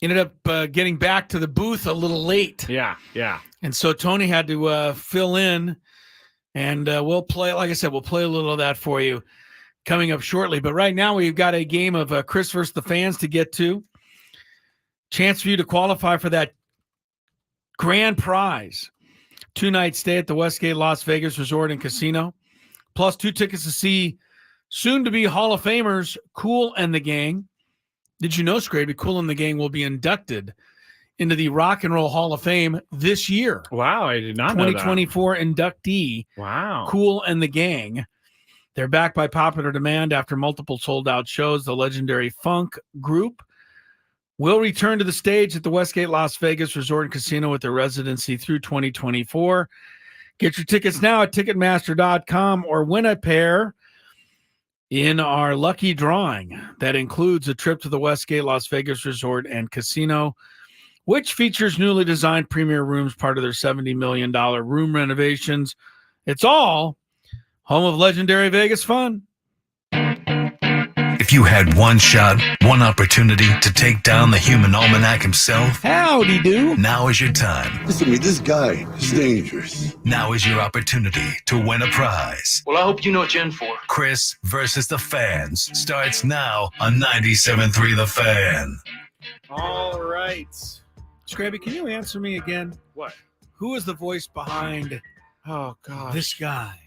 ended up getting back to the booth a little late. Yeah. And so Tony had to fill in, and we'll play, like I said, we'll play a little of that for you coming up shortly. But right now we've got a game of Chris versus the Fans to get to. Chance for you to qualify for that grand prize. 2-night stay at the Westgate Las Vegas Resort and Casino, plus 2 tickets to see soon-to-be Hall of Famers Kool and the Gang. Did you know, Skraby, Kool and the Gang will be inducted into the Rock and Roll Hall of Fame this year? Wow, I did not know that. 2024 inductee. Wow. Kool and the Gang. They're back by popular demand after multiple sold-out shows. The legendary funk group will return to the stage at the Westgate Las Vegas Resort and Casino with their residency through 2024. Get your tickets now at Ticketmaster.com or win a pair in our lucky drawing. That includes a trip to the Westgate Las Vegas Resort and Casino, which features newly designed premier rooms, part of their $70 million room renovations. It's all home of legendary Vegas fun. If you had one shot, one opportunity to take down the human almanac himself, howdy do. Now is your time. Listen to me, this guy is dangerous. Now is your opportunity to win a prize. Well, I hope you know what you're in for. Chris versus the Fans starts now on 97.3 The Fan. All right. Skraby, can you answer me again? What? Who is the voice behind this guy?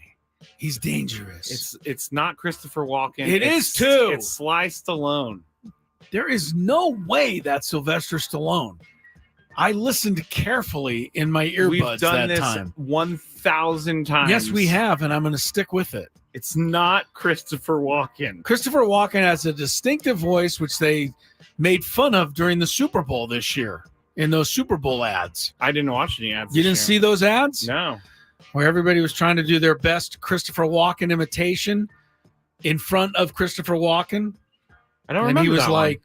He's dangerous. It's not Christopher Walken. It is too. It's Sly Stallone. There is no way that's Sylvester Stallone. I listened carefully in my earbuds We've done that this time. 1,000 times. Yes, we have, and I'm going to stick with it. It's not Christopher Walken. Christopher Walken has a distinctive voice, which they made fun of during the Super Bowl this year in those Super Bowl ads. I didn't watch any ads. You didn't see those ads? No. Where everybody was trying to do their best Christopher Walken imitation in front of Christopher Walken. I don't remember. And he was that like,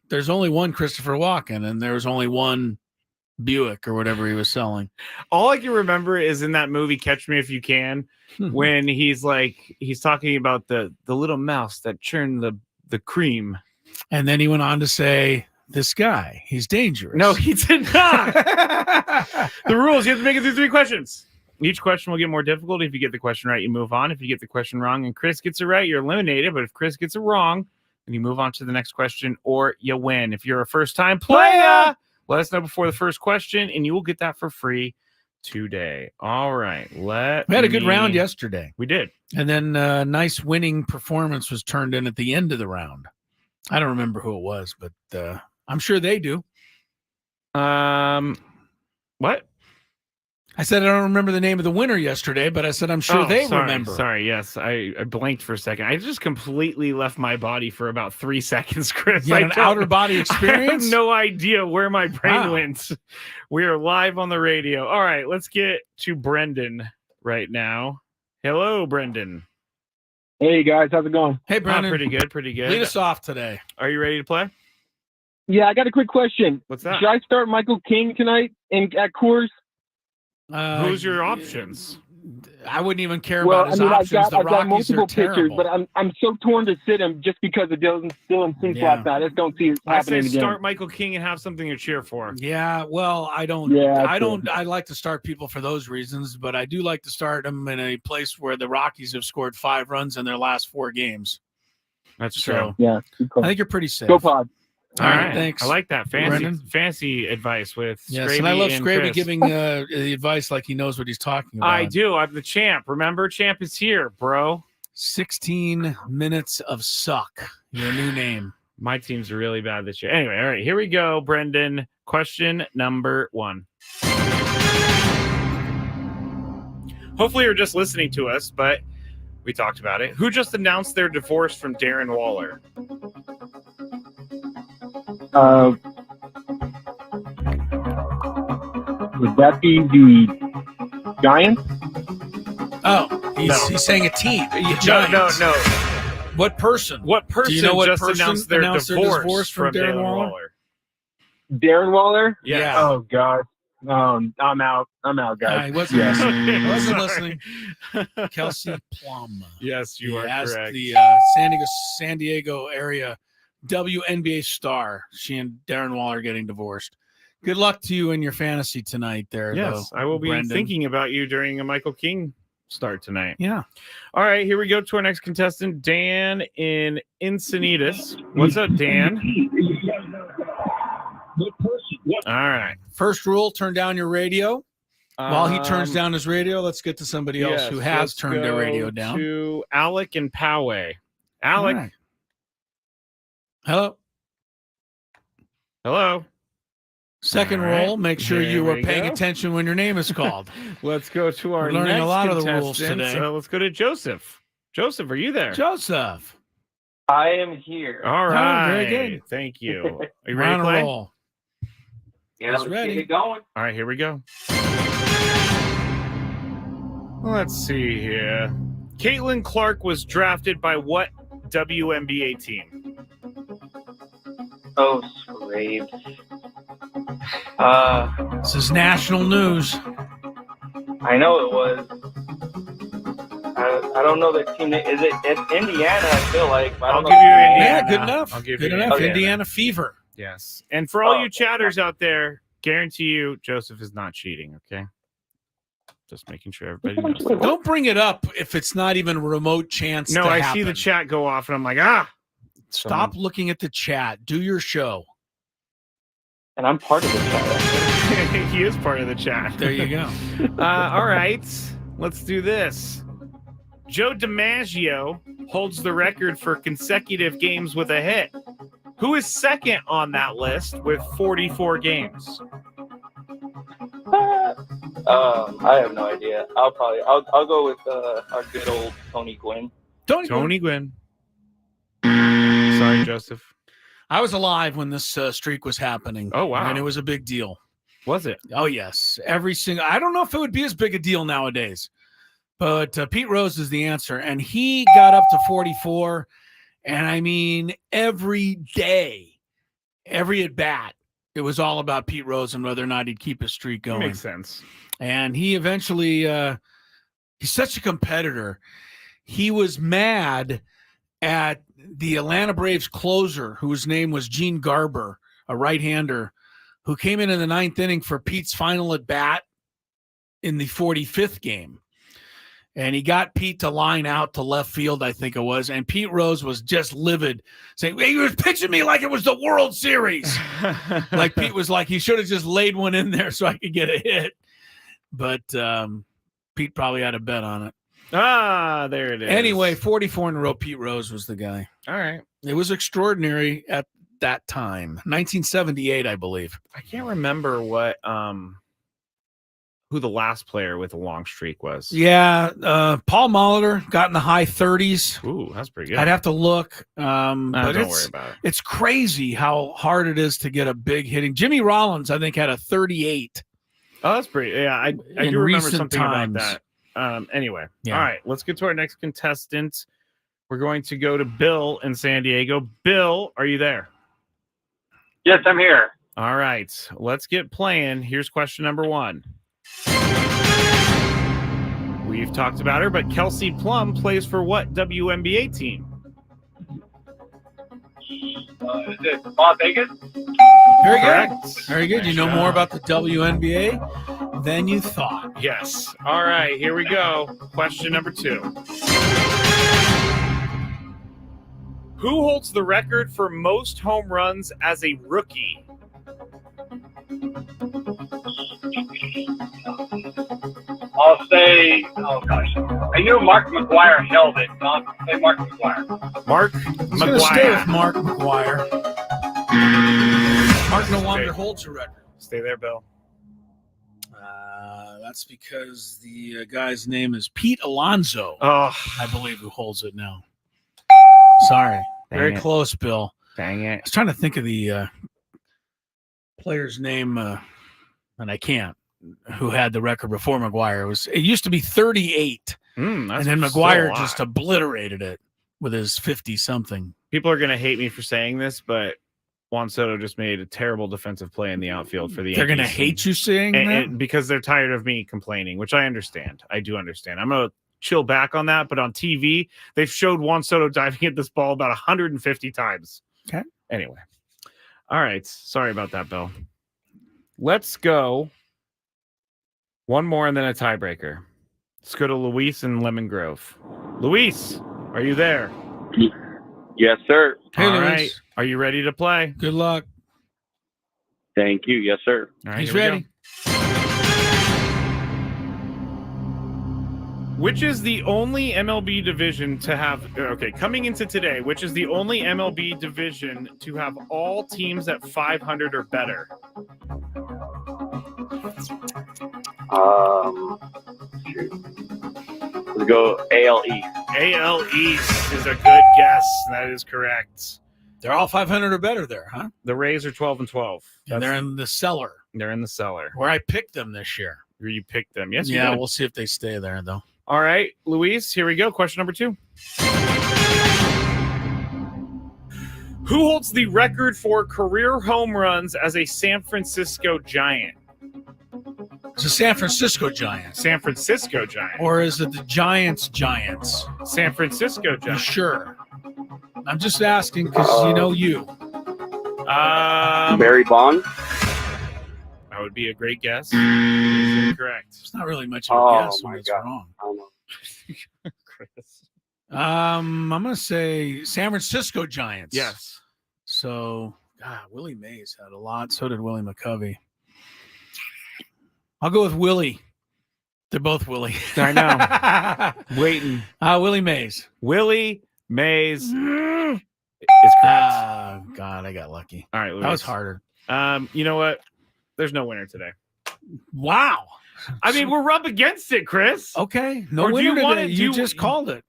there's only one Christopher Walken, and there was only one Buick or whatever he was selling. All I can remember is in that movie Catch Me If You Can, when he's talking about the little mouse that churned the cream. And then he went on to say, this guy, he's dangerous. No, he did not. The rules, you have to make it through 3 questions. Each question will get more difficult. If you get the question right, you move on. If you get the question wrong and Chris gets it right, you're eliminated. But if Chris gets it wrong, then you move on to the next question or you win. If you're a first-time player, let us know before the first question, and you will get that for free today. All right. We had a good round yesterday. We did. And then a nice winning performance was turned in at the end of the round. I don't remember who it was, but I'm sure they do. What? I said I don't remember the name of the winner yesterday, but I said I'm sure they remember. Sorry, yes. I blanked for a second. I just completely left my body for about 3 seconds, Chris. You had an outer body experience? I have no idea where my brain went. We are live on the radio. All right, let's get to Brendan right now. Hello, Brendan. Hey, guys. How's it going? Hey, Brendan. Pretty good, pretty good. Lead us off today. Are you ready to play? Yeah, I got a quick question. What's that? Should I start Michael King tonight at Coors? Who's your options? I wouldn't even care about his options. I've got multiple pitchers, but I'm so torn to sit him just because of Dylan Cease last night. I just don't see it happening I say again. start Michael King and have something to cheer for. Yeah, well, I don't. Yeah, I like to start people for those reasons, but I do like to start them in a place where the Rockies have scored 5 runs in their last 4 games. That's true. Yeah, I think you're pretty safe. Go Pod. All right, thanks. I like that fancy advice with yes, Skraby and I love Skraby Chris. giving the advice like he knows what he's talking about. I do. I'm the champ. Remember, champ is here, bro. 16 minutes of suck. Your new name. My team's really bad this year. Anyway, all right, here we go, Brendan. Question number 1. Hopefully you're just listening to us, but we talked about it. Who just announced their divorce from Darren Waller? Would that be the Giants? Oh, he's saying a team. The Giants. No. What person? Do you know what just person announced their divorce from Darren Waller? Darren Waller? Yeah. Oh, God. I'm out, guys. I wasn't listening. Kelsey Plum. Yes, you are correct. The San Diego area WNBA star. She and Darren Waller are getting divorced. Good luck to you in your fantasy tonight there. Yes, though, I will be Brendan. thinking about you during a Michael King start tonight. Yeah. All right, here we go to our next contestant, Dan in Encinitas. What's up, Dan? All right. First rule, turn down your radio. While he turns down his radio, let's get to somebody else who has turned their radio down. To Alec and Poway. Alec. Right. Hello. Hello. Second rule, make sure you are paying attention when your name is called. Let's go to our We're learning next a lot of the contestant. rules today. Let's go to Joseph. Joseph, are you there? Joseph. I am here. All right. very good. Thank you. Are you ready to play? Roll. Yeah, let's ready. get it going. All right, here we go. Let's see here. Caitlin Clark was drafted by what WNBA team? Oh, Skraby. This is national news. I know it was. I don't know the team. It's Indiana, I feel like. But I'll give you Indiana. Yeah, good enough. I'll give good you enough. Indiana. Indiana Fever. Yes. And for all you chatters out there, guarantee you Joseph is not cheating, okay? Just making sure everybody knows. Don't bring it up if it's not even a remote chance. No, to I happen. see the chat go off and I'm like, Stop looking at the chat. Do your show. And I'm part of the chat. He is part of the chat. There you go. All right. Let's do this. Joe DiMaggio holds the record for consecutive games with a hit. Who is second on that list with 44 games? I have no idea. I'll go with our good old Tony Gwynn. Tony Gwynn. Sorry, Joseph. I was alive when this streak was happening. Oh, wow. And it was a big deal. Was it? Oh, yes. I don't know if it would be as big a deal nowadays, but Pete Rose is the answer. And he got up to 44. And I mean, every day, every at bat, it was all about Pete Rose and whether or not he'd keep his streak going. Makes sense. And he eventually, he's such a competitor. He was mad at the Atlanta Braves closer, whose name was Gene Garber, a right-hander, who came in the ninth inning for Pete's final at bat in the 45th game. And he got Pete to line out to left field, I think it was. And Pete Rose was just livid, saying, he was pitching me like it was the World Series. Like Pete was like, he should have just laid one in there so I could get a hit. But Pete probably had a bet on it. There it is. Anyway, 44 in a row, Pete Rose was the guy. All right. It was extraordinary at that time. 1978, I believe. I can't remember what who the last player with a long streak was. Yeah, Paul Molitor got in the high 30s. Ooh, that's pretty good. I'd have to look. But don't worry about it. It's crazy how hard it is to get a big hitting. Jimmy Rollins, I think, had a 38. Oh, that's pretty. Yeah, I do remember something about that. Anyway, Yeah. All right, let's get to our next contestant. We're going to go to Bill in San Diego. Bill, are you there? Yes, I'm here. All right, let's get playing. Here's question number 1. We've talked about her, but Kelsey Plum plays for what WNBA team? Is it Las Vegas? Very Correct. good. Very good. You know more about the WNBA than you thought. Yes. All right, here we go. Question number 2. Who holds the record for most home runs as a rookie? I'll say, oh gosh, I knew Mark McGuire held it, so I'll say Mark McGuire. Mark I'm going to stay with Mark McGuire. Mark no longer holds a record. Stay there, Bill. That's because the guy's name is Pete Alonso. Oh, I believe, who holds it now. Sorry. Very close, Bill. Dang it. I was trying to think of the player's name, and I can't, who had the record before McGuire. It used to be 38, and then McGuire just obliterated it with his 50-something. People are going to hate me for saying this, but Juan Soto just made a terrible defensive play in the outfield for the They're going to Yankees. hate you saying that? Because they're tired of me complaining, which I understand. I do understand. I'm going to chill back on that, but on TV, they've showed Juan Soto diving at this ball about 150 times. Okay. Anyway. All right. Sorry about that, Bill. Let's go. One more and then a tiebreaker. Let's go to Luis in Lemon Grove. Luis, are you there? Yes, sir. Hey, All Luis. right. Are you ready to play? Good luck. Thank you. Yes, sir. All right, He's here we ready. go. Which is the only MLB division to have, coming into today, which is the only MLB division to have all teams at 500 or better? Let's go AL East. AL East is a good guess. That is correct. They're all 500 or better there, huh? The Rays are 12-12. And they're in the cellar. They're in the cellar. Where I picked them this year. Where you picked them. Yes, Yeah, you did. we'll see if they stay there, though. All right, Luis, here we go. Question number 2. Who holds the record for career home runs as a San Francisco Giant? It's a San Francisco Giants. San Francisco Giant. Or is it the Giants? San Francisco You Giant. sure? I'm just asking because you. Barry Bonds. That would be a great guess. Incorrect. It's not really much of a guess when my it's God. wrong. I don't know. Chris. I'm going to say San Francisco Giants. Yes. So, Willie Mays had a lot. So did Willie McCovey. I'll go with Willie. They're both Willie. I know. Waiting. Willie Mays. Willie Mays is correct. God, I got lucky. All right, Luis. That was harder. You know what? There's no winner today. Wow. I mean, we're up against it, Chris. Okay. No Or do winner you wanna today. do- You just called it.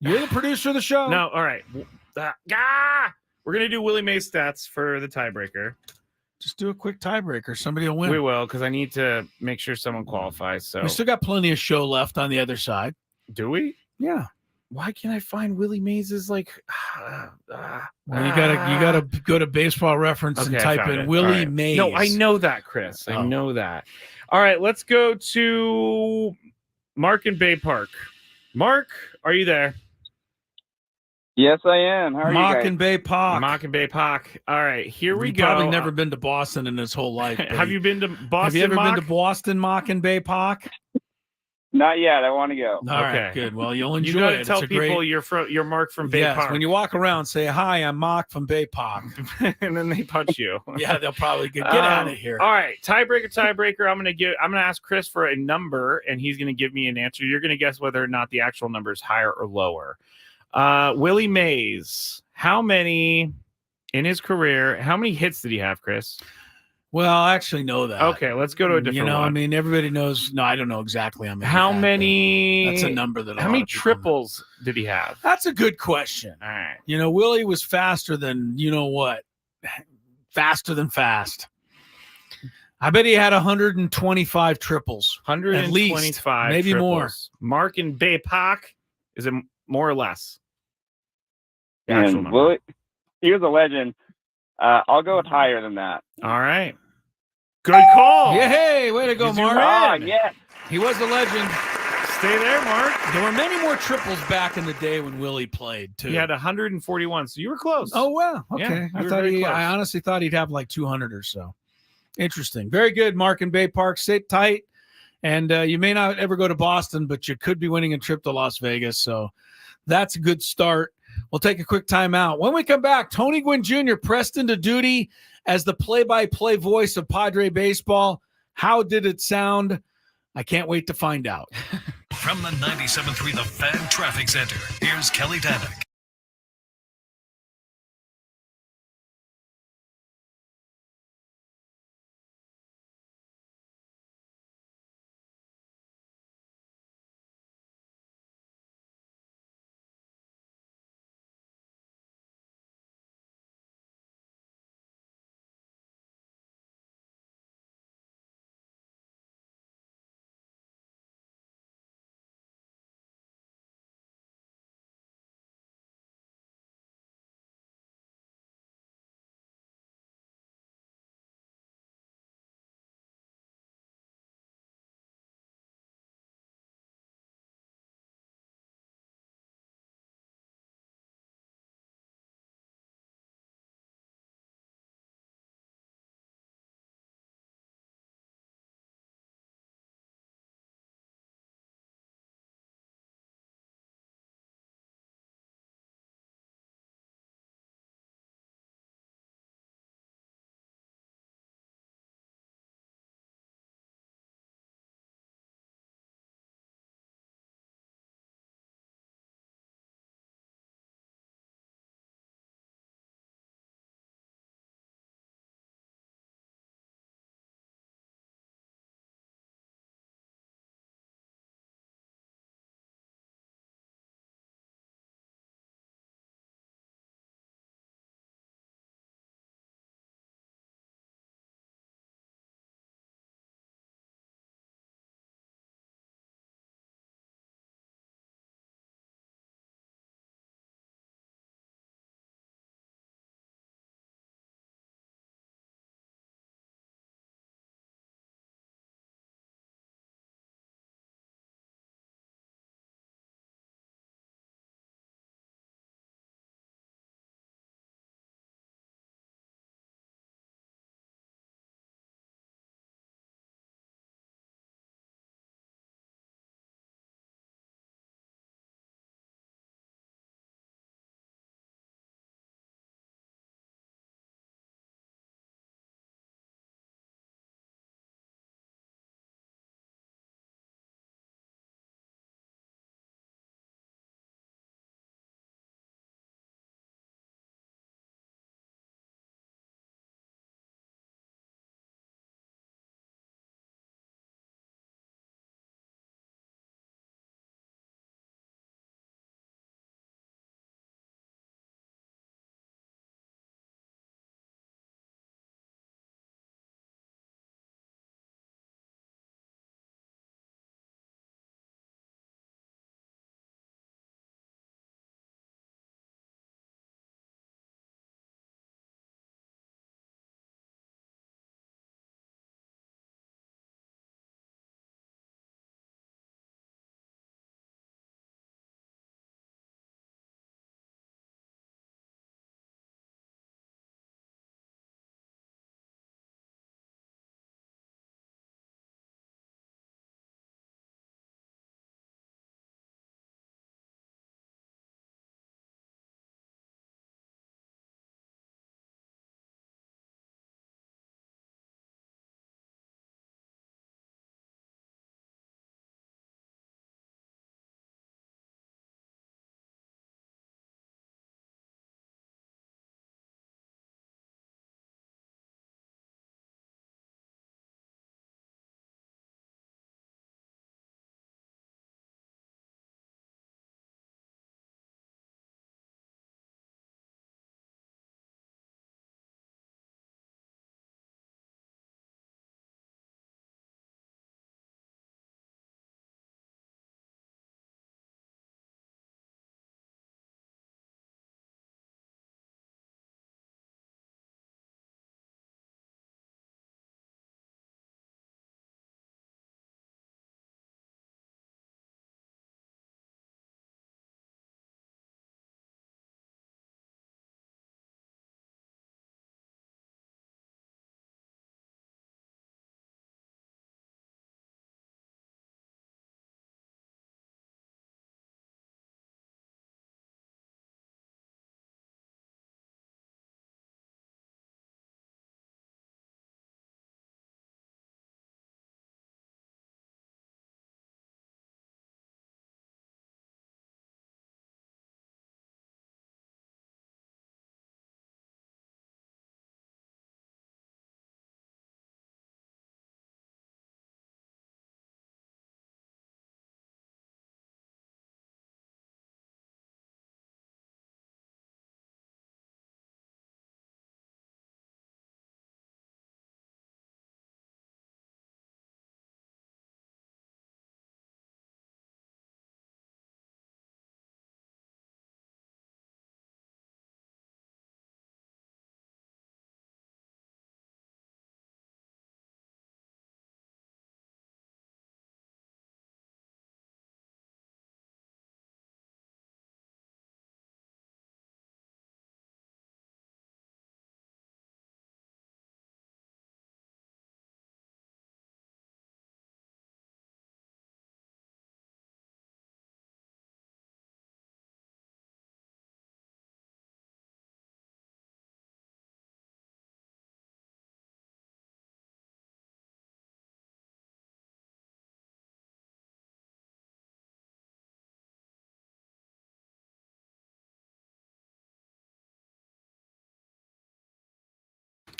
You're the producer of the show. No, all right. We're going to do Willie Mays stats for the tiebreaker. Just do a quick tiebreaker. Somebody will win. We will, because I need to make sure someone qualifies. So We still got plenty of show left on the other side. do we? Yeah. Why can't I find Willie Mays's Well, you gotta go to Baseball Reference and I type found in it. Willie All right. Mays. No, I know that, Chris. I Oh. know that. All right, let's go to Mark in Bay Park. Mark, are you there? Yes, I am. How are you Mock guys? and Bay Park. Mock and Bay Park. All right, here we He's go. probably never been to Boston in his whole life. but Have you been to Boston? Have you ever Mock? been to Boston, Mock and Bay Park? Not yet. I want to go. All right, Okay. good. Well, you'll enjoy You got to it. tell It's a people great... you're Mark from Bay Yes, Park. when you walk around, say, hi, I'm Mock from Bay Park. and then they punch you. Yeah, they'll probably get out of here. All right, tiebreaker. I'm gonna ask Chris for a number, and he's gonna give me an answer. You're gonna guess whether or not the actual number is higher or lower. Willie Mays, how many in his career? How many hits did he have, Chris? Well, I actually know that. Okay, let's go to a different one. I mean, everybody knows. No, I don't know exactly how many. How he had, many? but that's a number that. How many triples did he have? That's a good question. All right. Willie was faster than faster than fast. I bet he had 125 triples. 125, maybe triples. more. Mark in Bay Park, is it more or less? The And actual number. Willie, he was a legend. I'll go with higher than that. All right. Good call. Yeah, hey, way to go, You Mark. win. Yeah. He was a legend. Stay there, Mark. There were many more triples back in the day when Willie played too. He had 141, so you were close. Oh wow. Okay. Yeah, you were I very close. honestly thought he'd have like 200 or so. Interesting. Very good, Mark in Bay Park. Sit tight. And you may not ever go to Boston, but you could be winning a trip to Las Vegas. So that's a good start. We'll take a quick timeout. When we come back, Tony Gwynn Jr. pressed into duty as the play-by-play voice of Padre baseball. How did it sound? I can't wait to find out. From the 97.3 The Fan Traffic Center, here's Kelly Danick.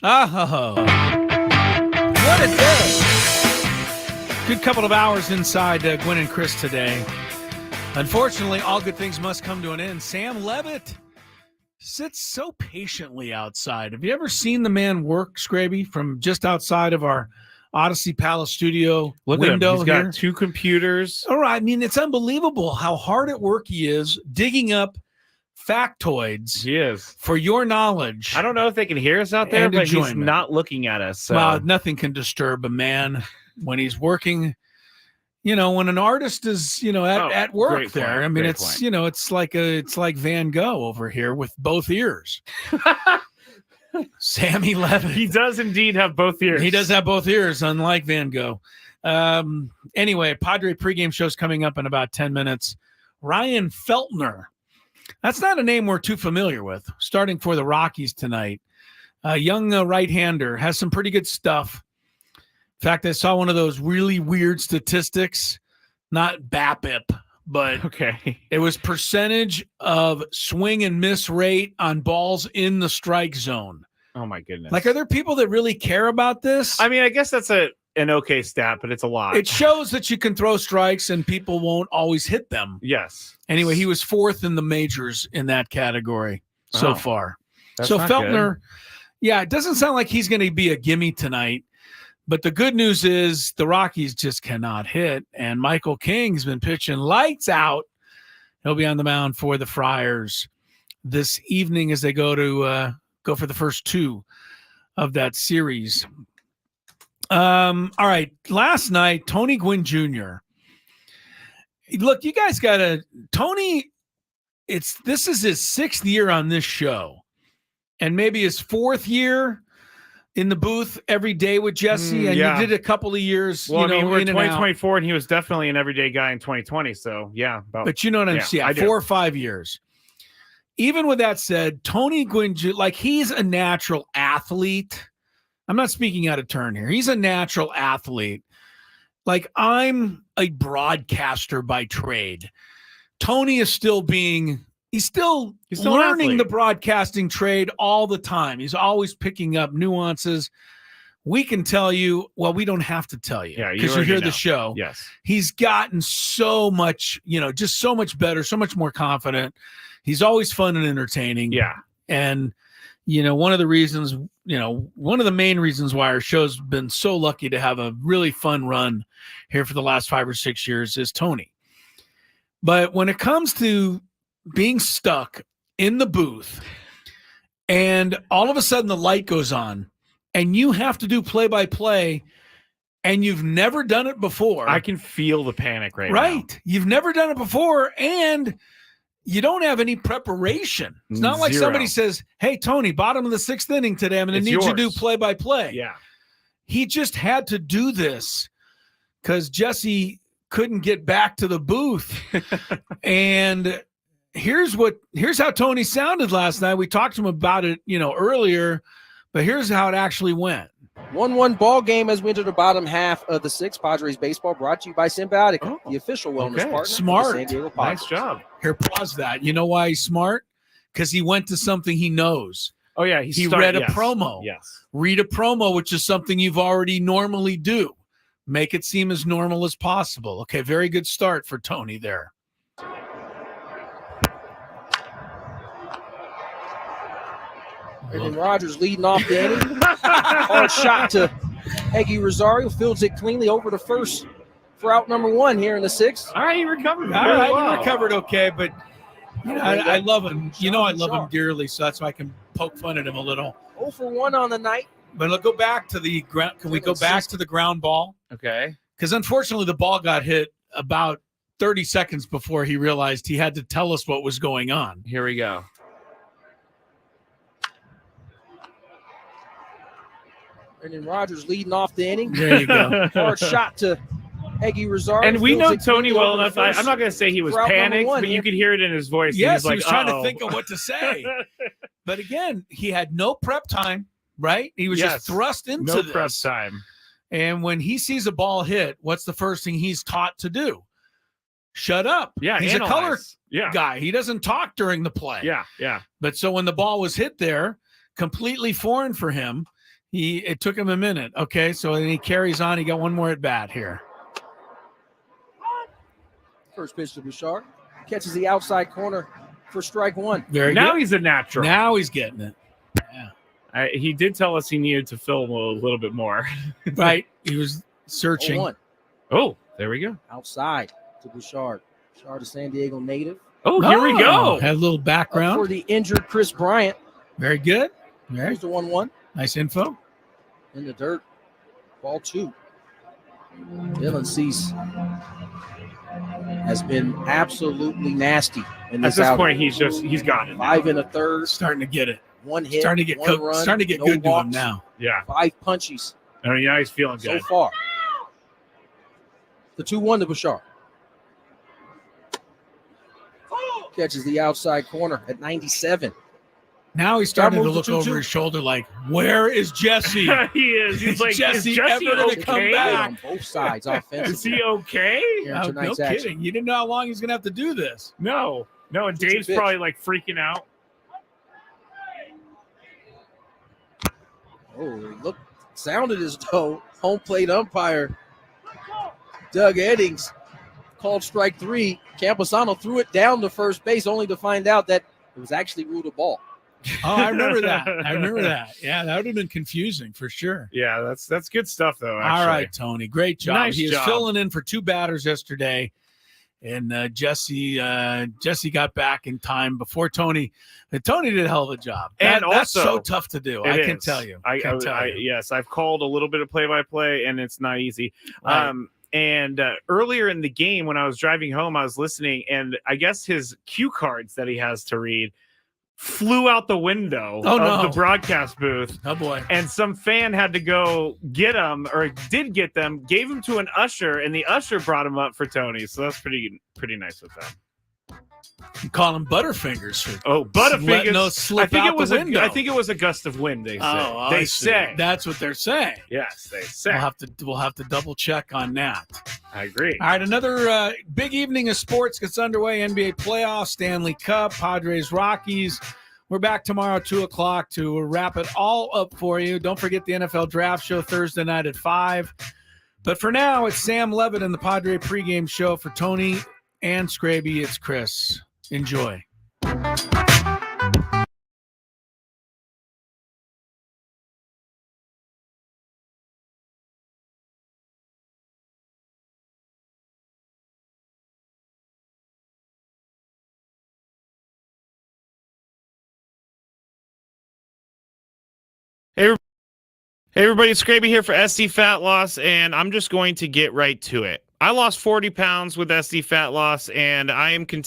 Oh, what a day. Good couple of hours inside Gwynn and Chris today. Unfortunately, all good things must come to an end. Sam Levitt sits so patiently outside. Have you ever seen the man work, Skraby, from just outside of our Odyssey Palace studio window? He's got 2 computers. All right. I mean, it's unbelievable how hard at work he is digging up factoids. He is. For your knowledge. I don't know if they can hear us out there, and but he's enjoyment. not looking at us. So. Well, nothing can disturb a man when he's working. You know, when an artist is, at work there. Point. I mean, Great it's, point. it's like Van Gogh over here with both ears. Sammy Levitt. He does indeed have both ears. He does have both ears, unlike Van Gogh. Anyway, Padre pregame show's coming up in about 10 minutes. Ryan Feltner. That's not a name we're too familiar with. Starting for the Rockies tonight. A young right-hander, has some pretty good stuff. In fact, I saw one of those really weird statistics, not BABIP, but it was percentage of swing and miss rate on balls in the strike zone. Oh, my goodness. Like, are there people that really care about this? I mean, I guess that's an okay stat, but it's a lot. It shows that you can throw strikes and people won't always hit them. Yes. Anyway, he was 4th in the majors in that category so far. That's so not Feltner, good. it doesn't sound like he's going to be a gimme tonight. But the good news is the Rockies just cannot hit, and Michael King's been pitching lights out. He'll be on the mound for the Friars this evening as they go for the first 2 of that series. All right, last night, Tony Gwynn Jr. Look, you guys got to – Tony, this is his 6th year on this show, and maybe his 4th year – in the booth every day with Jesse, and you did a couple of years. Well, we're in 2024, and he was definitely an everyday guy in 2020. So, but you know what I'm saying? 4 or 5 years. Even with that said, Tony Gwynn, he's a natural athlete. I'm not speaking out of turn here. He's a natural athlete. Like, I'm a broadcaster by trade. Tony is He's still learning the broadcasting trade all the time. He's always picking up nuances. We can tell you, well, we don't have to tell you because you hear the show. Yes. He's gotten so much, just so much better, so much more confident. He's always fun and entertaining. Yeah. And, one of the main reasons why our show's been so lucky to have a really fun run here for the last 5 or 6 years is Tony. But when it comes to being stuck in the booth and all of a sudden the light goes on and you have to do play-by-play and you've never done it before. I can feel the panic now. Right. You've never done it before and you don't have any preparation. It's not like somebody says, hey, Tony, bottom of the 6th inning today, I'm going to need you to do play-by-play. Yeah. He just had to do this because Jesse couldn't get back to the booth. And here's how Tony sounded last night. We talked to him about it, earlier, but here's how it actually went. 1-1 ball game as we enter the bottom half of the 6th. Padres baseball brought to you by Symbiotica, the official wellness partner. Smart. Of the San Diego Padres. Nice job. Here, pause that. You know why he's smart? Because he went to something he knows. Oh, yeah. He read a promo. Yes. Read a promo, which is something you've already normally do. Make it seem as normal as possible. Okay, very good start for Tony there. Brendan Rodgers leading off the inning. Hard shot to Eggy Rosario. Fields it cleanly over to first for out number 1 here in the 6th. All right, he recovered. He recovered okay, but I love him. I love him dearly, so that's why I can poke fun at him a little. 0 for 1 on the night. But let's go back to the ground. Can we go back to the ground ball? Okay. Because unfortunately, the ball got hit about 30 seconds before he realized he had to tell us what was going on. Here we go. Brendan Rodgers leading off the inning. There you go. Hard shot to Eggy Rosario. And we know Tony well enough. I'm not going to say he was panicked, but you could hear it in his voice. Yes, he was trying to think of what to say. But again, he had no prep time, right? He was just thrust into this. No prep time. And when he sees a ball hit, what's the first thing he's taught to do? Shut up. Yeah, he's a color guy. He doesn't talk during the play. Yeah. But so when the ball was hit there, completely foreign for him, It took him a minute. Okay, so then he carries on. He got one more at bat here. First pitch to Bouchard. Catches the outside corner for strike one. Now good. he's a natural. Now he's getting it. Yeah. He did tell us he needed to film a little bit more. Right. He was searching. 0-1. Oh, there we go. Outside to Bouchard. Bouchard, a San Diego native. Oh, here we go. Had a little background. For the injured Chris Bryant. Very good. Here's the 1-1. Nice info. In the dirt. Ball 2. Dylan Cease has been absolutely nasty in this At this outing. point, he's got it. 5 1/3. Starting to get it. 1 hit. Starting to get 1 run. starting to get no good walks, to him now. Yeah. 5 punchies Oh, yeah, he's feeling so good. far. The 2-1 to Bouchard. Catches the outside corner at 97. Now he's starting to moves look the 2-2. over his shoulder like, where is Jesse? He is. He's like, Jesse is Jesse ever gonna okay? come back? On both sides offensively. Is he okay? Here in No tonight's kidding. action. You didn't know how long he's going to have to do this. No. And Dave's pitch. probably like freaking out. Oh, sounded as though home plate umpire Doug Eddings called strike 3. Camposano threw it down to first base only to find out that it was actually ruled a ball. Oh, I remember that. Yeah, that would have been confusing for sure. Yeah, that's good stuff though. Actually. All right, Tony. Great job. Nice He is job. filling in for 2 batters yesterday. And Jesse got back in time before Tony. Tony did a hell of a job. And that's also, so tough to do. I can tell you. Yes, I've called a little bit of play-by-play, and it's not easy. Right. And earlier in the game, when I was driving home, I was listening, and I guess his cue cards that he has to read flew out the window of the broadcast booth. Oh boy. And some fan had to go get them, or did get them, gave them to an usher, and the usher brought them up for Tony. So that's pretty nice with that. You call him Butterfingers. Butterfingers. Letting those slip out the window. I think it was a gust of wind, they say. Oh, they I see. say. That's what they're saying. Yes, they say. We'll have to double check on that. I agree. All right, another big evening of sports gets underway. NBA playoffs, Stanley Cup, Padres, Rockies. We're back tomorrow at 2 o'clock to wrap it all up for you. Don't forget the NFL Draft Show Thursday night at 5. But for now, it's Sam Levitt and the Padre pregame show. For Tony and Skraby, it's Chris. Enjoy. Hey, everybody, it's Skraby here for SD Fat Loss, and I'm just going to get right to it. I lost 40 pounds with SD Fat Loss, and I am continuing